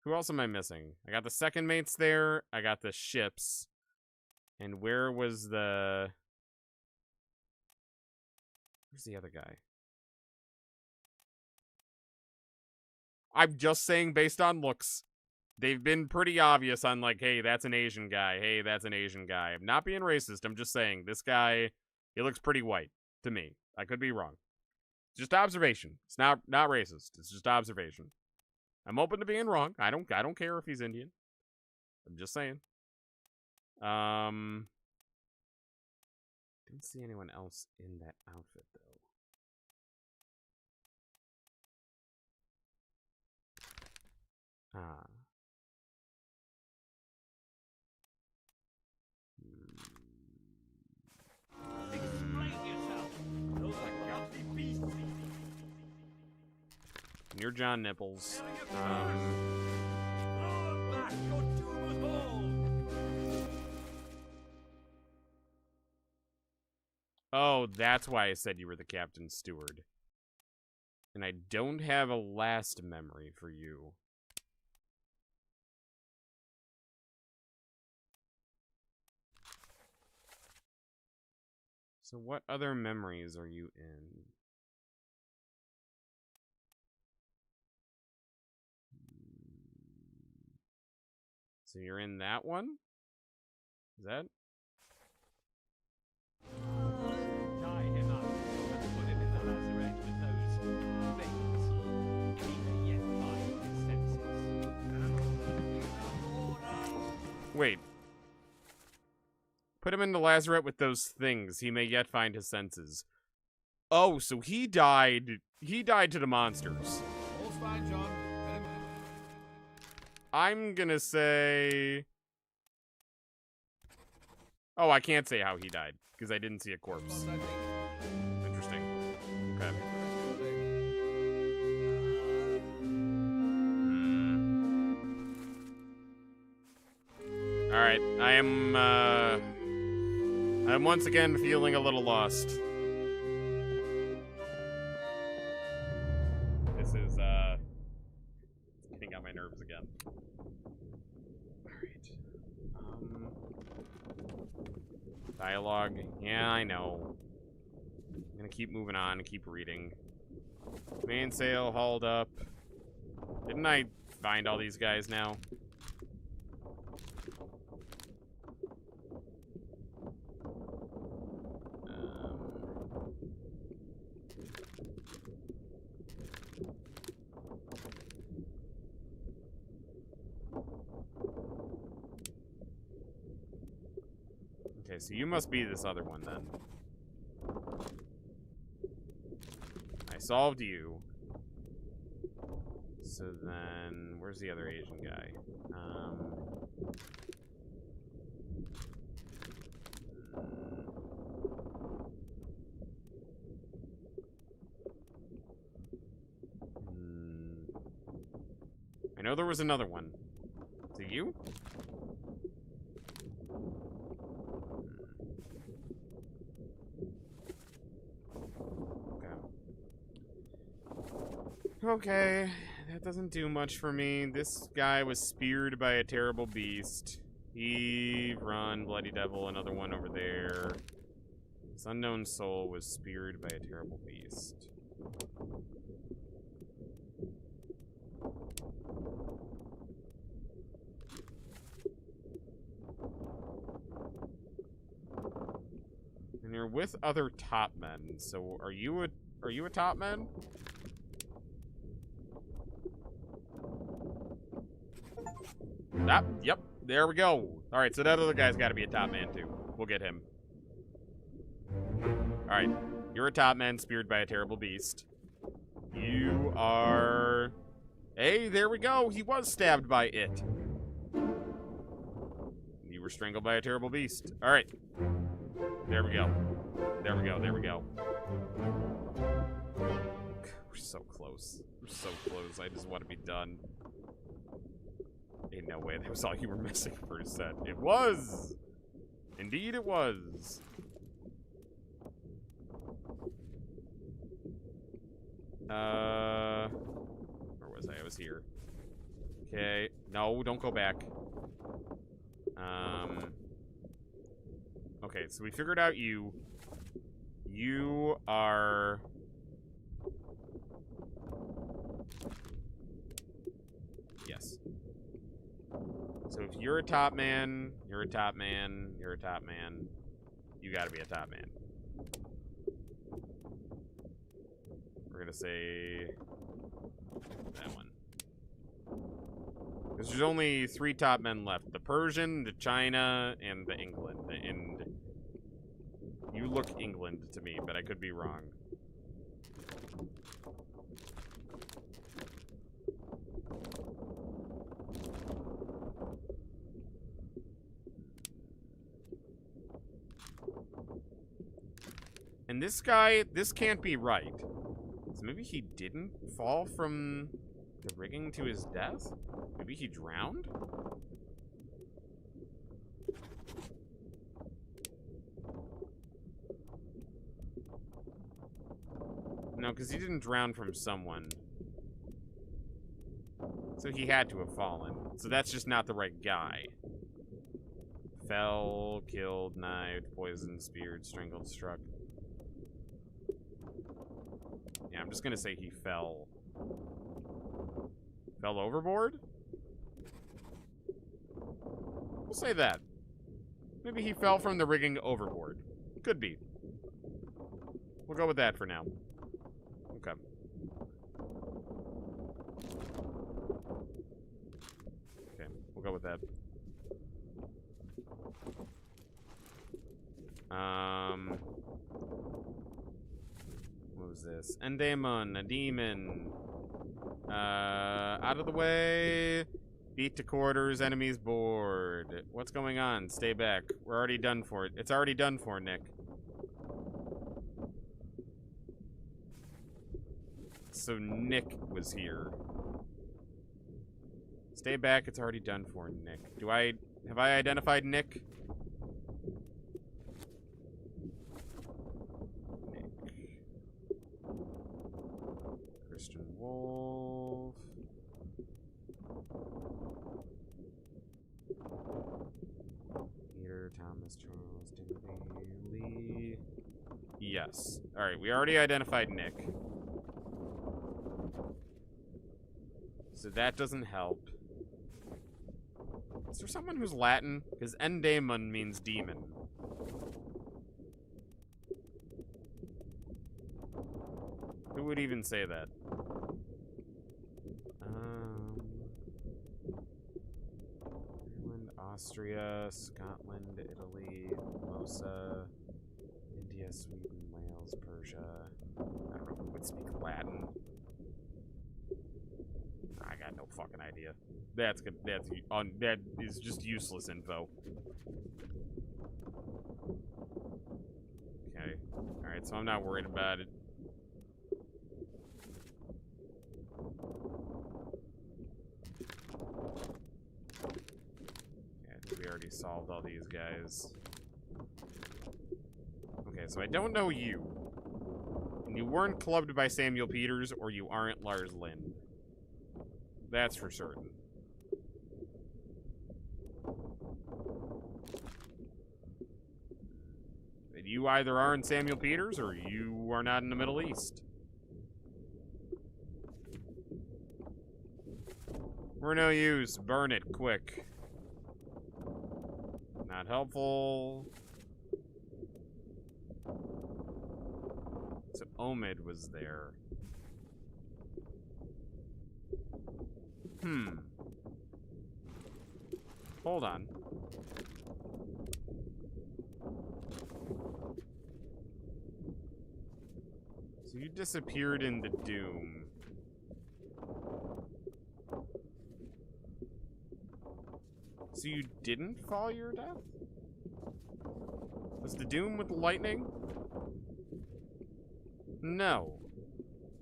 S1: Who else am I missing? I got the second mates there. I got the ships. And where was the... Where's the other guy? I'm just saying based on looks. they've been pretty obvious on, like, hey, that's an Asian guy. Hey, that's an Asian guy. I'm not being racist. I'm just saying, this guy, he looks pretty white to me. I could be wrong. Just observation. It's not racist. It's just observation. I'm open to being wrong. I don't care if he's Indian. I'm just saying. Didn't see anyone else in that outfit though. Ah.
S8: Explain yourself. Those are guilty beasts.
S1: You're John Nipples.
S8: Back, your doom was all.
S1: Oh, that's why I said you were the captain's steward. And I don't have a last memory for you. So what other memories are you in? So you're in that one? Is that?
S8: Tie him up and put him in the lazaret with those things. He may yet find his senses.
S1: Wait. Put him in the lazaret with those things. He may yet find his senses. Oh, so he died. He died to the monsters.
S5: All's fine, John.
S1: I'm gonna say... Oh, I can't say how he died, because I didn't see a corpse. Interesting. Okay. Alright, I'm once again feeling a little lost. This is, getting on my nerves again. Alright. Dialogue. Yeah, I know. I'm gonna keep moving on and keep reading. Mainsail hauled up. Didn't I find all these guys now? Okay, so you must be this other one then. I solved you. So then, where's the other Asian guy? I know there was another one. Is it you? Okay, that doesn't do much for me. This guy was speared by a terrible beast. Eve, run, bloody devil, another one over there. This unknown soul was speared by a terrible beast. And you're with other top men, so are you a top man? Ah, yep, there we go. Alright, so that other guy's gotta be a top man too. We'll get him. Alright, you're a top man speared by a terrible beast. You are... Hey, there we go. He was stabbed by it. You were strangled by a terrible beast. Alright. There we go. There we go, there we go. We're so close. We're so close. I just want to be done. Ain't no way that was all you were missing for a set. It was! Indeed it was. Where was I? I was here. Okay. No, don't go back. Okay, so we figured out you. You are... Yes. you're a top man. You're a top man. You're a top man. You gotta be a top man. We're gonna say that one. Because there's only 3 top men left. The Persian, the China, and the England. And you look England to me, but I could be wrong. And this guy, this can't be right. So maybe he didn't fall from the rigging to his death? Maybe he drowned? No, because he didn't drown from someone. So he had to have fallen. So that's just not the right guy. Fell, killed, knifed, poisoned, speared, strangled, struck. Yeah, I'm just gonna say he fell. Fell overboard? We'll say that. Maybe he fell from the rigging overboard. Could be. We'll go with that for now. Okay. Okay, we'll go with that. What was this? Endemon, a demon. Out of the way. Beat to quarters, enemies bored. What's going on? Stay back. We're already done for it. It's already done for, Nick. So Nick was here. Stay back. It's already done for, Nick. Have I identified Nick? Christian Wolf. Peter, Thomas, Charles, Timothy, Lee. Yes. Alright, we already identified Nick. So that doesn't help. Is there someone who's Latin? Because Endemon means demon. Who would even say that? Ireland, Austria, Scotland, Italy, Formosa, India, Sweden, Wales, Persia. I don't know who would speak Latin. I got no fucking idea. That is just useless info. Okay. Alright, so I'm not worried about it. We already solved all these guys. Okay, so I don't know you. And you weren't clubbed by Samuel Peters, or you aren't Lars Lind. That's for certain. And you either aren't Samuel Peters, or you are not in the Middle East. We're no use. Burn it, quick. Not helpful. So Omid was there. Hold on. So you disappeared in the Doom. So you didn't fall your death? Was the Doom with the lightning? No.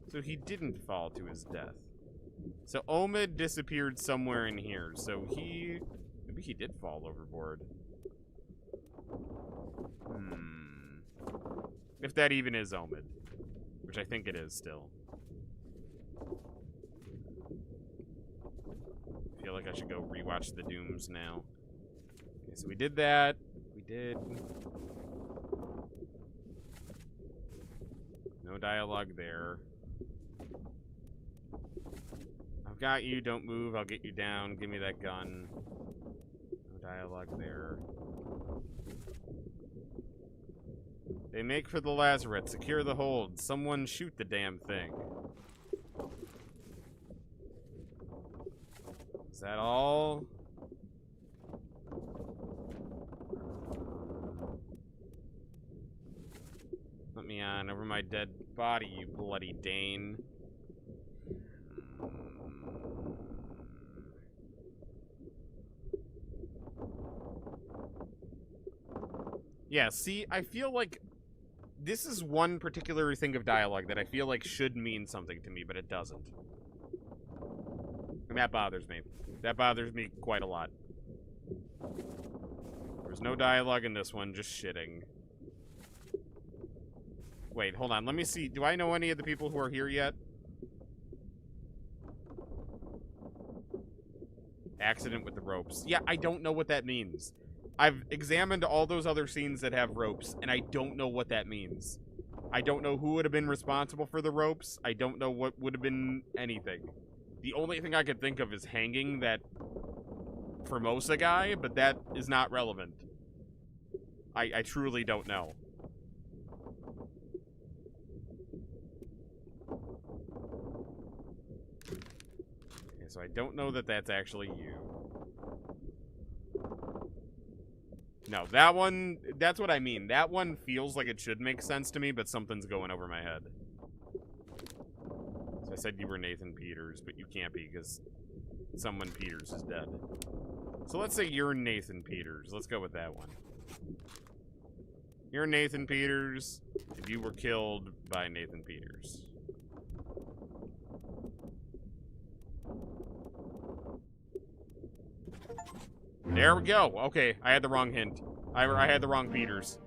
S1: So he didn't fall to his death. So Omid disappeared somewhere in here. So maybe he did fall overboard. If that even is Omid. Which I think it is still. I feel like I should go rewatch the Dooms now. Okay, so we did that. We did. No dialogue there. I've got you. Don't move. I'll get you down. Give me that gun. dialogue there. They make for the lazaret. Secure the hold. Someone shoot the damn thing. Is that all? Let me on over my dead body, you bloody Dane. Yeah, see, I feel like this is one particular thing of dialogue that I feel like should mean something to me, but it doesn't. And that bothers me. That bothers me quite a lot. There's no dialogue in this one, just shitting. Wait, hold on. Let me see. Do I know any of the people who are here yet? Accident with the ropes. Yeah, I don't know what that means. I've examined all those other scenes that have ropes, and I don't know what that means. I don't know who would have been responsible for the ropes. I don't know what would have been anything. The only thing I could think of is hanging that Formosa guy, but that is not relevant. I truly don't know. Okay, so I don't know that that's actually you. No, that one, that's what I mean. That one feels like it should make sense to me, but something's going over my head. So I said you were Nathan Peters, but you can't be because someone Peters is dead. So let's say you're Nathan Peters. Let's go with that one. You're Nathan Peters, and you were killed by Nathan Peters. There we go. Okay, I had the wrong hint. I had the wrong Peters.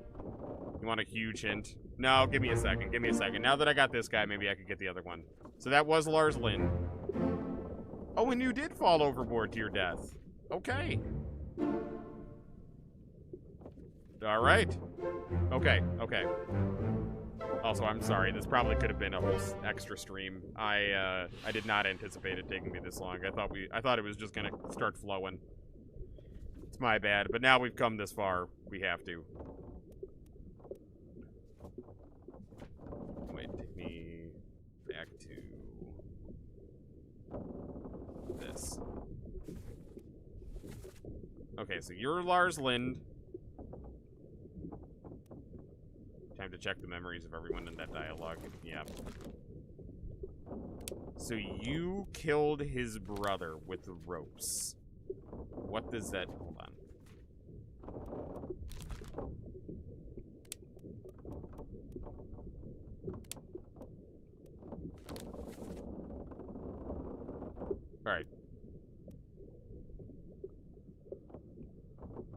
S1: You want a huge hint? No, give me a second. Give me a second. Now that I got this guy, maybe I could get the other one. So that was Lars Lind. Oh, and you did fall overboard to your death. Okay. All right. Okay, okay. Also, I'm sorry. This probably could have been a whole extra stream. I did not anticipate it taking me this long. I thought it was just gonna start flowing. It's my bad, but now we've come this far. We have to. Wait, take me back to this. Okay, so you're Lars Lind. Time to check the memories of everyone in that dialogue. Yeah. So you killed his brother with the ropes. What does that... Hold on. Alright.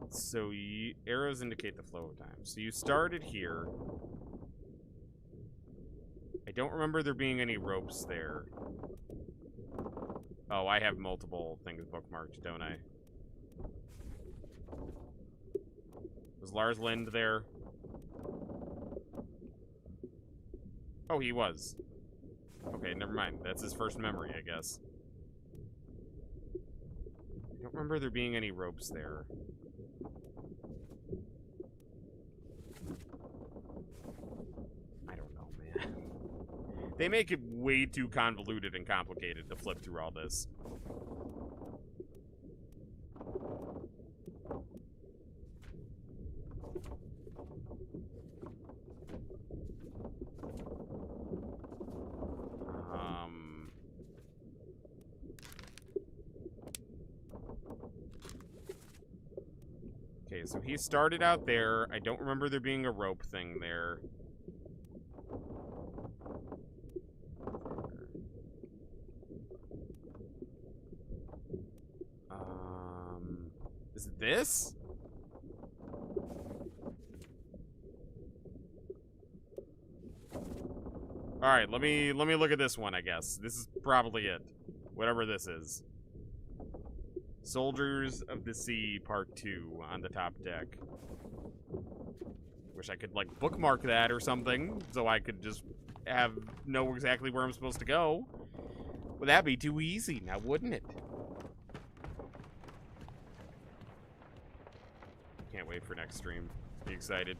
S1: So arrows indicate the flow of time. So you started here. I don't remember there being any ropes there. Oh, I have multiple things bookmarked, don't I? Was Lars Lind there? Oh, he was. Okay, never mind. That's his first memory, I guess. I don't remember there being any ropes there. I don't know, man. They make it way too convoluted and complicated to flip through all this. Okay, so he started out there. I don't remember there being a rope thing there. Is it this? All right, let me look at this one, I guess. This is probably it. Whatever this is. Soldiers of the Sea Part 2 on the top deck. Wish I could, like, bookmark that or something, so I could just know exactly where I'm supposed to go. Would that be too easy now, wouldn't it? for next stream. You excited?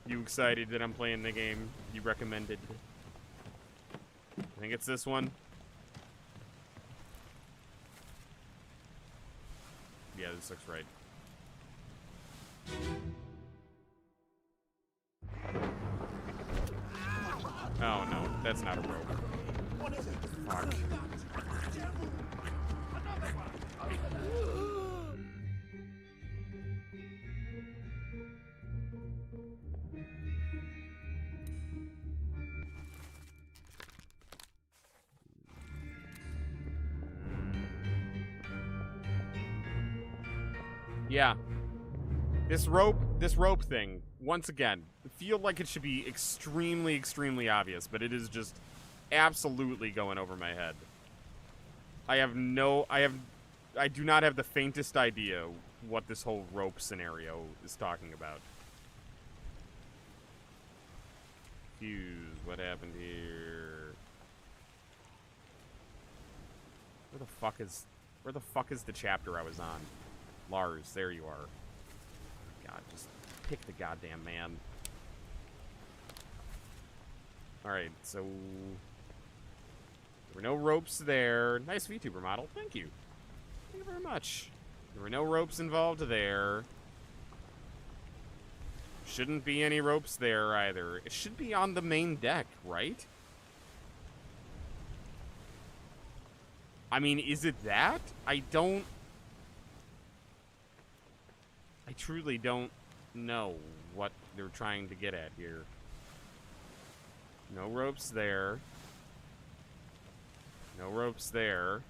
S1: You excited that I'm playing the game you recommended? I think it's this one. Yeah, this looks right. Oh no, that's not a rope.
S6: What is it?
S1: Fuck. Yeah. This rope thing, once again, feel like it should be extremely, extremely obvious, but it is just absolutely going over my head. I do not have the faintest idea what this whole rope scenario is talking about. Fuse, what happened here? Where the fuck is the chapter I was on? Lars, there you are. God, just pick the goddamn man. Alright, so... There were no ropes there. Nice VTuber model. Thank you. Thank you very much. There were no ropes involved there. Shouldn't be any ropes there either. It should be on the main deck, right? I mean, is it that? I truly don't know what they're trying to get at here. No ropes there. No ropes there.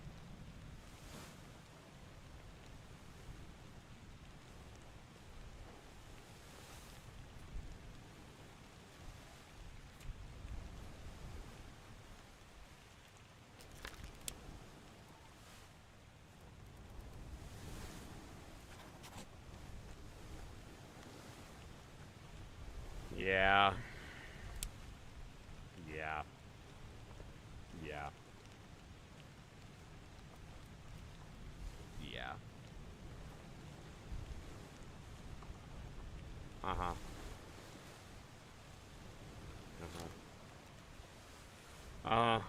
S1: Yeah. Yeah. Yeah. Yeah. Uh-huh. Uh-huh.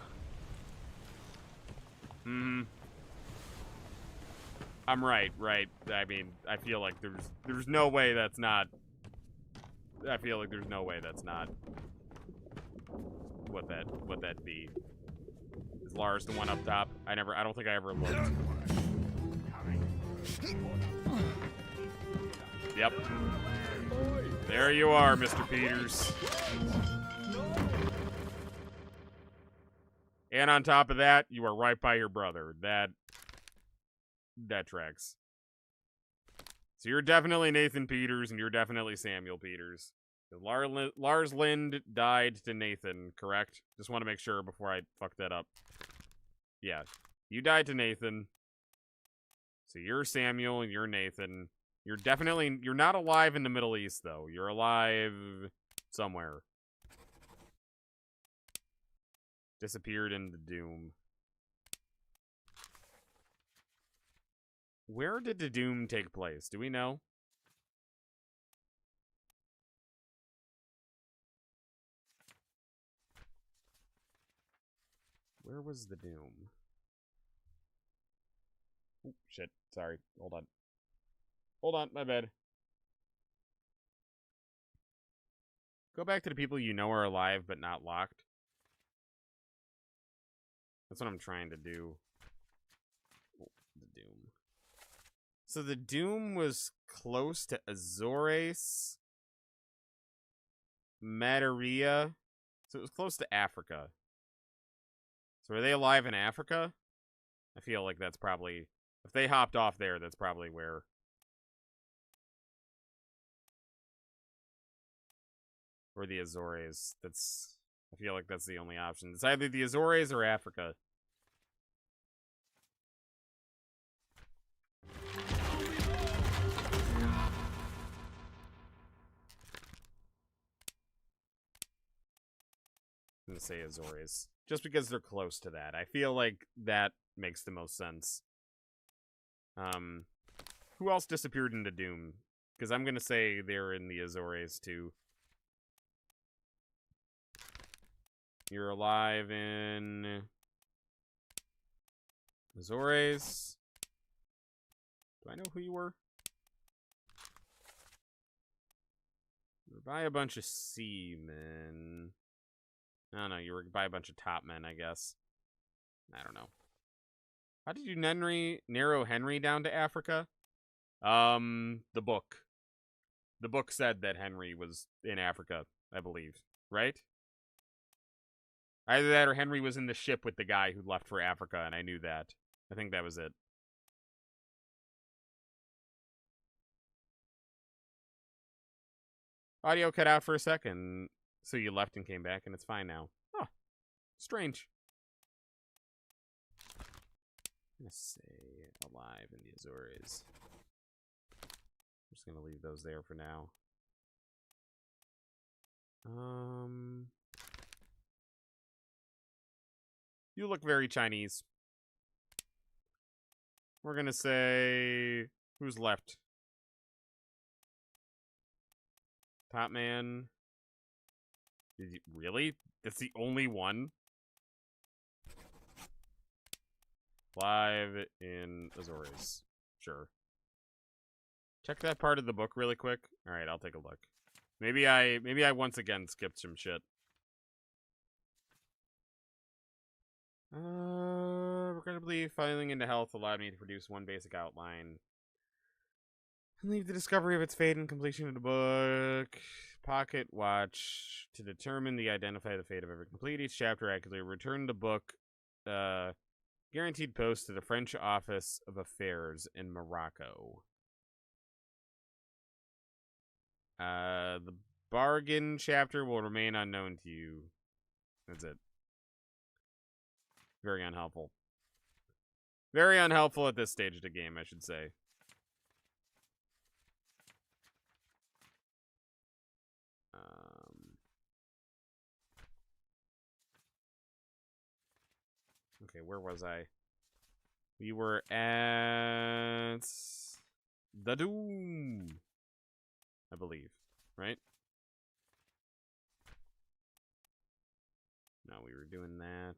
S1: I'm right. I mean, I feel like there's no way that's not... I feel like there's no way that's not what that'd be. Is Lars the one up top? I don't think I ever looked. Yep. There you are, Mr. Peters. And on top of that, you are right by your brother. That tracks. So you're definitely Nathan Peters, and you're definitely Samuel Peters. Lars Lind died to Nathan, correct? Just want to make sure before I fuck that up. Yeah. You died to Nathan. So you're Samuel, and you're Nathan. You're not alive in the Middle East, though. You're alive somewhere. Disappeared into Doom. Where did the Doom take place? Do we know? Where was the Doom? Oh, shit. Sorry. Hold on. Hold on. My bad. Go back to the people you know are alive but not locked. That's what I'm trying to do. Oh, the Doom. So the Doom was close to Azores, Materia. So it was close to Africa. So are they alive in Africa? I feel like that's probably... If they hopped off there, that's probably where... Or the Azores. That's... I feel like that's the only option. It's either the Azores or Africa. I'm gonna say Azores. Just because they're close to that. I feel like that makes the most sense. Who else disappeared into Doom? Because I'm going to say they're in the Azores, too. You're alive in Azores. Do I know who you were? You were by a bunch of seamen. No, you were by a bunch of top men, I guess. I don't know. How did you narrow Henry down to Africa? The book. The book said that Henry was in Africa, I believe. Right? Either that or Henry was in the ship with the guy who left for Africa, and I knew that. I think that was it. Audio cut out for a second, so you left and came back, and it's fine now. Huh. Strange. I'm gonna say alive in the Azores. I'm just gonna leave those there for now. You look very Chinese. We're gonna say who's left? Top man. Really? That's the only one? Live in Azores. Sure. Check that part of the book really quick. All right, I'll take a look. Maybe I once again skipped some shit. Regrettably, filing into health allowed me to produce one basic outline. And leave the discovery of its fate and completion of the book. Pocket watch to determine identify the fate of every complete each chapter accurately. Return the book. Guaranteed post to the French Office of Affairs in Morocco. The bargain chapter will remain unknown to you. That's it. Very unhelpful. Very unhelpful at this stage of the game, I should say. Okay, where was I? We were at the Doom, I believe, right? No, we were doing that.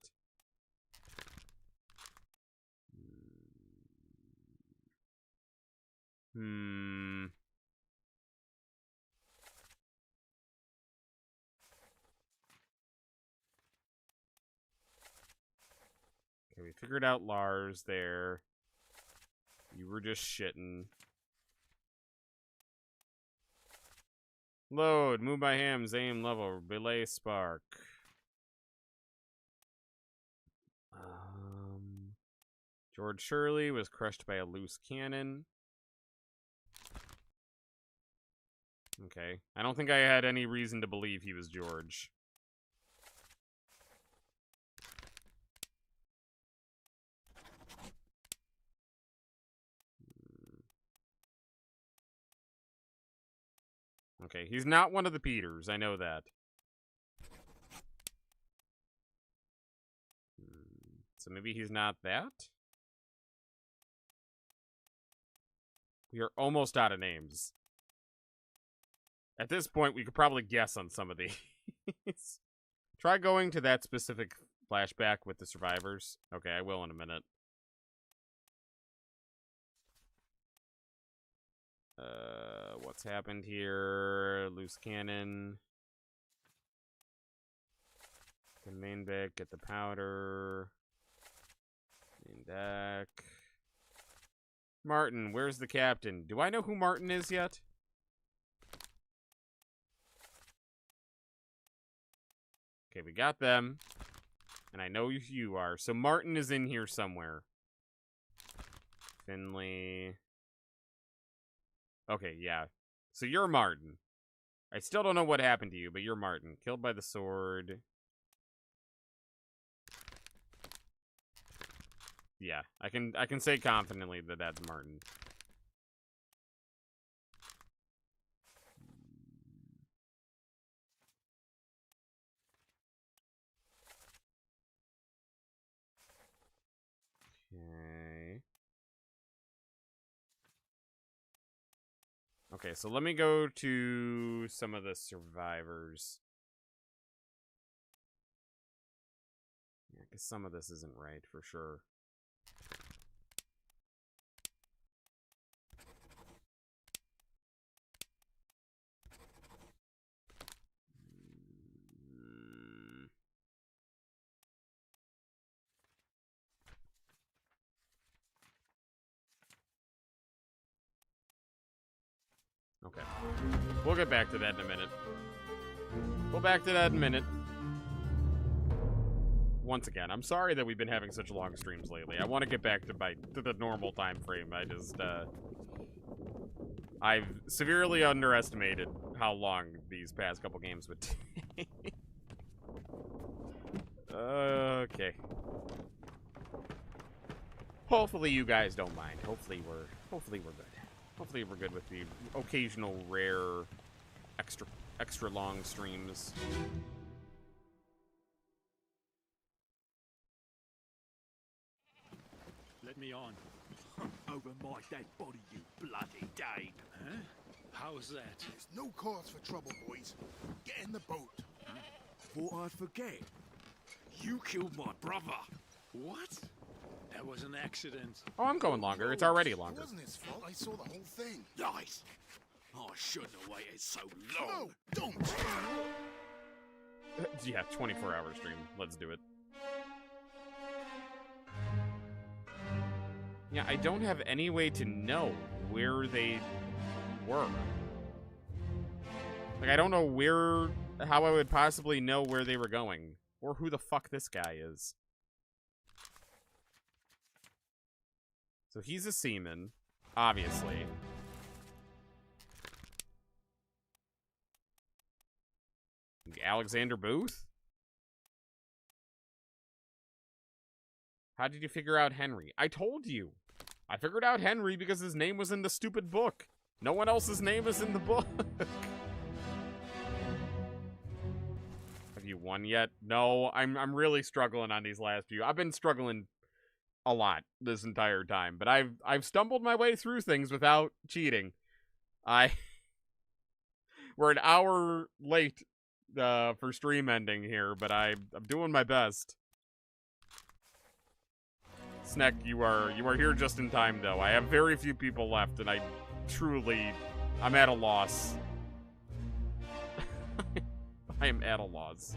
S1: Okay, we figured out Lars there. You were just shitting. Load, move by hams, aim level, belay spark. George Shirley was crushed by a loose cannon. Okay. I don't think I had any reason to believe he was George. Okay, he's not one of the Peters. I know that. So maybe he's not that? We are almost out of names. At this point, we could probably guess on some of these. Try going to that specific flashback with the survivors. Okay, I will in a minute. What's happened here? Loose cannon. The main deck, get the powder. Main deck. Martin, where's the captain? Do I know who Martin is yet? Okay, we got them. And I know who you are. So Martin is in here somewhere. Finley. Okay, yeah. So you're Martin. I still don't know what happened to you, but you're Martin. Killed by the sword. Yeah, I can say confidently that that's Martin. Okay, so let me go to some of the survivors. Yeah, because some of this isn't right for sure. Okay. We'll get back to that in a minute. We'll back to that in a minute. Once again, I'm sorry that we've been having such long streams lately. I want to get back to the normal time frame. I've severely underestimated how long these past couple games would take. Okay. Hopefully you guys don't mind. Hopefully we're good. Hopefully we're good with the occasional rare extra long streams.
S2: Let me on.
S6: Over my dead body, you bloody Dane.
S2: Huh? How's that?
S9: There's no cause for trouble, boys. Get in the boat.
S6: Thought I'd forget.
S2: You killed my brother. What? That was an accident.
S1: Oh, I'm going longer. It's already
S9: It
S1: longer.
S9: wasn't his fault. I saw the whole thing.
S6: Nice. I shouldn't have waited so long.
S9: No, don't.
S1: Yeah, 24-hour stream. Let's do it. Yeah, I don't have any way to know where they were. Like, I don't know how I would possibly know where they were going. Or who the fuck this guy is. So he's a seaman, obviously. Alexander Booth? How did you figure out Henry? I told you. I figured out Henry because his name was in the stupid book. No one else's name is in the book. Have you won yet? No, I'm really struggling on these last few. I've been struggling a lot this entire time, but I've stumbled my way through things without cheating. We're an hour late for stream ending here, but I'm doing my best. Sneck, you are here just in time, though. I have very few people left, and I'm at a loss. I am at a loss.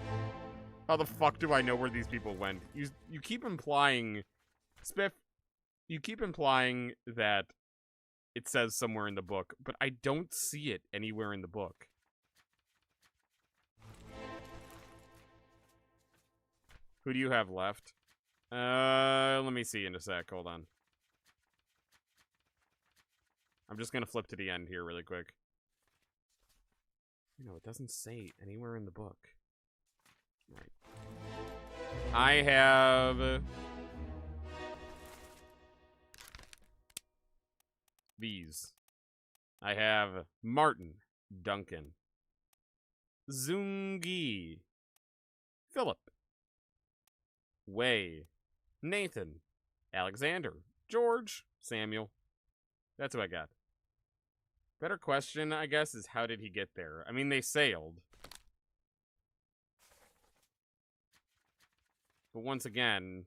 S1: How the fuck do I know where these people went? You keep implying, Spiff, you keep implying that it says somewhere in the book, but I don't see it anywhere in the book. Who do you have left? Let me see in a sec. Hold on. I'm just gonna flip to the end here really quick. You know, it doesn't say anywhere in the book. Right. I have these. I have Martin, Duncan, Zungi, Philip, Way, Nathan, Alexander, George, Samuel. That's who I got. Better question, I guess, is how did he get there? I mean, they sailed. But once again,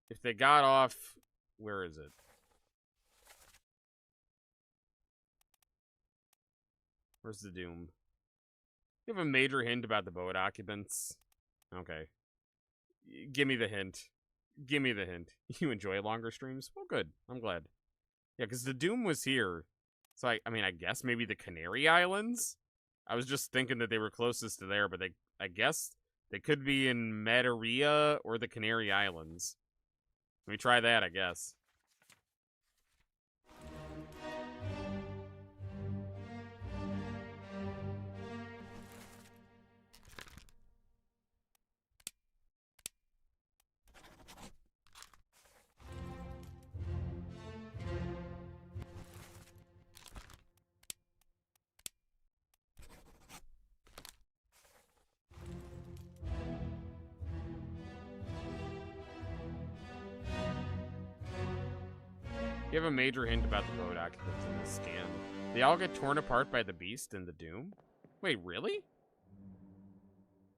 S1: if they got off, where is it? Where's the Doom? You have a major hint about the boat occupants. Okay. Give me the hint. Give me the hint. You enjoy longer streams? Well, good. I'm glad. Yeah, because the Doom was here. So, I mean, I guess maybe the Canary Islands? I was just thinking that they were closest to there, but I guess they could be in Mataria or the Canary Islands. Let me try that, I guess. Give a major hint about the boat occupants in the scan. They all get torn apart by the beast and the doom? Wait, really?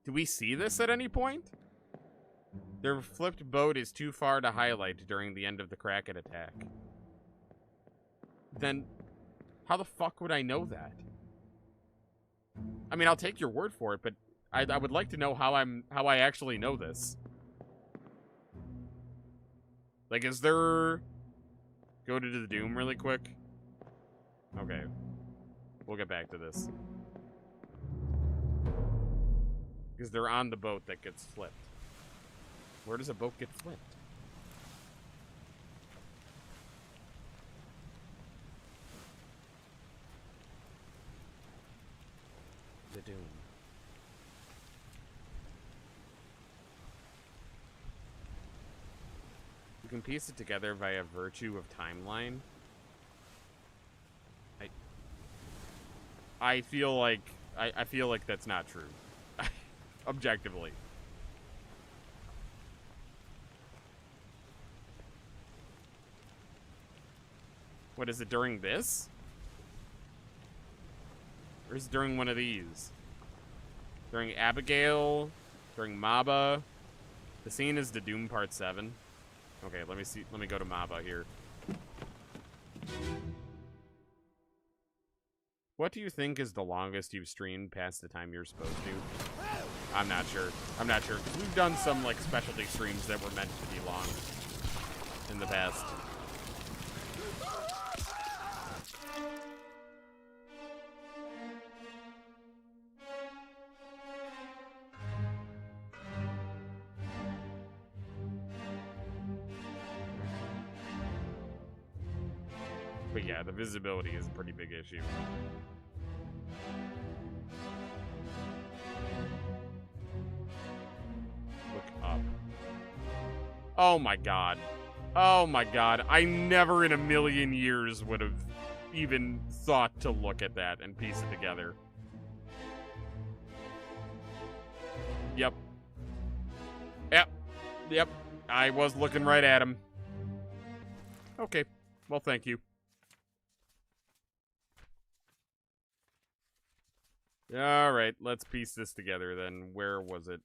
S1: Do we see this at any point? Their flipped boat is too far to highlight during the end of the Kraken attack. Then, how the fuck would I know that? I mean, I'll take your word for it, but I would like to know how I actually know this. Like, is there... Go to the Doom really quick? Okay. We'll get back to this. Because they're on the boat that gets flipped. Where does a boat get flipped? The Doom. You can piece it together via virtue of timeline. I feel like I feel like that's not true. Objectively. What is it, during this? Or is it during one of these? During Abigail? During Maba? The scene is the Doom Part 7. Okay, let me see. Let me go to Maba here. What do you think is the longest you've streamed past the time you're supposed to? I'm not sure. I'm not sure. We've done some, like, specialty streams that were meant to be long in the past. But yeah, the visibility is a pretty big issue. Look up. Oh my god. Oh my god. I never in a million years would have even thought to look at that and piece it together. Yep. Yep. Yep. I was looking right at him. Okay. Well, thank you. Alright, let's piece this together then. Where was it?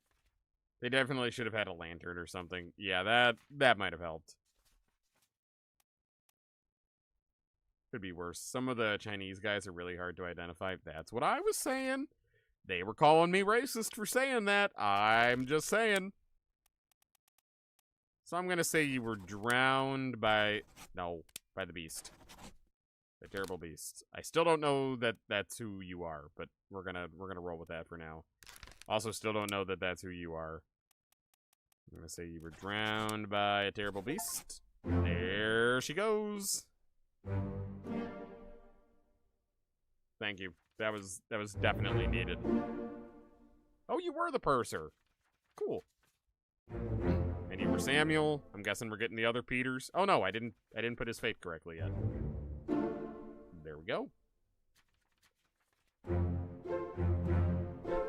S1: They definitely should have had a lantern or something. Yeah, that might have helped. Could be worse. Some of the Chinese guys are really hard to identify. That's what I was saying. They were calling me racist for saying that. I'm just saying. So I'm gonna say you were drowned by... No, by the beast. The terrible beast. I still don't know that that's who you are, but we're gonna roll with that for now. Also, still don't know that that's who you are. I'm gonna say you were drowned by a terrible beast. There she goes. Thank you. That was definitely needed. Oh, you were the purser. Cool. And you were Samuel. I'm guessing we're getting the other Peters. Oh no, I didn't put his fate correctly yet. There we go.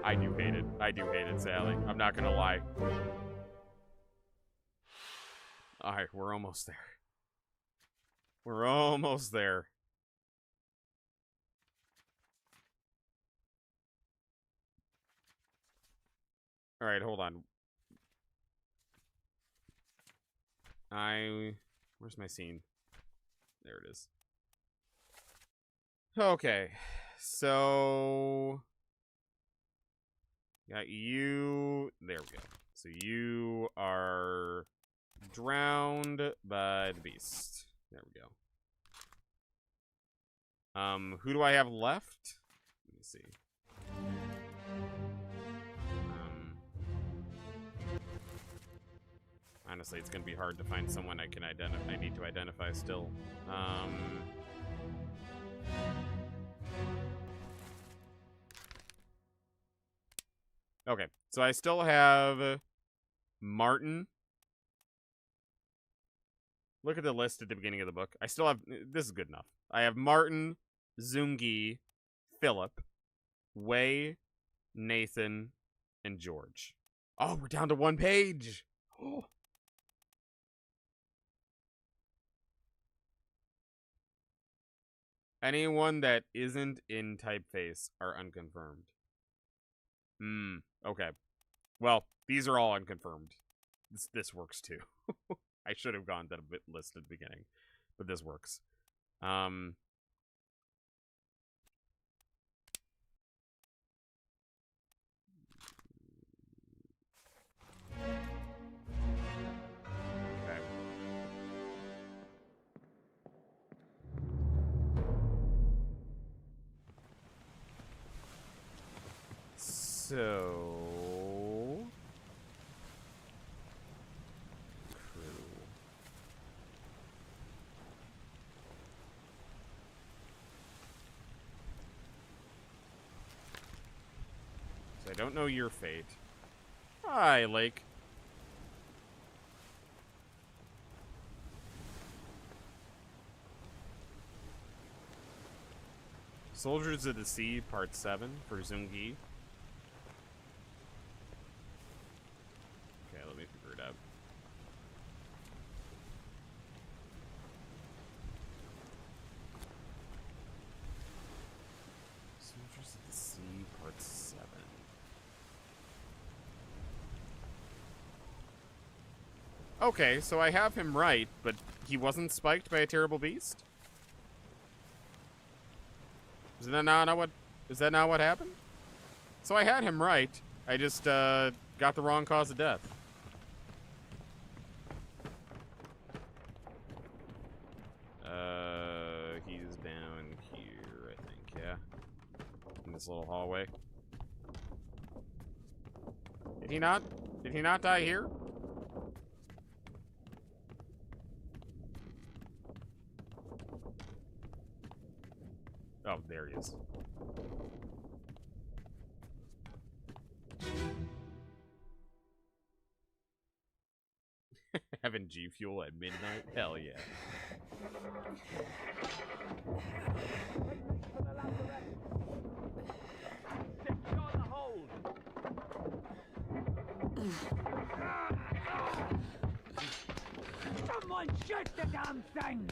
S1: I do hate it. I do hate it, Sally. I'm not gonna lie. Alright, we're almost there. We're almost there. Alright, hold on. Where's my scene? There it is. Okay, so... Got you... There we go. So you are drowned by the beast. There we go. Who do I have left? Let me see. Honestly, it's gonna be hard to find someone I need to identify still. Okay, so I still have Martin. Look at the list at the beginning of the book. I still have... This is good enough. I have Martin, Zungi, Philip, Wei, Nathan, and George. Oh, we're down to one page! Oh. Anyone that isn't in typeface are unconfirmed. Okay. Well, these are all unconfirmed. This works too. I should have gone to the list at the beginning, but this works. Okay. So... I don't know your fate. Hi, Lake. Soldiers of the Sea, Part 7 for Zungi. Okay, let me figure it out. Soldiers of the Sea, Part 7. Okay, so I have him right, but he wasn't spiked by a terrible beast? Is that not what happened? So I had him right. I just got the wrong cause of death. He's down here, I think, yeah. In this little hallway. Did he not die here? Oh, there he is. Having G Fuel at midnight? Hell yeah.
S8: Secure the hold.
S3: Someone shoot the damn thing!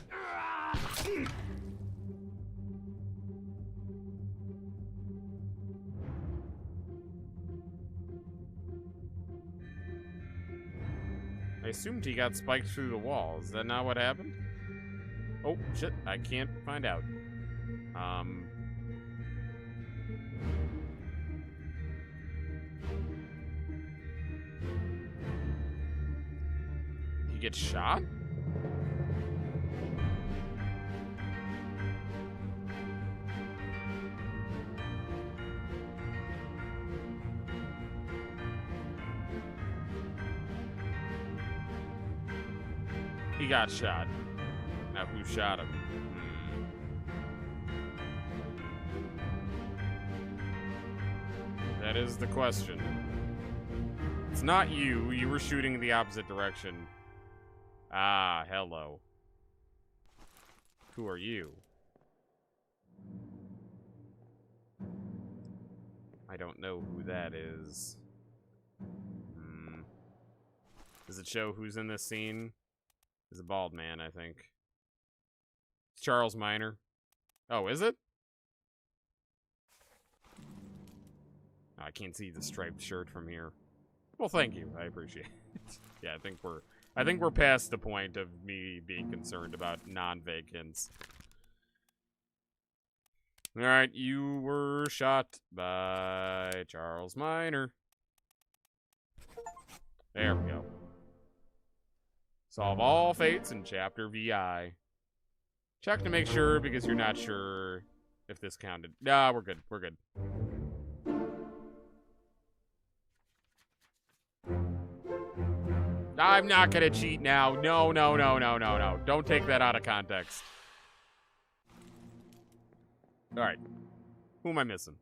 S1: I assumed he got spiked through the wall. Is that not what happened? Oh, shit. I can't find out. He gets shot? He got shot. Now who shot him? That is the question. It's not you. You were shooting in the opposite direction. Ah, hello. Who are you? I don't know who that is. Does it show who's in this scene? It's a bald man, I think. It's Charles Minor. Oh, is it? I can't see the striped shirt from here. Well, thank you. I appreciate it. Yeah, I think we're past the point of me being concerned about non-vague hints. Alright, you were shot by Charles Minor. There we go. Solve all fates in Chapter VI. Check to make sure, because you're not sure if this counted. Nah, we're good. We're good. I'm not gonna cheat now. No, no, no, no, no, no. Don't take that out of context. Alright. Who am I missing?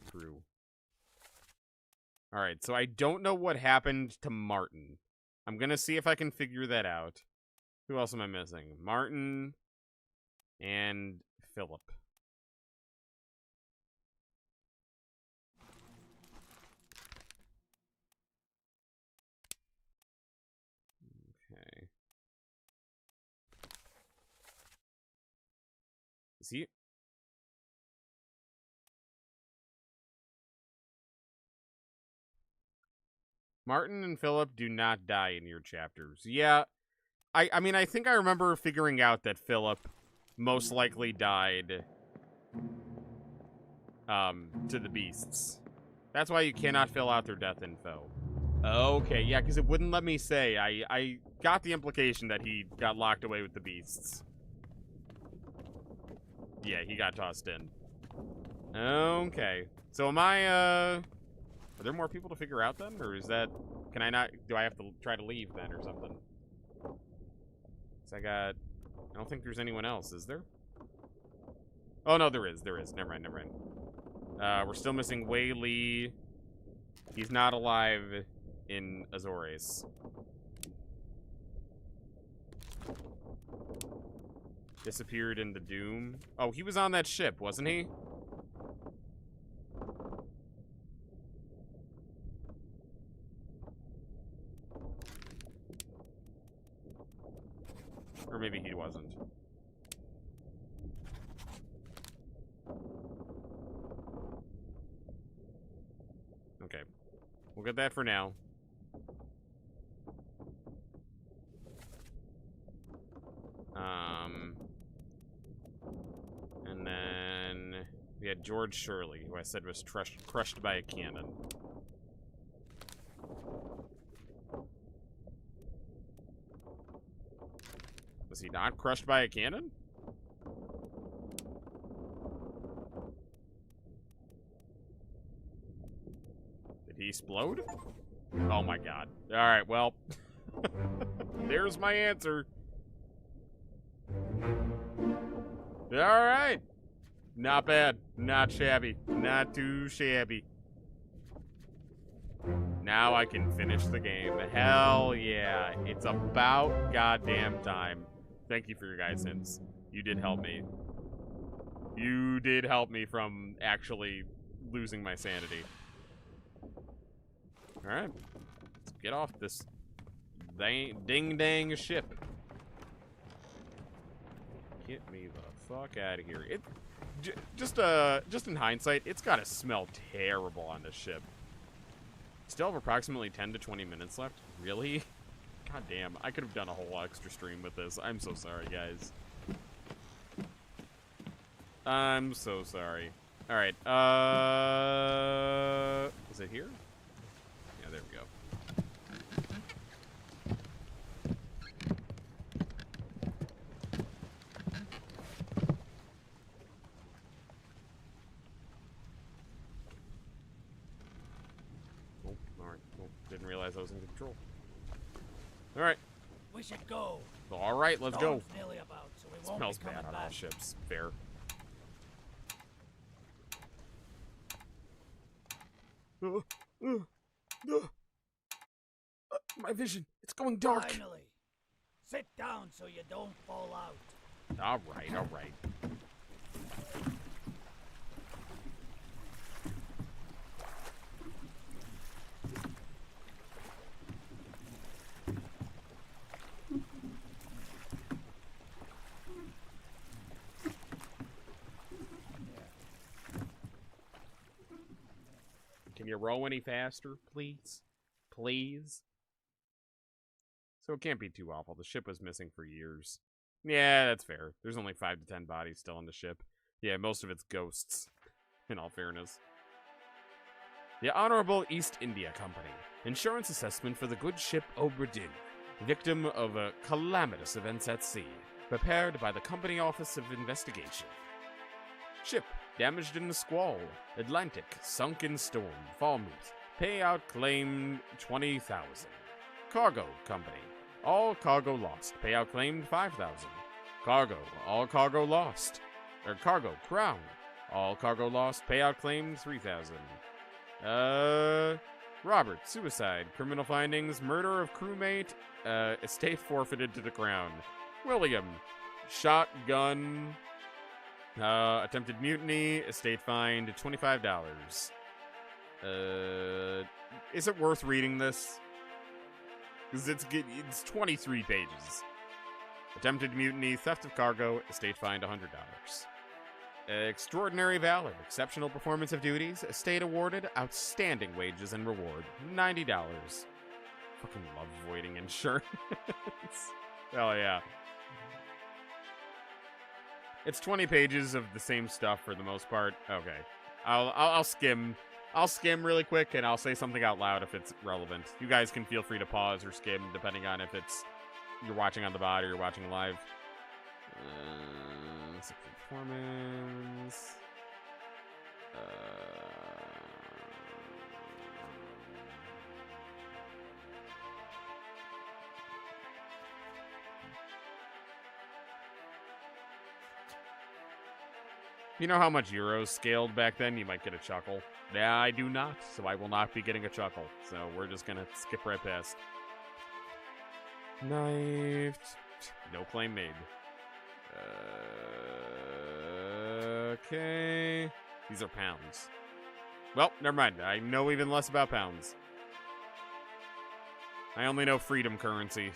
S1: True. Alright, so I don't know what happened to Martin. I'm gonna see if I can figure that out. Who else am I missing? Martin and Philip. Okay. he... Martin and Philip do not die in your chapters. Yeah, I mean, I think I remember figuring out that Philip most likely died to the beasts. That's why you cannot fill out their death info. Okay, yeah, because it wouldn't let me say. I got the implication that he got locked away with the beasts. Yeah, he got tossed in. Okay. So am I, are there more people to figure out then? Or is that, can I not, do I have to try to leave then or something? So I don't think there's anyone else, is there? Oh, no, there is. Never mind. We're still missing Wei Li. He's not alive in Azores. Disappeared in the Doom. Oh, he was on that ship, wasn't he? Or maybe he wasn't. Okay. We'll get that for now. And then we had George Shirley, who I said was crushed by a cannon. Was he not crushed by a cannon? Did he explode? Oh my god. Alright, well. There's my answer. Alright. Not bad. Not shabby. Not too shabby. Now I can finish the game. Hell yeah. It's about goddamn time. Thank you for your guys' hints. You did help me. You did help me from actually losing my sanity. Alright. Let's get off this ding-dang ship. Get me the fuck out of here. Just in hindsight, it's gotta smell terrible on this ship. Still have approximately 10 to 20 minutes left. Really? God damn, I could have done a whole extra stream with this. I'm so sorry, guys. I'm so sorry. Alright, is it here? Yeah, there we go. Oh, alright. Well, didn't realize I was in control. Alright.
S3: We should go.
S1: Alright, let's go.
S3: Storm's nearly about, so we won't
S1: Smells
S3: be coming
S1: bad on
S3: back.
S1: all ships. Fair. My vision. It's going dark.
S3: Finally. Sit down so you don't fall out.
S1: Alright, alright. Can you row any faster, please? Please? So it can't be too awful. The ship was missing for years. Yeah, that's fair. There's only 5 to 10 bodies still on the ship. Yeah, most of it's ghosts, in all fairness. The Honorable East India Company. Insurance assessment for the good ship Obra, victim of calamitous events at sea. Prepared by the Company Office of Investigation. Ship damaged in a squall. Atlantic sunk in storm. Falmouth. Payout claimed 20,000. Cargo Company. All cargo lost. Payout claimed 5,000. Cargo. All cargo lost. Cargo Crown. All cargo lost. Payout claimed 3,000. Robert. Suicide. Criminal findings. Murder of crewmate. Estate forfeited to the Crown. William. Shotgun. Attempted mutiny. Estate fined $25. Is it worth reading this? Because it's 23 pages. Attempted mutiny, theft of cargo, estate fined $100. Extraordinary valor, exceptional performance of duties, estate awarded, outstanding wages and reward, $90. Fucking love voiding insurance. Hell yeah. It's 20 pages of the same stuff for the most part. Okay. I'll skim. I'll skim really quick and I'll say something out loud if it's relevant. You guys can feel free to pause or skim depending on if it's you're watching on the VOD or you're watching live. Performance. You know how much Euros scaled back then? You might get a chuckle. Yeah, I do not, so I will not be getting a chuckle. So we're just gonna skip right past. Knifed. No claim made. Okay. These are pounds. Well, never mind. I know even less about pounds. I only know freedom currency.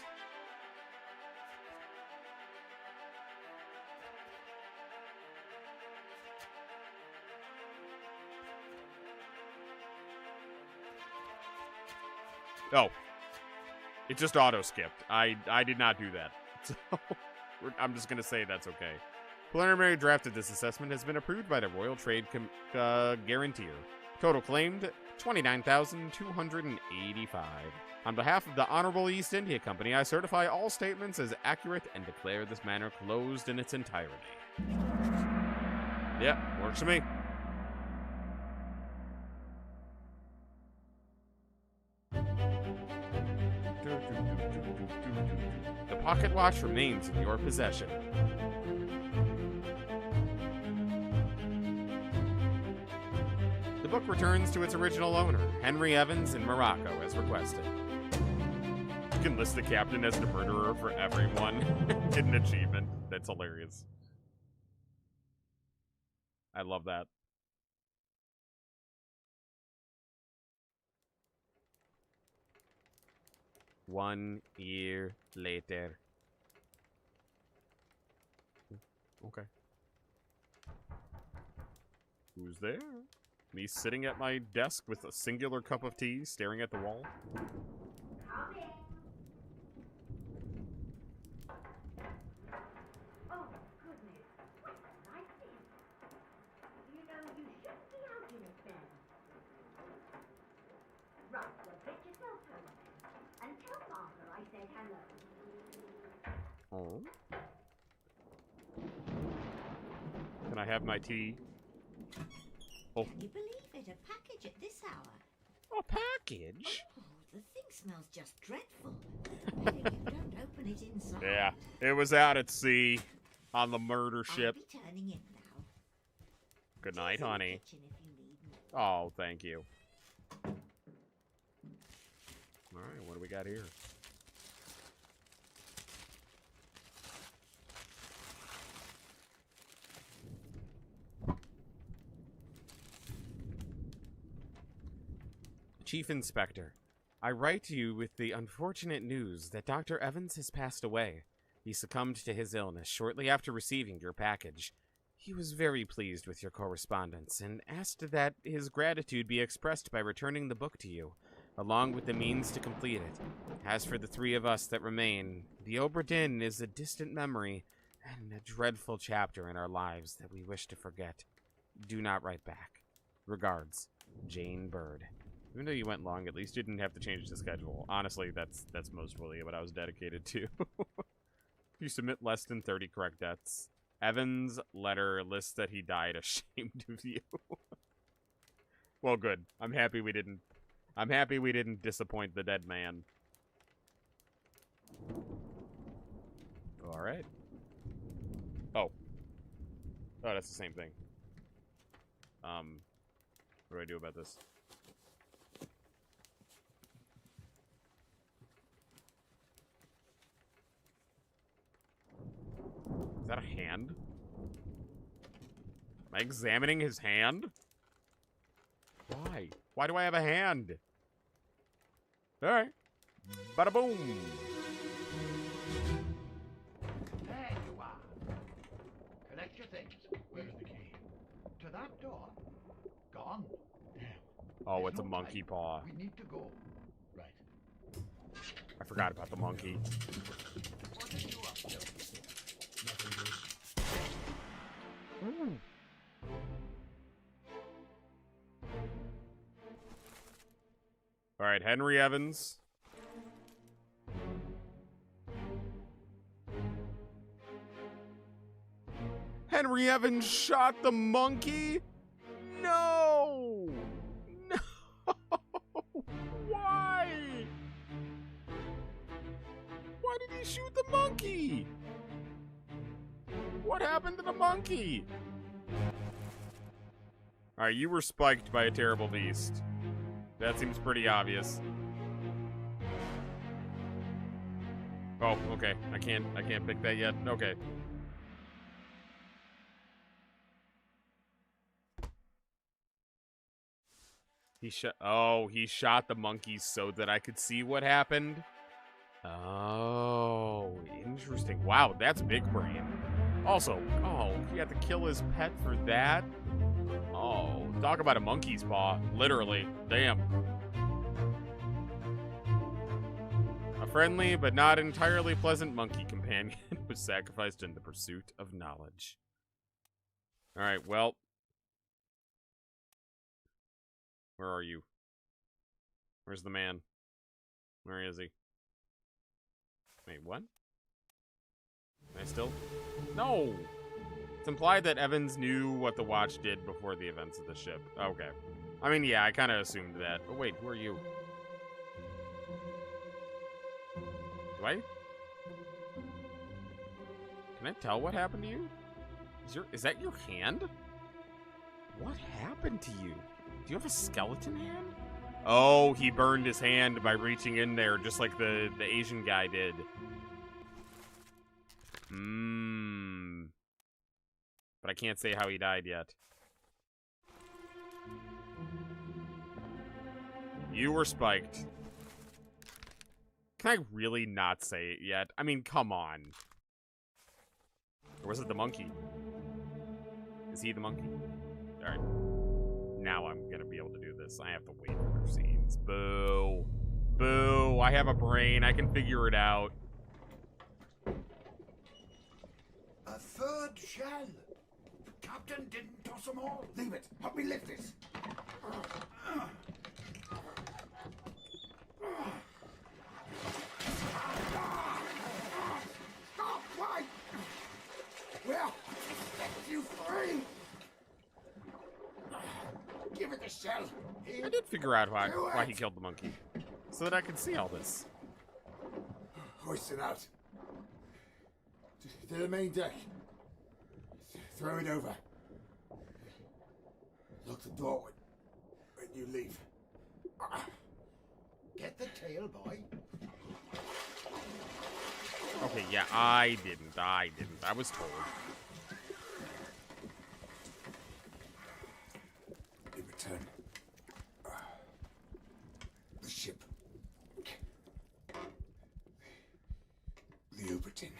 S1: Oh. It just auto-skipped. I did not do that. So, I'm just going to say that's okay. Preliminary draft of this assessment has been approved by the Royal Trade Guaranteer. Total claimed, 29,285. On behalf of the Honorable East India Company, I certify all statements as accurate and declare this matter closed in its entirety. Yep, works for me. The pocket watch remains in your possession. The book returns to its original owner, Henry Evans in Morocco, as requested. You can list the captain as the murderer for everyone. Hidden achievement. That's hilarious. I love that. One year later. Okay. Who's there? Me sitting at my desk with a singular cup of tea, staring at the wall.
S3: Coming. Oh, goodness. What a night it is. You know, you shouldn't be out in it then. Right, well, get yourself home then. And tell Martha I said hello.
S1: Oh. Can I have my tea? Oh.
S10: Can you believe it? A package at this hour.
S1: A package?
S10: Oh, the thing smells just dreadful. Better you don't open it inside.
S1: Yeah, it was out at sea on the murder ship.
S10: I'll be turning in now.
S1: Good night,
S10: Tea's in the
S1: honey.
S10: kitchen if you need me.
S1: Oh, thank you. All right, what do we got here? Chief Inspector, I write to you with the unfortunate news that Dr. Evans has passed away. He succumbed to his illness shortly after receiving your package. He was very pleased with your correspondence and asked that his gratitude be expressed by returning the book to you, along with the means to complete it. As for the three of us that remain, the Obra Dinn is a distant memory and a dreadful chapter in our lives that we wish to forget. Do not write back. Regards, Jane Bird. Even though you went long, at least you didn't have to change the schedule. Honestly, that's mostly what I was dedicated to. If you submit less than 30 correct deaths, Evans' letter lists that he died ashamed of you. Well, good. I'm happy we didn't disappoint the dead man. All right. Oh, that's the same thing. What do I do about this? Is that a hand? Am I examining his hand? Why? Why do I have a hand? Alright. Bada boom.
S3: There you are. Collect your things.
S9: Where's the key?
S11: to that door. Gone.
S1: Oh,
S11: There's
S1: it's a
S11: no
S1: monkey
S11: time.
S1: paw.
S11: We need to go. Right.
S1: I forgot about the monkey.
S11: What are you up to? Nothing, Bruce.
S1: All right, Henry Evans. Henry Evans shot the monkey? No! No! Why? Why did he shoot the monkey? What happened to the monkey? Alright, you were spiked by a terrible beast. That seems pretty obvious. Oh, okay. I can't pick that yet. Okay. He shot the monkey so that I could see what happened. Oh, interesting. Wow, that's big brain. Also, oh, he had to kill his pet for that? Oh, talk about a monkey's paw. Literally. Damn. A friendly but not entirely pleasant monkey companion was sacrificed in the pursuit of knowledge. Alright, well. Where are you? Where's the man? Where is he? Wait, what? Am I still? No! It's implied that Evans knew what the watch did before the events of the ship. Okay. I mean, yeah, I kind of assumed that. Oh, wait, who are you? Do I? Can I tell what happened to you? Is that your hand? What happened to you? Do you have a skeleton hand? Oh, he burned his hand by reaching in there, just like the Asian guy did. But I can't say how he died yet. You were spiked. Can I really not say it yet? I mean, come on. Or was it the monkey? Is he the monkey? Alright. Now I'm gonna be able to do this. I have to wait for their scenes. Boo. Boo. I have a brain. I can figure it out.
S9: A third shell. The captain didn't toss them all. Leave it. Help me lift this. Stop! Why? Well, set you free. Give it the shell.
S1: I did figure out why he killed the monkey. So that I could see all this.
S9: Hoist it out. To the main deck. Throw it over. Lock the door when you leave. Get the tail, boy.
S1: Okay, yeah, I didn't. I was told.
S9: In return, the ship. The Uberton.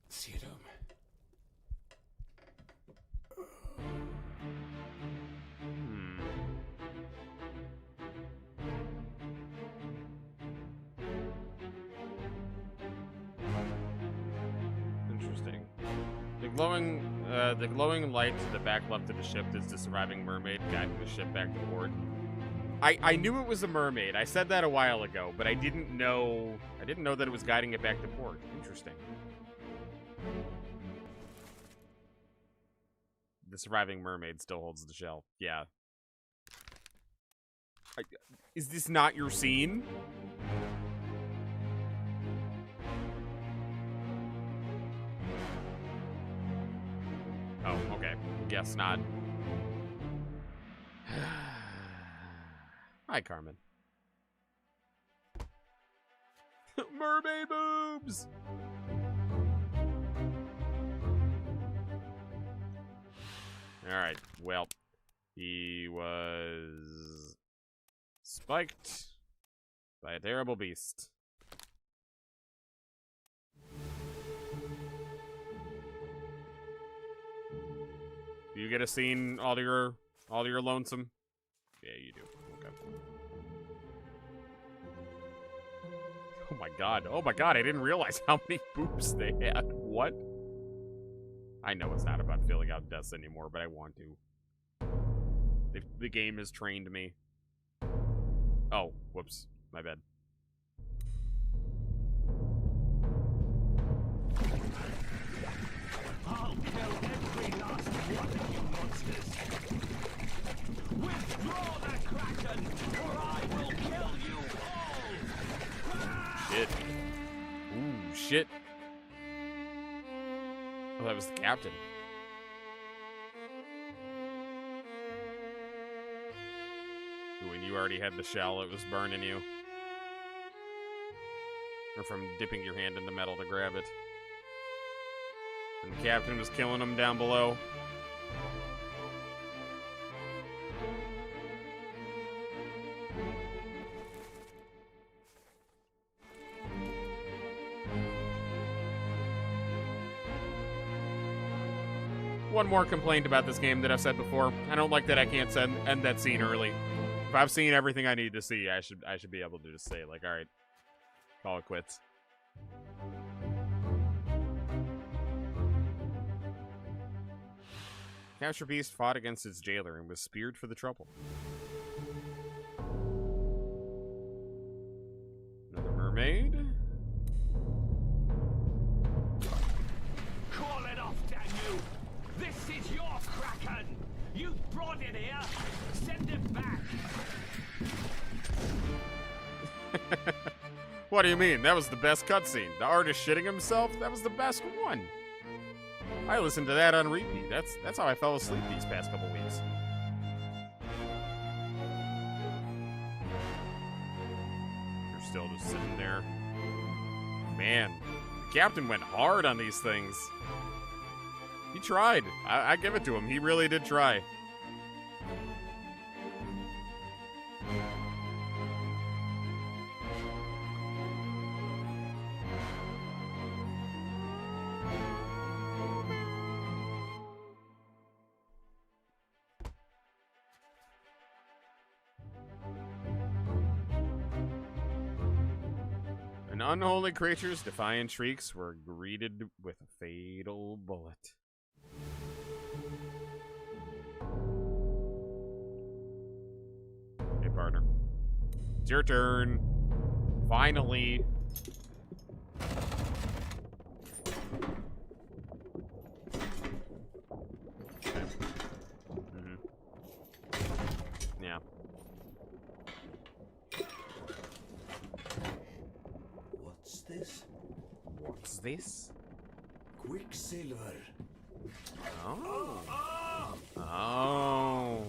S9: See it home.
S1: Interesting. The glowing light to the back left of the ship is the surviving mermaid guiding the ship back to port. I knew it was a mermaid. I said that a while ago, but I didn't know that it was guiding it back to port. Interesting. The surviving mermaid still holds the shell. Yeah. Is this not your scene? Oh, okay. Guess not. Hi, Carmen. Mermaid boobs! Alright, well. He was spiked by a terrible beast. Do you get a scene all to your lonesome? Yeah, you do. Okay. Oh my god. Oh my god, I didn't realize how many boobs they had. What? I know it's not about filling out deaths anymore, but I want to. The game has trained me. Oh, whoops. My bad.
S8: I'll kill every last one of you monsters. Withdraw the Kraken, or I will kill you all!
S1: Shit. Ooh, shit. Oh, that was the captain. When you already had the shell, it was burning you. Or from dipping your hand in the metal to grab it. And the captain was killing them down below. One more complaint about this game that I've said before. I don't like that I can't end that scene early. If I've seen everything I need to see, I should be able to just say, like, alright, call it quits. Capture Beast fought against its jailer and was speared for the trouble. Another mermaid.
S8: Call it off, damn you! This is your Kraken! You brought it here! Send it back!
S1: What do you mean? That was the best cutscene. The artist shitting himself? That was the best one. I listened to that on repeat. That's how I fell asleep these past couple weeks. You're still just sitting there. Man, the captain went hard on these things. He tried. I give it to him. He really did try. Unholy creatures' defiant shrieks were greeted with a fatal bullet. Hey, partner. It's your turn. Finally. Yeah.
S6: What's this?
S1: What's this?
S6: Quicksilver.
S1: Oh. Oh.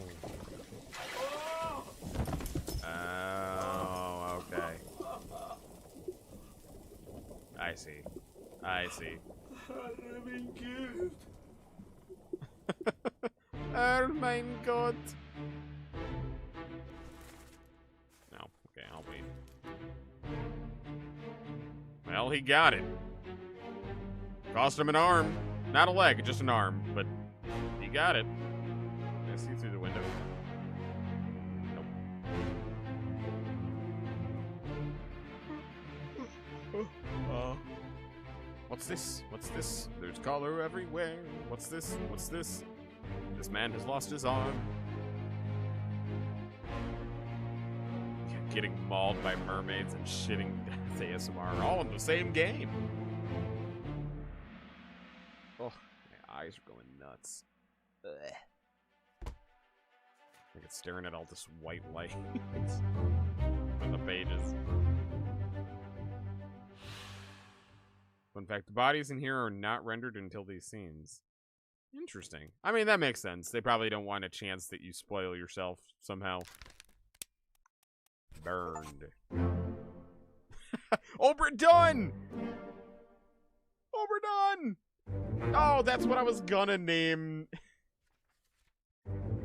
S1: Oh, okay. I see. I see. Oh mein Gott. No, okay, I'll wait. Well, he got it. Cost him an arm. Not a leg, just an arm, but he got it. I see through the window. Nope. What's this? What's this? There's color everywhere. What's this? What's this? This man has lost his arm. Getting mauled by mermaids and shitting death ASMR all in the same game. Oh, my eyes are going nuts. Ugh. Like it's staring at all this white light on the pages. In fact, the bodies in here are not rendered until these scenes. Interesting. I mean, that makes sense. They probably don't want a chance that you spoil yourself somehow. Burned. Obra done! Obra done! Oh, that's what I was gonna name.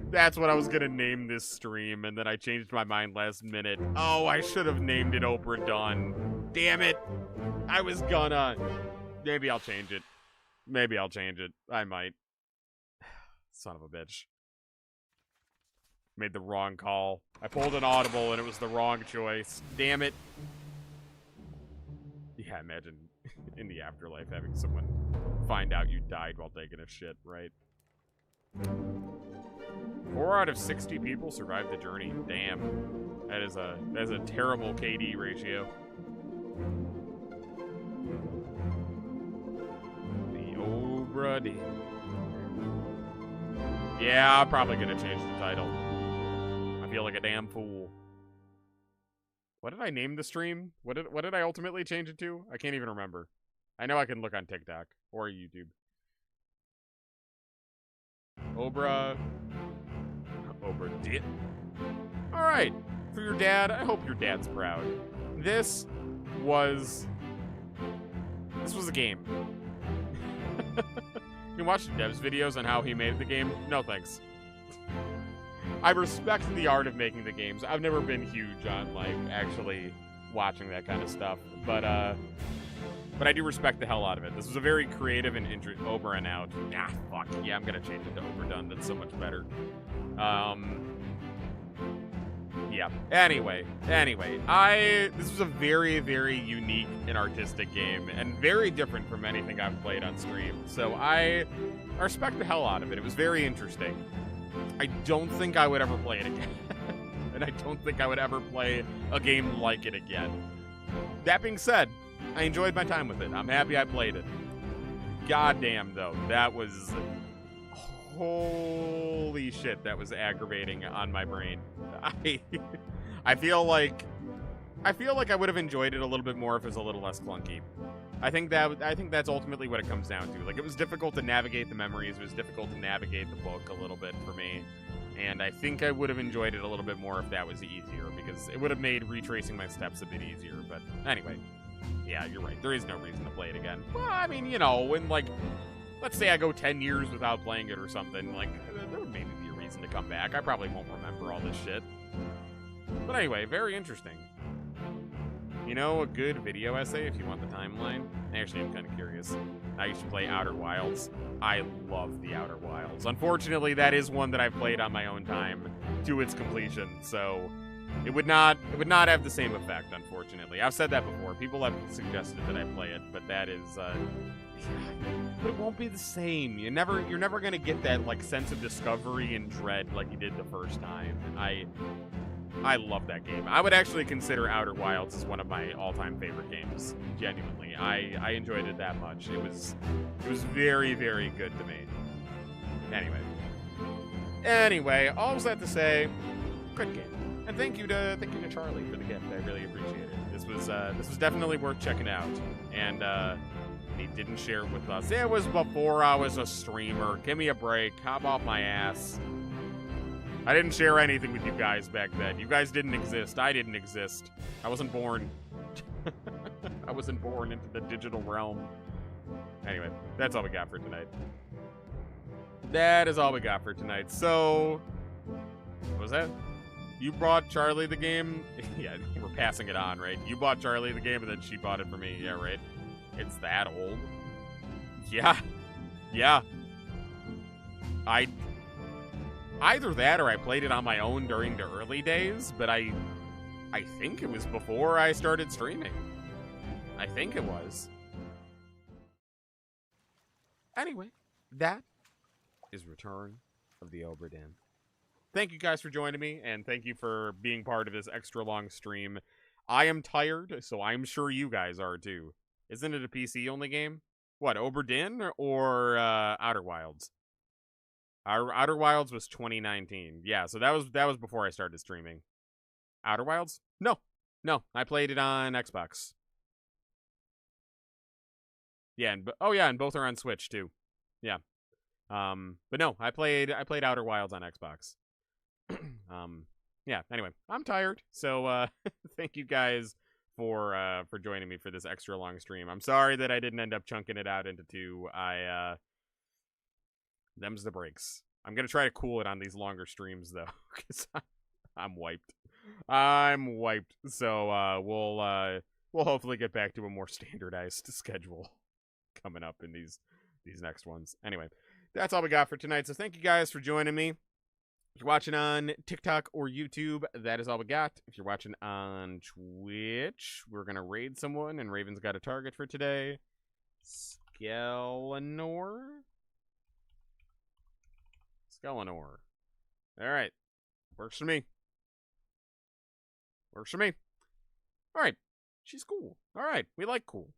S1: That's what I was gonna name this stream, and then I changed my mind last minute. Oh, I should have named it Obra Done. Damn it. I was gonna. Maybe I'll change it. Maybe I'll change it. I might. Son of a bitch. Made the wrong call. I pulled an audible and it was the wrong choice. Damn it. Yeah, imagine in the afterlife having someone find out you died while taking a shit, right? 4 out of 60 people survived the journey. Damn. That is a terrible KD ratio. The Obra Dinn. Yeah, I'm probably gonna change the title. I feel like a damn fool. What did I name the stream? What did I ultimately change it to? I can't even remember. I know I can look on TikTok or YouTube. Obra Dinn. All right, for your dad. I hope your dad's proud. This was a game. You can watch Dev's videos on how he made the game. No thanks. I respect the art of making the games. I've never been huge on, like, actually watching that kind of stuff. But I do respect the hell out of it. This was a very creative and interesting... Obra and out. Ah, fuck. Yeah, I'm gonna change it to Overdone. That's so much better. Yeah. Anyway. This was a very, very unique and artistic game. And very different from anything I've played on stream. So I respect the hell out of it. It was very interesting. I don't think I would ever play it again. And I don't think I would ever play a game like it again. That being said, I enjoyed my time with it. I'm happy I played it. Goddamn, though. That was... Holy shit, that was aggravating on my brain. I feel like I would have enjoyed it a little bit more if it was a little less clunky. I think that's ultimately what it comes down to. Like, it was difficult to navigate the memories. It was difficult to navigate the book a little bit for me. And I think I would have enjoyed it a little bit more if that was easier, because it would have made retracing my steps a bit easier. But anyway, yeah, you're right. There is no reason to play it again. Well, I mean, you know, when, like, let's say I go 10 years without playing it or something, like, there would maybe be a reason to come back. I probably won't remember all this shit. But anyway, very interesting. You know, a good video essay if you want the timeline? Actually, I'm kind of curious. I used to play Outer Wilds. I love the Outer Wilds. Unfortunately, that is one that I've played on my own time to its completion, so it would not have the same effect, unfortunately. I've said that before. People have suggested that I play it, but that is but it won't be the same. You're never gonna get that, like, sense of discovery and dread like you did the first time. I love that game. I would actually consider Outer Wilds as one of my all-time favorite games. Genuinely, I enjoyed it that much. It was very, very good to me. Anyway, all was that to say, good game. And thank you to Charlie for the gift. I really appreciate it. This was definitely worth checking out. And he didn't share it with us. It was before I was a streamer. Give me a break. Hop off my ass. I didn't share anything with you guys back then. You guys didn't exist. I didn't exist. I wasn't born. I wasn't born into the digital realm. Anyway, that's all we got for tonight. That is all we got for tonight. So, what was that? You bought Charlie the game? Yeah, we're passing it on, right? You bought Charlie the game and then she bought it for me. Yeah, right? It's that old? Yeah. Yeah. Either that or I played it on my own during the early days, but I think it was before I started streaming. I think it was. Anyway, that is Return of the Obra Dinn. Thank you guys for joining me, and thank you for being part of this extra long stream. I am tired, so I'm sure you guys are too. Isn't it a PC-only game? What, Obra Dinn or Outer Wilds? Outer Wilds was 2019. Yeah, so that was before I started streaming. Outer Wilds? No, I played it on Xbox. Yeah, and both are on Switch too. Yeah. But no, I played Outer Wilds on Xbox. Yeah, anyway, I'm tired. So thank you guys for joining me for this extra long stream. I'm sorry that I didn't end up chunking it out into two. Them's the breaks. I'm gonna try to cool it on these longer streams though, because I'm wiped. I'm wiped. So we'll hopefully get back to a more standardized schedule coming up in these next ones. Anyway, that's all we got for tonight. So thank you guys for joining me. If you're watching on TikTok or YouTube, that is all we got. If you're watching on Twitch, we're going to raid someone, and Raven's got a target for today. Skelenor? Skelenor. All right. Works for me. Works for me. All right. She's cool. All right. We like cool.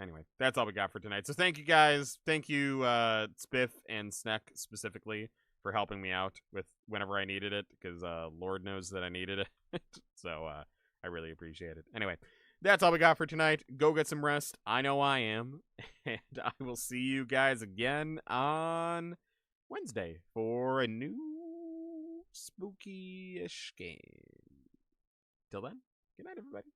S1: Anyway, that's all we got for tonight. So thank you guys. Thank you, Spiff and Sneck specifically, for helping me out with whenever I needed it, because Lord knows that I needed it. So I really appreciate it. Anyway, that's all we got for tonight. Go get some rest. I know I am. And I will see you guys again on Wednesday for a new spooky-ish game. Till then, good night, everybody.